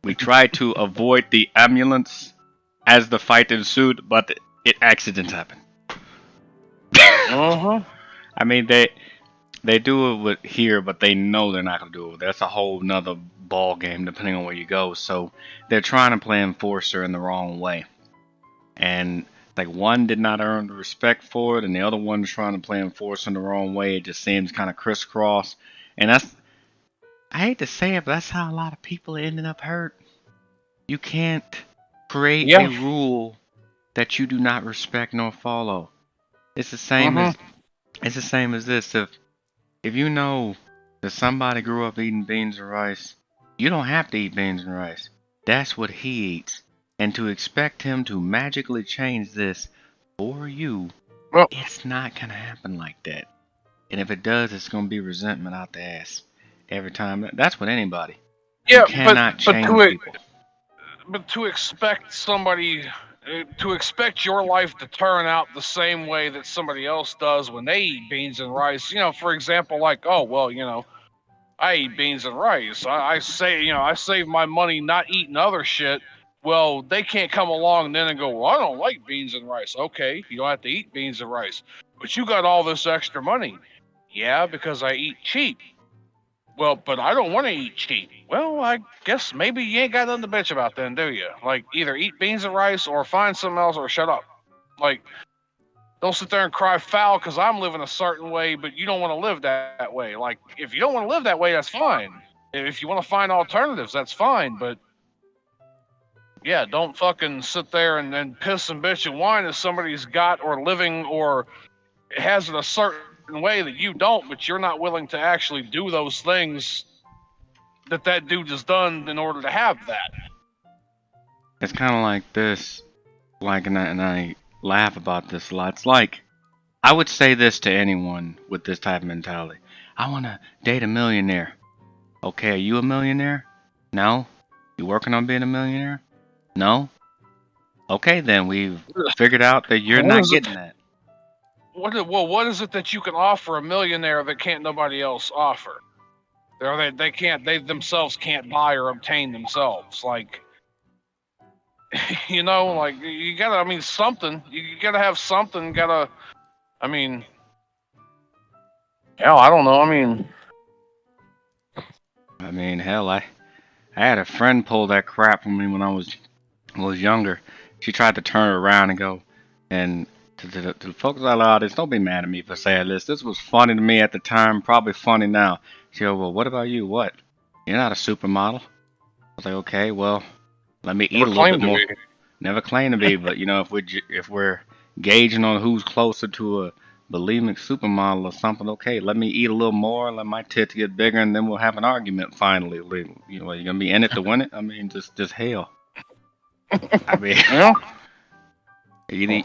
We tried to avoid the ambulance as the fight ensued, but accidents happen. I mean, they do it with here, but they know they're not going to do it. That's a whole nother ball game depending on where you go. So they're trying to play enforcer in the wrong way. And like one did not earn the respect for it, and the other one's trying to play enforcer in the wrong way. It just seems kind of crisscross. And that's, I hate to say it, but that's how a lot of people ended up hurt. You can't create a rule that you do not respect nor follow. It's the same as this. If you know that somebody grew up eating beans and rice, you don't have to eat beans and rice. That's what he eats. And to expect him to magically change this for you, it's not gonna happen like that. And if it does, it's gonna be resentment out the ass every time. That's with anybody. Yeah, You cannot change people. but to expect somebody to expect your life to turn out the same way that somebody else does when they eat beans and rice. You know, for example, like, oh well, you know, I eat beans and rice. I say, you know, I save my money not eating other shit. Well, they can't come along then and go, well, I don't like beans and rice. Okay, you don't have to eat beans and rice, but you got all this extra money. Yeah, because I eat cheap. Well, but I don't want to eat cheap. Well, I guess maybe you ain't got nothing to bitch about then, do you? Like, either eat beans and rice or find something else or shut up. Like, don't sit there and cry foul because I'm living a certain way, but you don't want to live that way. Like, if you don't want to live that way, that's fine. If you want to find alternatives, that's fine. But yeah, don't fucking sit there and piss and bitch and whine if somebody's got or living or has it a certain way that you don't, but you're not willing to actually do those things that dude has done in order to have that. It's kind of like this, like, and I laugh about this a lot. It's like, I would say this to anyone with this type of mentality. I want to date a millionaire. Okay, are you a millionaire? No? You working on being a millionaire? No? Okay, then we've figured out that you're not getting that. What is it that you can offer a millionaire that can't nobody else offer? They themselves can't buy or obtain themselves. Like, you know, like you gotta. I mean, something. You gotta have something. Gotta. I mean, hell, I don't know. I mean, hell, I had a friend pull that crap from me when I was younger. She tried to turn it around and go, and to the folks out of the audience, don't be mad at me for saying this. This was funny to me at the time, probably funny now. She goes, well, what about you? What? You're not a supermodel. I was like, okay, well, let me eat a little bit more. Never claim to be, but you know, if we're gauging on who's closer to a bulimic supermodel or something, okay, let me eat a little more, let my tits get bigger, and then we'll have an argument finally. You know, you're gonna be in it to win it. I mean, just hell. I mean,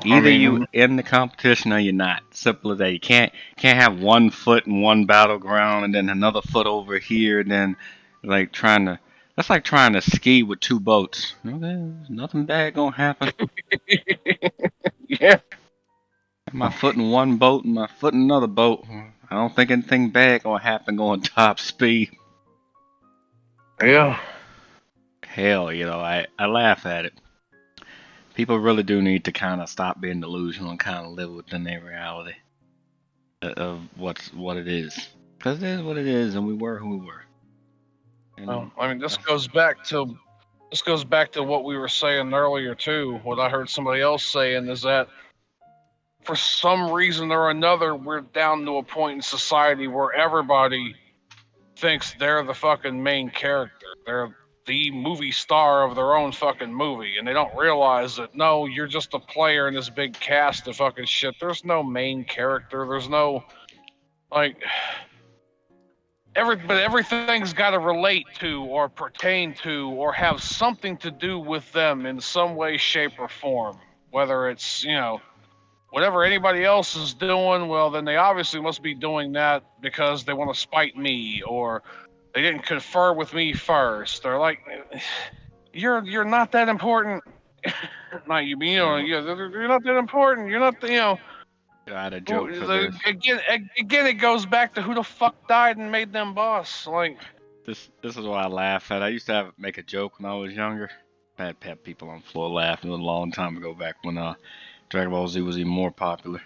either you in the competition or you're not. Simple as that. You can't have one foot in one battleground and then another foot over here, and then like trying to. That's like trying to ski with two boats. Okay, nothing bad gonna happen. Yeah. My foot in one boat and my foot in another boat. I don't think anything bad gonna happen going top speed. Yeah. Hell, you know, I laugh at it. People really do need to kind of stop being delusional and kind of live within their reality of what it is. Because it is what it is, and we were who we were. Well, I mean, this goes back to what we were saying earlier too. What I heard somebody else saying is that for some reason or another, we're down to a point in society where everybody thinks they're the fucking main character. They're the movie star of their own fucking movie, and they don't realize that no, you're just a player in this big cast of fucking shit. There's no main character. There's no like. But everything's got to relate to or pertain to or have something to do with them in some way, shape, or form. Whether it's, you know, whatever anybody else is doing, well, then they obviously must be doing that because they want to spite me or they didn't confer with me first. Or like, you're not that important. Not you, you're not that important. You're not, you know. I had a joke for this. Again, it goes back to who the fuck died and made them boss. Like this is what I laugh at. I used to make a joke when I was younger. I had people on the floor laughing a long time ago, back when Dragon Ball Z was even more popular.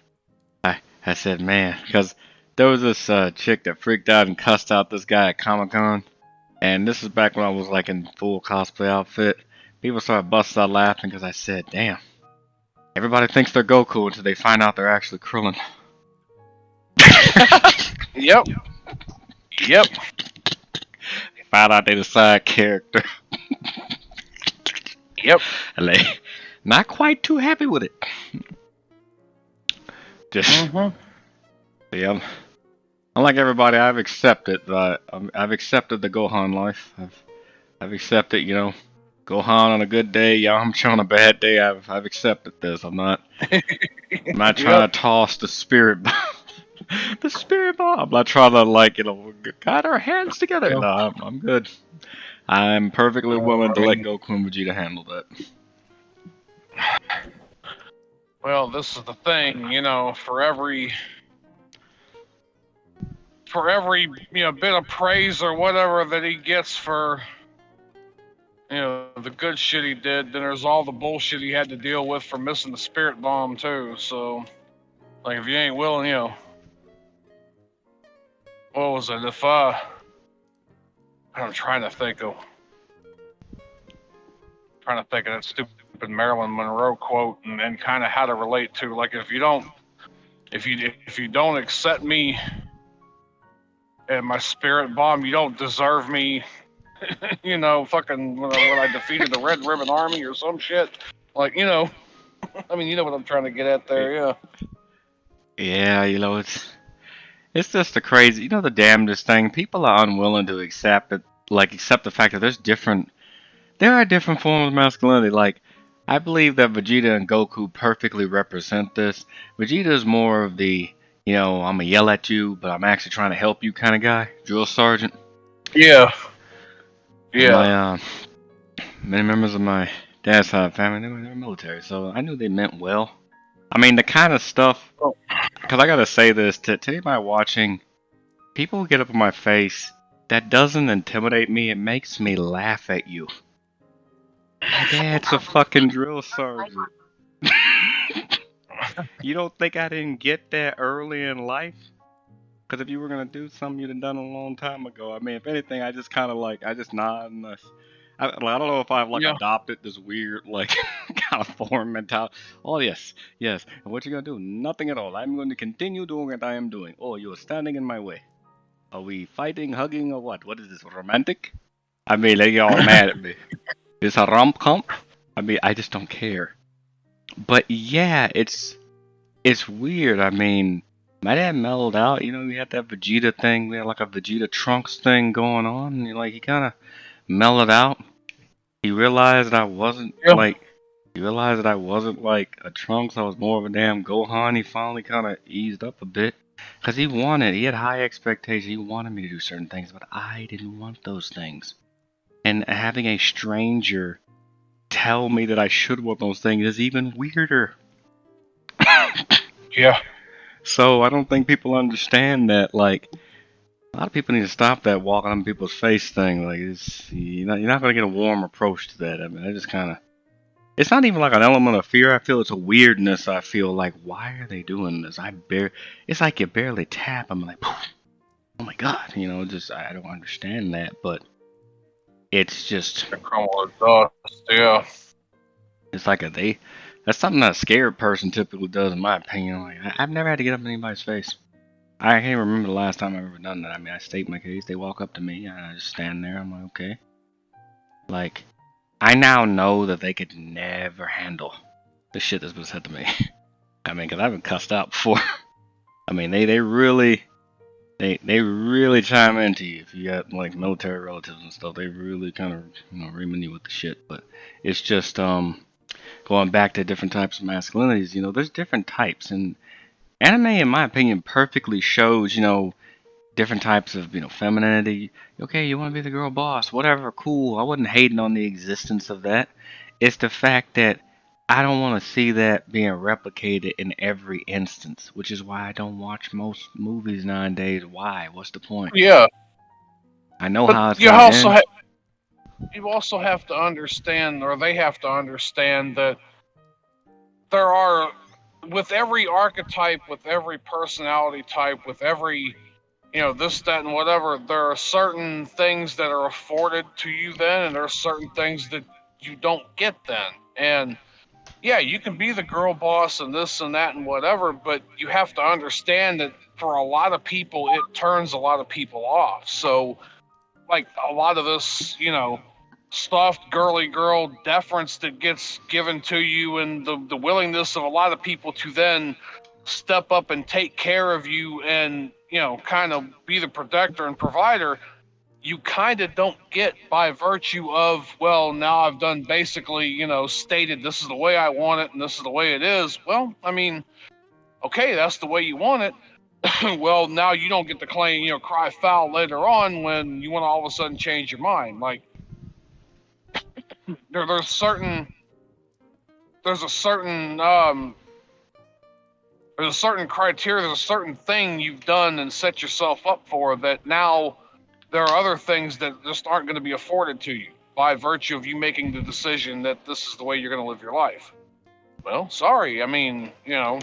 I said, man, because there was this chick that freaked out and cussed out this guy at Comic-Con, and this is back when I was like in full cosplay outfit. People started busting out laughing because I said, damn. Everybody thinks they're Goku until they find out they're actually Krillin. Yep. Yep. They found out they're the side character. Yep. And they not quite too happy with it. Just yeah. Unlike everybody, I've accepted I've accepted the Gohan life. I've accepted, Gohan on a good day, Yamcha on a bad day. I've accepted this. I'm not trying to toss the spirit bomb. The spirit bomb. I'm not trying to got our hands together. No, I'm good. I'm perfectly willing to let Goku and Vegeta handle that. Well, this is the thing, for every bit of praise or whatever that he gets for the good shit he did, then there's all the bullshit he had to deal with for missing the spirit bomb too. So, like, if you ain't willing, what was it? If I'm trying to think of that stupid Marilyn Monroe quote and kind of how to relate to, like, if you don't accept me and my spirit bomb, you don't deserve me. Fucking when I defeated the Red Ribbon Army or some shit. Like, I mean, you know what I'm trying to get at there, yeah. Yeah, it's just the crazy, the damnedest thing. People are unwilling to accept it, accept the fact that there are different forms of masculinity. Like, I believe that Vegeta and Goku perfectly represent this. Vegeta is more of the, I'm gonna yell at you, but I'm actually trying to help you kind of guy, drill sergeant. Yeah. My many members of my dad's side of the family, they were military, so I knew they meant well. I mean, the kind of stuff, because I gotta say this to anybody watching, people who get up in my face, that doesn't intimidate me, it makes me laugh at you. My dad's a fucking drill sergeant. You don't think I didn't get that early in life? Because if you were gonna do something you'd have done a long time ago, I mean, if anything, I just kind of I just nod and I don't know if I've adopted this weird kind of foreign mentality. Oh yes, yes. And what you gonna do? Nothing at all. I'm going to continue doing what I am doing. Oh, you're standing in my way. Are we fighting, hugging, or what? What is this? Romantic? I mean, they get all mad at me. It's a rom-com. I mean, I just don't care. But yeah, it's weird. I mean, my dad mellowed out. We had that Vegeta thing. We had like a Vegeta Trunks thing going on. And, he kind of mellowed out. He realized I wasn't He realized that I wasn't like a Trunks. I was more of a damn Gohan. He finally kind of eased up a bit. Because he had high expectations. He wanted me to do certain things, but I didn't want those things. And having a stranger tell me that I should want those things is even weirder. Yeah. So I don't think people understand that. A lot of people need to stop that walking on people's face thing. You're not going to get a warm approach to that. I mean, I just kind of. It's not even like an element of fear. I feel it's a weirdness. I feel like, why are they doing this? It's like you barely tap. I'm like, oh my god, I don't understand that. But it's just. Yeah. It's like that's something that a scared person typically does, in my opinion. I've never had to get up in anybody's face. I can't remember the last time I've ever done that. I mean, I state my case. They walk up to me, and I just stand there. I'm like, okay. I now know that they could never handle the shit that's been said to me. I mean, because I've been cussed out before. I mean, they really chime into you if you got military relatives and stuff. They really kind of reaming you with the shit. But it's just going back to different types of masculinities. There's different types, and anime, in my opinion, perfectly shows different types of femininity. Okay, you want to be the girl boss, whatever, cool. I wasn't hating on the existence of that. It's the fact that I don't want to see that being replicated in every instance, which is why I don't watch most movies nowadays. Why? What's the point? Yeah. I know but how it's you gonna also end. You also have to understand, or they have to understand, that there are, with every archetype, with every personality type, with every this, that, and whatever, there are certain things that are afforded to you then, and there are certain things that you don't get then. And yeah, you can be the girl boss and this and that and whatever, but you have to understand that for a lot of people, it turns a lot of people off. So, a lot of this, soft girly girl deference that gets given to you, and the willingness of a lot of people to then step up and take care of you and, you know, kind of be the protector and provider, you kind of don't get by virtue of, well, now I've done basically, you know, stated this is the way I want it and this is the way it is. Well, I mean, okay, that's the way you want it. Well, now you don't get to claim, you know, cry foul later on when you want to all of a sudden change your mind. Like, there's a certain criteria, there's a certain thing you've done and set yourself up for that now there are other things that just aren't going to be afforded to you by virtue of you making the decision that this is the way you're going to live your life. Well, sorry. I mean, you know.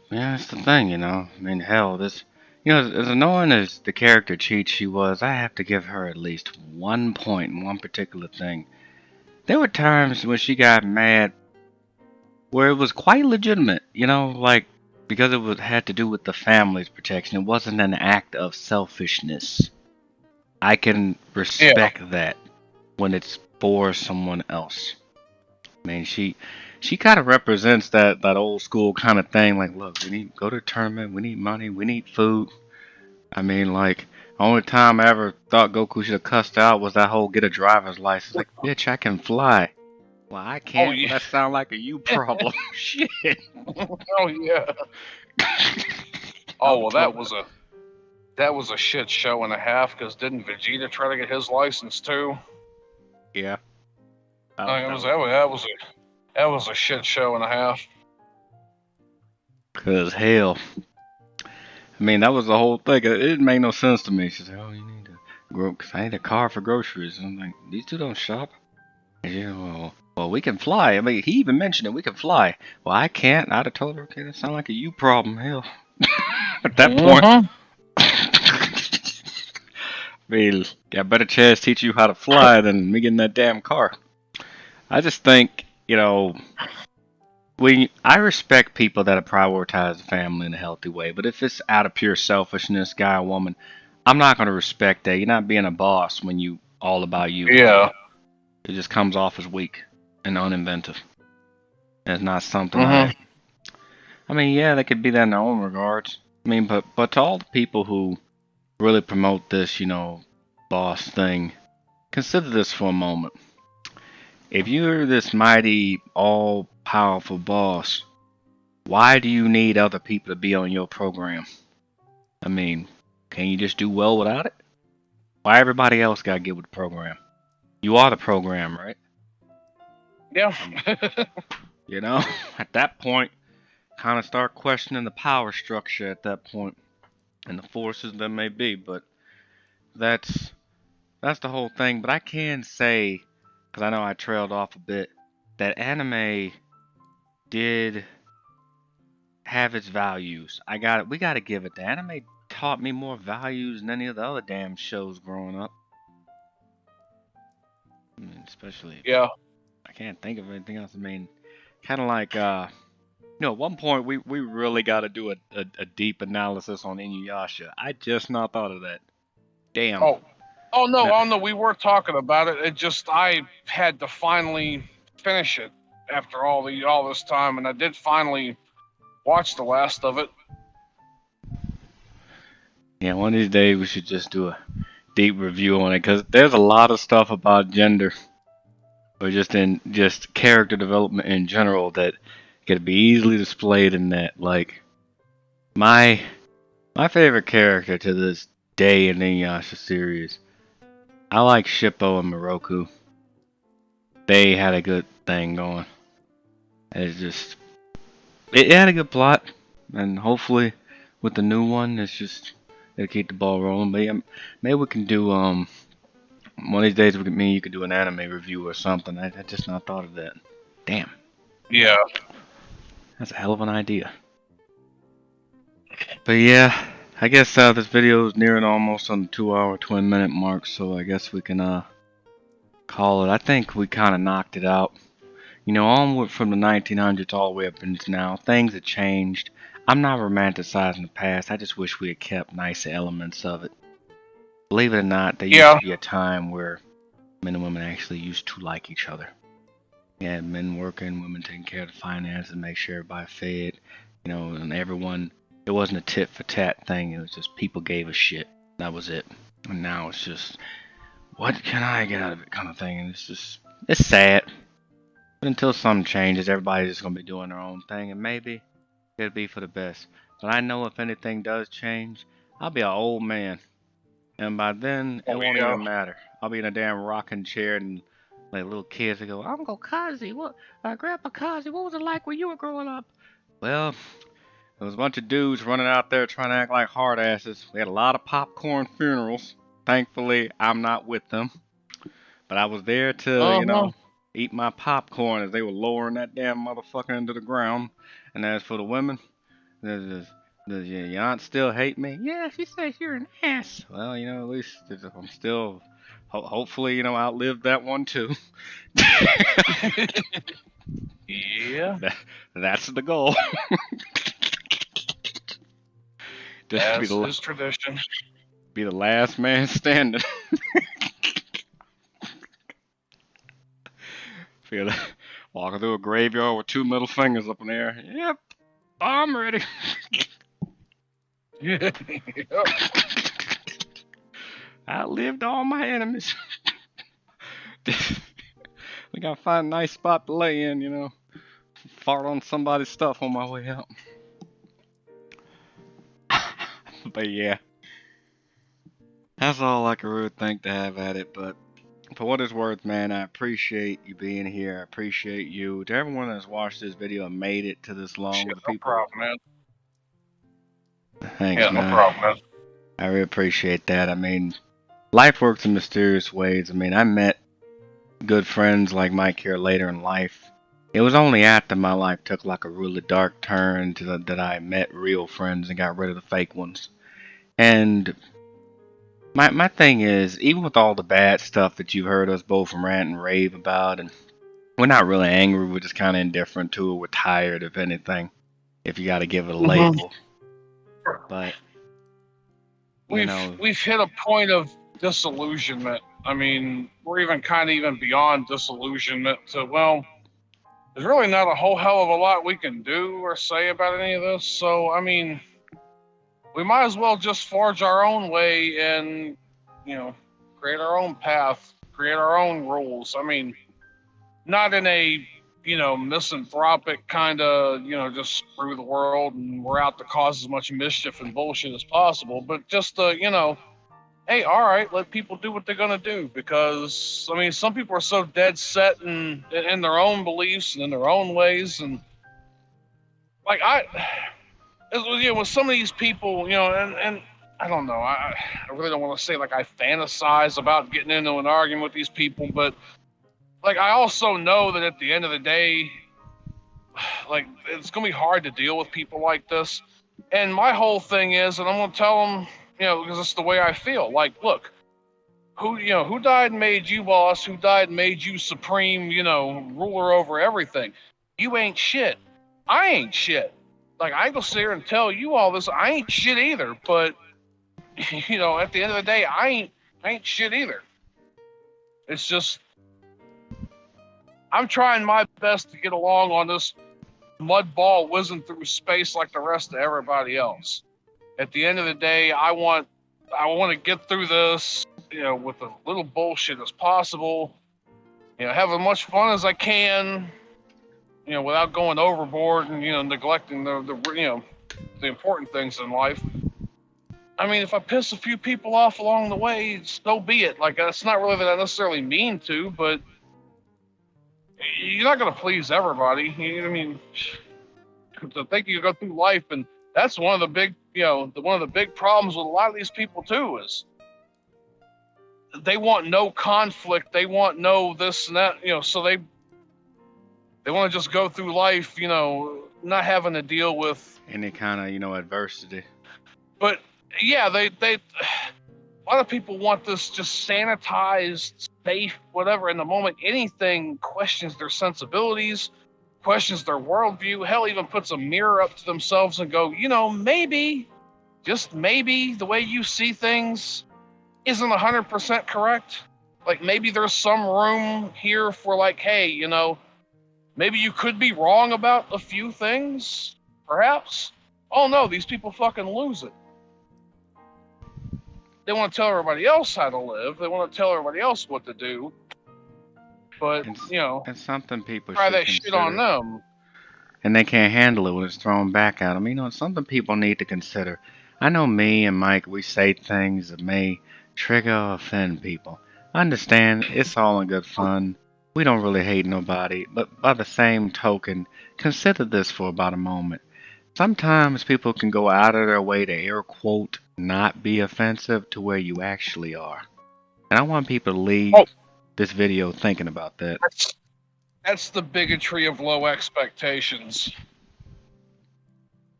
Yeah, that's the thing, you know. I mean, hell, this, you know, as annoying as the character Cheat she was, I have to give her at least 1 point in one particular thing. There were times when she got mad where it was quite legitimate, you know, like, because it had to do with the family's protection. It wasn't an act of selfishness. I can respect that when it's for someone else. I mean, she kind of represents that old school kind of thing. Like, look, we need to go to a tournament. We need money. We need food. I mean, like, the only time I ever thought Goku should have cussed out was that whole get a driver's license. Like, bitch, I can fly. Well, I can't. Oh, yeah. That sound like a you problem. Shit. Oh yeah. Oh well, that was a shit show and a half. Because didn't Vegeta try to get his license too? Yeah. That was a shit show and a half. Cause hell, I mean that was the whole thing. It didn't make no sense to me. She said, "Oh, you need to grow, cause I need a car for groceries." And I'm like, "These two don't shop." And she, well, we can fly. I mean, he even mentioned it. We can fly. Well, I can't. I'd have told her, okay, that sounds like a you problem. Hell, at that point, I mean, got a better chance to teach you how to fly than me getting that damn car. I just think, you know, I respect people that prioritize the family in a healthy way, but if it's out of pure selfishness, guy or woman, I'm not going to respect that. You're not being a boss when you all about you. Yeah. It just comes off as weak and uninventive. And it's not something I mean, yeah, they could be that in their own regards. I mean, but to all the people who really promote this, you know, boss thing, consider this for a moment. If you're this mighty, all-powerful boss, why do you need other people to be on your program? I mean, can you just do well without it? Why everybody else gotta get with the program? You are the program, right? Yeah. You know, at that point, kind of start questioning the power structure at that point, and the forces that may be. But that's the whole thing. But I can say, because I know I trailed off a bit, that anime did have its values. We gotta give it. The anime taught me more values than any of the other damn shows growing up. I mean, especially. Yeah. I can't think of anything else. I mean, kind of like, you know, at one point we really got to do a deep analysis on Inuyasha. I just not thought of that. Damn. Oh no, we were talking about it. It just I had to finally finish it after all this time, and I did finally watch the last of it. Yeah, one of these days we should just do a deep review on it, because there's a lot of stuff about gender, or just character development in general, that could be easily displayed in that. Like, my favorite character to this day in the Inuyasha series, I like Shippo and Moroku. They had a good thing going. It's just, it had a good plot, and hopefully with the new one, it'll keep the ball rolling. But yeah, maybe we can do one of these days. You could do an anime review or something. I just not thought of that. Damn. Yeah. That's a hell of an idea. But yeah, I guess this video is nearing almost on the 2-hour, 20-minute mark, so I guess we can call it. I think we kind of knocked it out. You know, onward from the 1900s all the way up into now, things have changed. I'm not romanticizing the past. I just wish we had kept nicer elements of it. Believe it or not, there used to be a time where men and women actually used to like each other. You had men working, women taking care of the finances, make sure everybody fed, and everyone. It wasn't a tit for tat thing. It was just people gave a shit. That was it. And now it's just, what can I get out of it, kind of thing. And it's sad. But until something changes, everybody's just gonna be doing their own thing, and maybe it'll be for the best. But I know if anything does change, I'll be an old man. And by then, it won't even matter. I'll be in a damn rocking chair and like little kids will go, Uncle Kazi, Grandpa Kazi, what was it like when you were growing up? Well, there was a bunch of dudes running out there trying to act like hard asses. We had a lot of popcorn funerals. Thankfully, I'm not with them. But I was there to, eat my popcorn as they were lowering that damn motherfucker into the ground. And as for the women, does your aunt still hate me? Yeah, she says you're an ass. Well, at least I'm still, hopefully, outlived that one too. Yeah. That's the goal. As is tradition. Be the last man standing. Feel like walking through a graveyard with two middle fingers up in the air. Yep, I'm ready. Yeah. Outlived all my enemies. We gotta find a nice spot to lay in, Fart on somebody's stuff on my way out. But yeah. That's all I can really think to have at it, but for what it's worth, man, I appreciate you being here. I appreciate you. To everyone that's watched this video and made it to this long. Shit, no problem, man. Thanks, yeah, man. no problem, man. I really appreciate that. I mean, life works in mysterious ways. I mean, I met good friends like Mike here later in life. It was only after my life took like a really dark turn that I met real friends and got rid of the fake ones. And my thing is, even with all the bad stuff that you've heard us both rant and rave about, and we're not really angry, we're just kind of indifferent to it. We're tired, if anything, if you got to give it a label. But we've hit a point of disillusionment. I mean, we're even beyond disillusionment. So, well, there's really not a whole hell of a lot we can do or say about any of this. So, I mean, we might as well just forge our own way and, create our own path, create our own rules. I mean, not in a, misanthropic kind of, just screw the world and we're out to cause as much mischief and bullshit as possible, but just, hey, all right, let people do what they're going to do. Because, I mean, some people are so dead set in their own beliefs and in their own ways. And, like, with some of these people, and I don't know, I really don't want to say like I fantasize about getting into an argument with these people, but like I also know that at the end of the day, like it's gonna be hard to deal with people like this. And my whole thing is, and I'm gonna tell them, because it's the way I feel. Like, look, who died and made you boss? Who died and made you supreme? Ruler over everything. You ain't shit. I ain't shit. Like, I go sit here and tell you all this. I ain't shit either. But, at the end of the day, I ain't shit either. It's just, I'm trying my best to get along on this mud ball whizzing through space like the rest of everybody else. At the end of the day, I want to get through this, with as little bullshit as possible. Have as much fun as I can. Without going overboard and, neglecting the important things in life. I mean, if I piss a few people off along the way, so be it. Like, that's not really that I necessarily mean to, but you're not going to please everybody. I mean, I think you go through life, and that's one of the big, one of the big problems with a lot of these people too, is they want no conflict. They want no this and that, so they want to just go through life, not having to deal with any kind of, adversity. But yeah, they a lot of people want this just sanitized, safe, whatever. In the moment anything questions their sensibilities, questions their worldview, hell, even puts a mirror up to themselves and go, maybe, just maybe, the way you see things isn't 100% correct. Like, maybe there's some room here for, like, hey, maybe you could be wrong about a few things, perhaps. Oh no, these people fucking lose it. They want to tell everybody else how to live. They want to tell everybody else what to do. But, you know, it's something people try should that shit on consider. them. And they can't handle it when it's thrown back at them. You know, it's something people need to consider. I know me and Mike, we say things that may trigger or offend people. I understand, it's all in good fun. We don't really hate nobody, but by the same token, consider this for about a moment. Sometimes people can go out of their way to air quote not be offensive to where you actually are. And I want people to leave this video thinking about that. That's the bigotry of low expectations.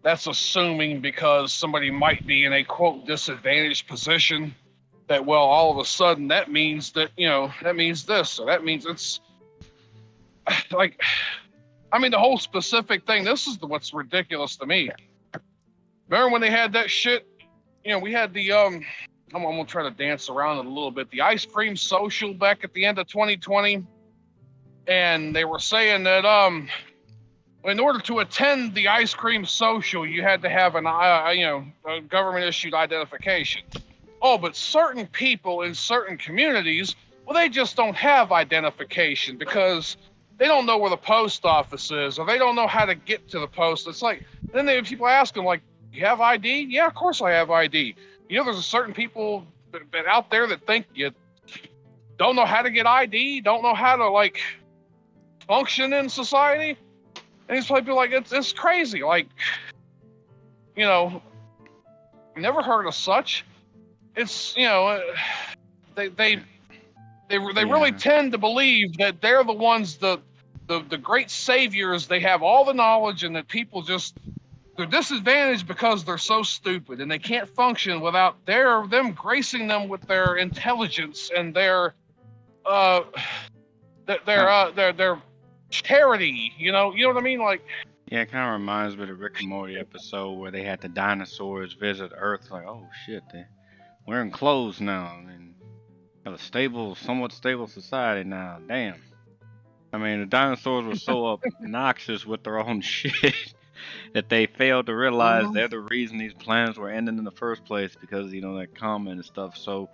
That's assuming because somebody might be in a quote disadvantaged position that, well, all of a sudden that means that, you know, that means this, or that means it's like, I mean, the whole specific thing, this is what's ridiculous to me. Remember when they had that shit? You know, we had the, I'm gonna try to dance around it a little bit. The ice cream social back at the end of 2020. And they were saying that, in order to attend the ice cream social, you had to have an, a government-issued identification. Oh, but certain people in certain communities, well, they just don't have identification because they don't know where the post office is, or they don't know how to get to the post. It's like, then they people ask them, like, you have ID? Yeah, of course I have ID. You know, there's a certain people that out there that think you don't know how to get ID, don't know how to, like, function in society. And these people like, it's crazy. Like, you know, never heard of such. It's, you know, they really tend to believe that they're the ones, the great saviors. They have all the knowledge, and that people just, they're disadvantaged because they're so stupid and they can't function without them gracing them with their intelligence and their charity, you know what I mean? Like, yeah, it kind of reminds me of the Rick and Morty episode where they had the dinosaurs visit Earth. Like, oh shit, they're wearing clothes now. I mean, have a stable, somewhat stable society now. Damn. I mean, the dinosaurs were so obnoxious with their own shit that they failed to realize they're the reason these planets were ending in the first place, because, you know, that comment and stuff. So,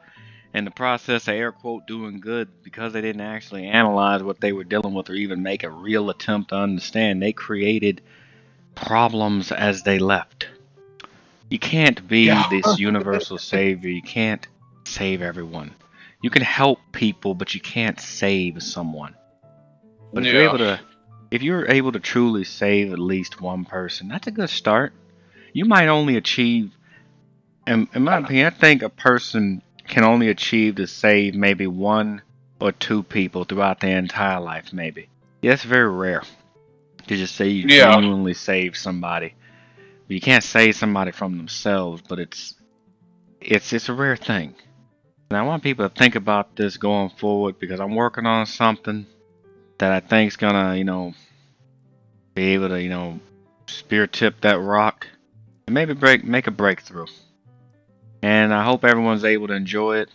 in the process of air quote doing good, because they didn't actually analyze what they were dealing with or even make a real attempt to understand, they created problems as they left. You can't be this universal savior. You can't save everyone. You can help people, but you can't save someone. But if you're able to truly save at least one person, that's a good start. You might only achieve, in my opinion, I think a person can only achieve to save maybe one or two people throughout their entire life, maybe. Yeah, it's very rare to just say you genuinely save somebody. You can't save somebody from themselves, but it's a rare thing. And I want people to think about this going forward, because I'm working on something that I think is gonna, you know, be able to, you know, spear tip that rock and maybe make a breakthrough. And I hope everyone's able to enjoy it.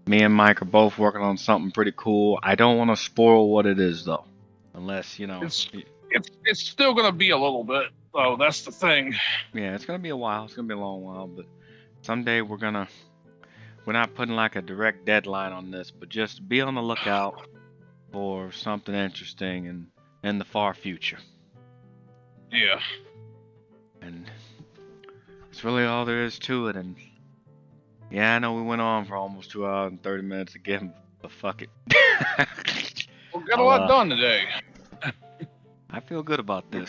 Me and Mike are both working on something pretty cool. I don't want to spoil what it is, though, unless, you know. It's still gonna be a little bit, though. That's the thing. Yeah, it's gonna be a while. It's gonna be a long while, but someday we're not putting like a direct deadline on this, but just be on the lookout for something interesting in the far future. Yeah. And that's really all there is to it. And yeah, I know we went on for almost 2 hours and 30 minutes again, but fuck it. We got a lot done today. I feel good about this.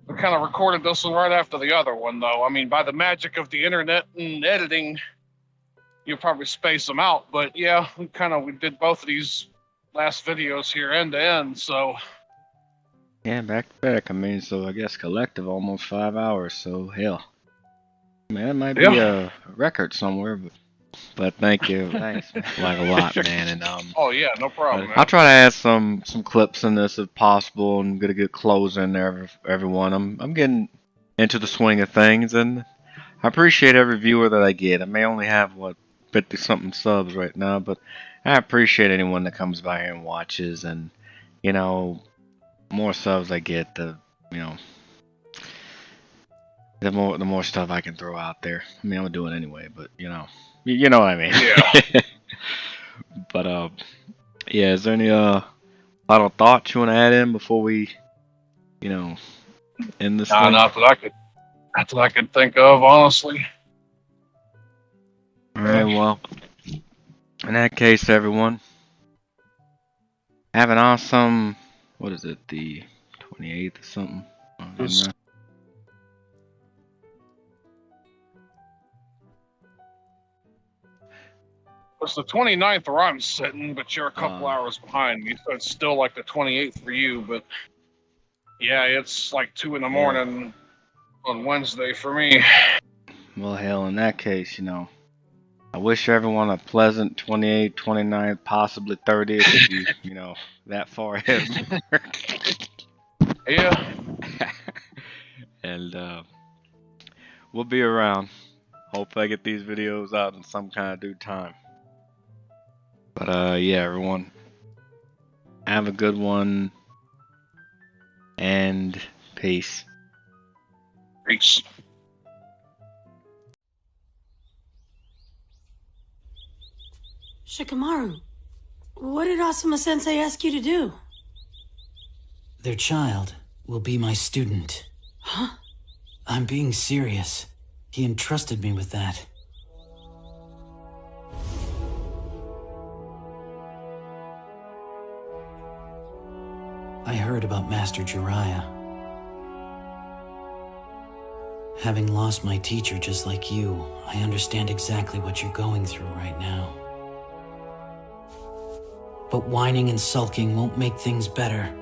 We kind of recorded this one right after the other one, though. I mean, by the magic of the internet and editing, you'll probably space them out. But yeah, we did both of these last videos here end to end, so. Yeah, back to back. I mean, so I guess collective almost 5 hours. So hell, man, it might be a record somewhere. But thank you, thanks, man. Like a lot, man. And oh yeah, no problem. I'll try to add some clips in this if possible, and get a good close in there for everyone. I'm getting into the swing of things, and I appreciate every viewer that I get. I may only have 50 something subs right now, but I appreciate anyone that comes by here and watches. And you know, more subs I get, the the more stuff I can throw out there. I mean, I'm gonna do it anyway, but you know what I mean. Yeah. But yeah. Is there any final thoughts you want to add in before we, end this thing? Not that I could think of, honestly. All right. Well, in that case, everyone, have an awesome. What is it? The 28th or something? It's the 29th where I'm sitting, but you're a couple hours behind me, so it's still like the 28th for you. But yeah, it's like 2 in the morning on Wednesday for me. Well, hell, in that case, I wish everyone a pleasant 28th, 29th, possibly 30th if you, that far ahead. Yeah. And we'll be around. Hope I get these videos out in some kind of due time. But yeah, everyone, have a good one, and peace. Peace. Shikamaru, what did Asuma-sensei ask you to do? Their child will be my student. Huh? I'm being serious. He entrusted me with that. I heard about Master Jiraiya. Having lost my teacher just like you, I understand exactly what you're going through right now. But whining and sulking won't make things better.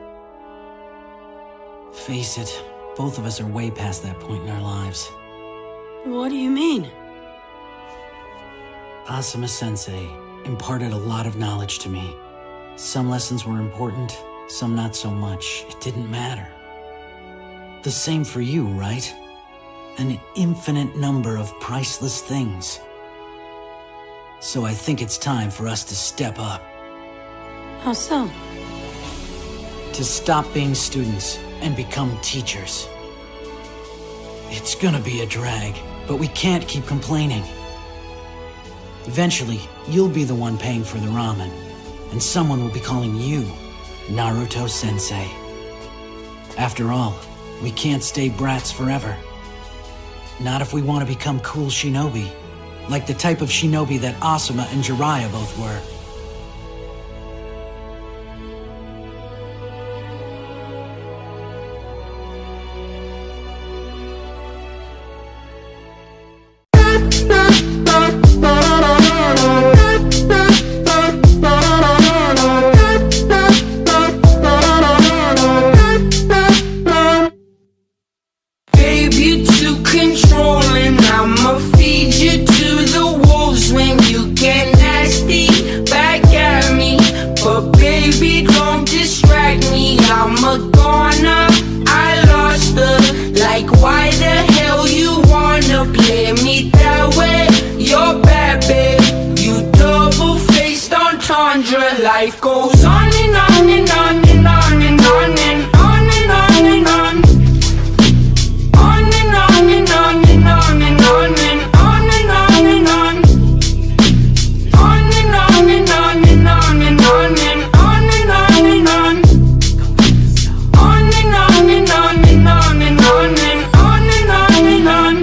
Face it, both of us are way past that point in our lives. What do you mean? Asuma-sensei imparted a lot of knowledge to me. Some lessons were important, some not so much. It didn't matter. The same for you, right? An infinite number of priceless things. So I think it's time for us to step up. How so? To stop being students and become teachers. It's gonna be a drag, but we can't keep complaining. Eventually, you'll be the one paying for the ramen, and someone will be calling you Naruto-sensei. After all, we can't stay brats forever. Not if we want to become cool shinobi, like the type of shinobi that Asuma and Jiraiya both were. Life goes on and on and on and on and on and on and on and on. On and on and on and on and on and on and on and on. On and on and on and on and on and on and on and on. On and on and on and on and on and on and on and on.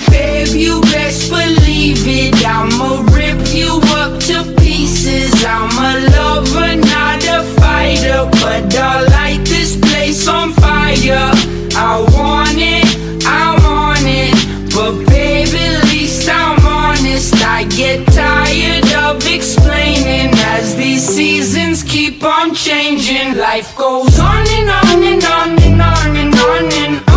Babe, you best believe it, I'ma rip you up to pieces. I'm a lover, not a fighter, but I'll light this place on fire. I want it, I'm on it, but baby, at least I'm honest. I get tired of explaining as these seasons keep on changing. Life goes on and on and on and on and on and on.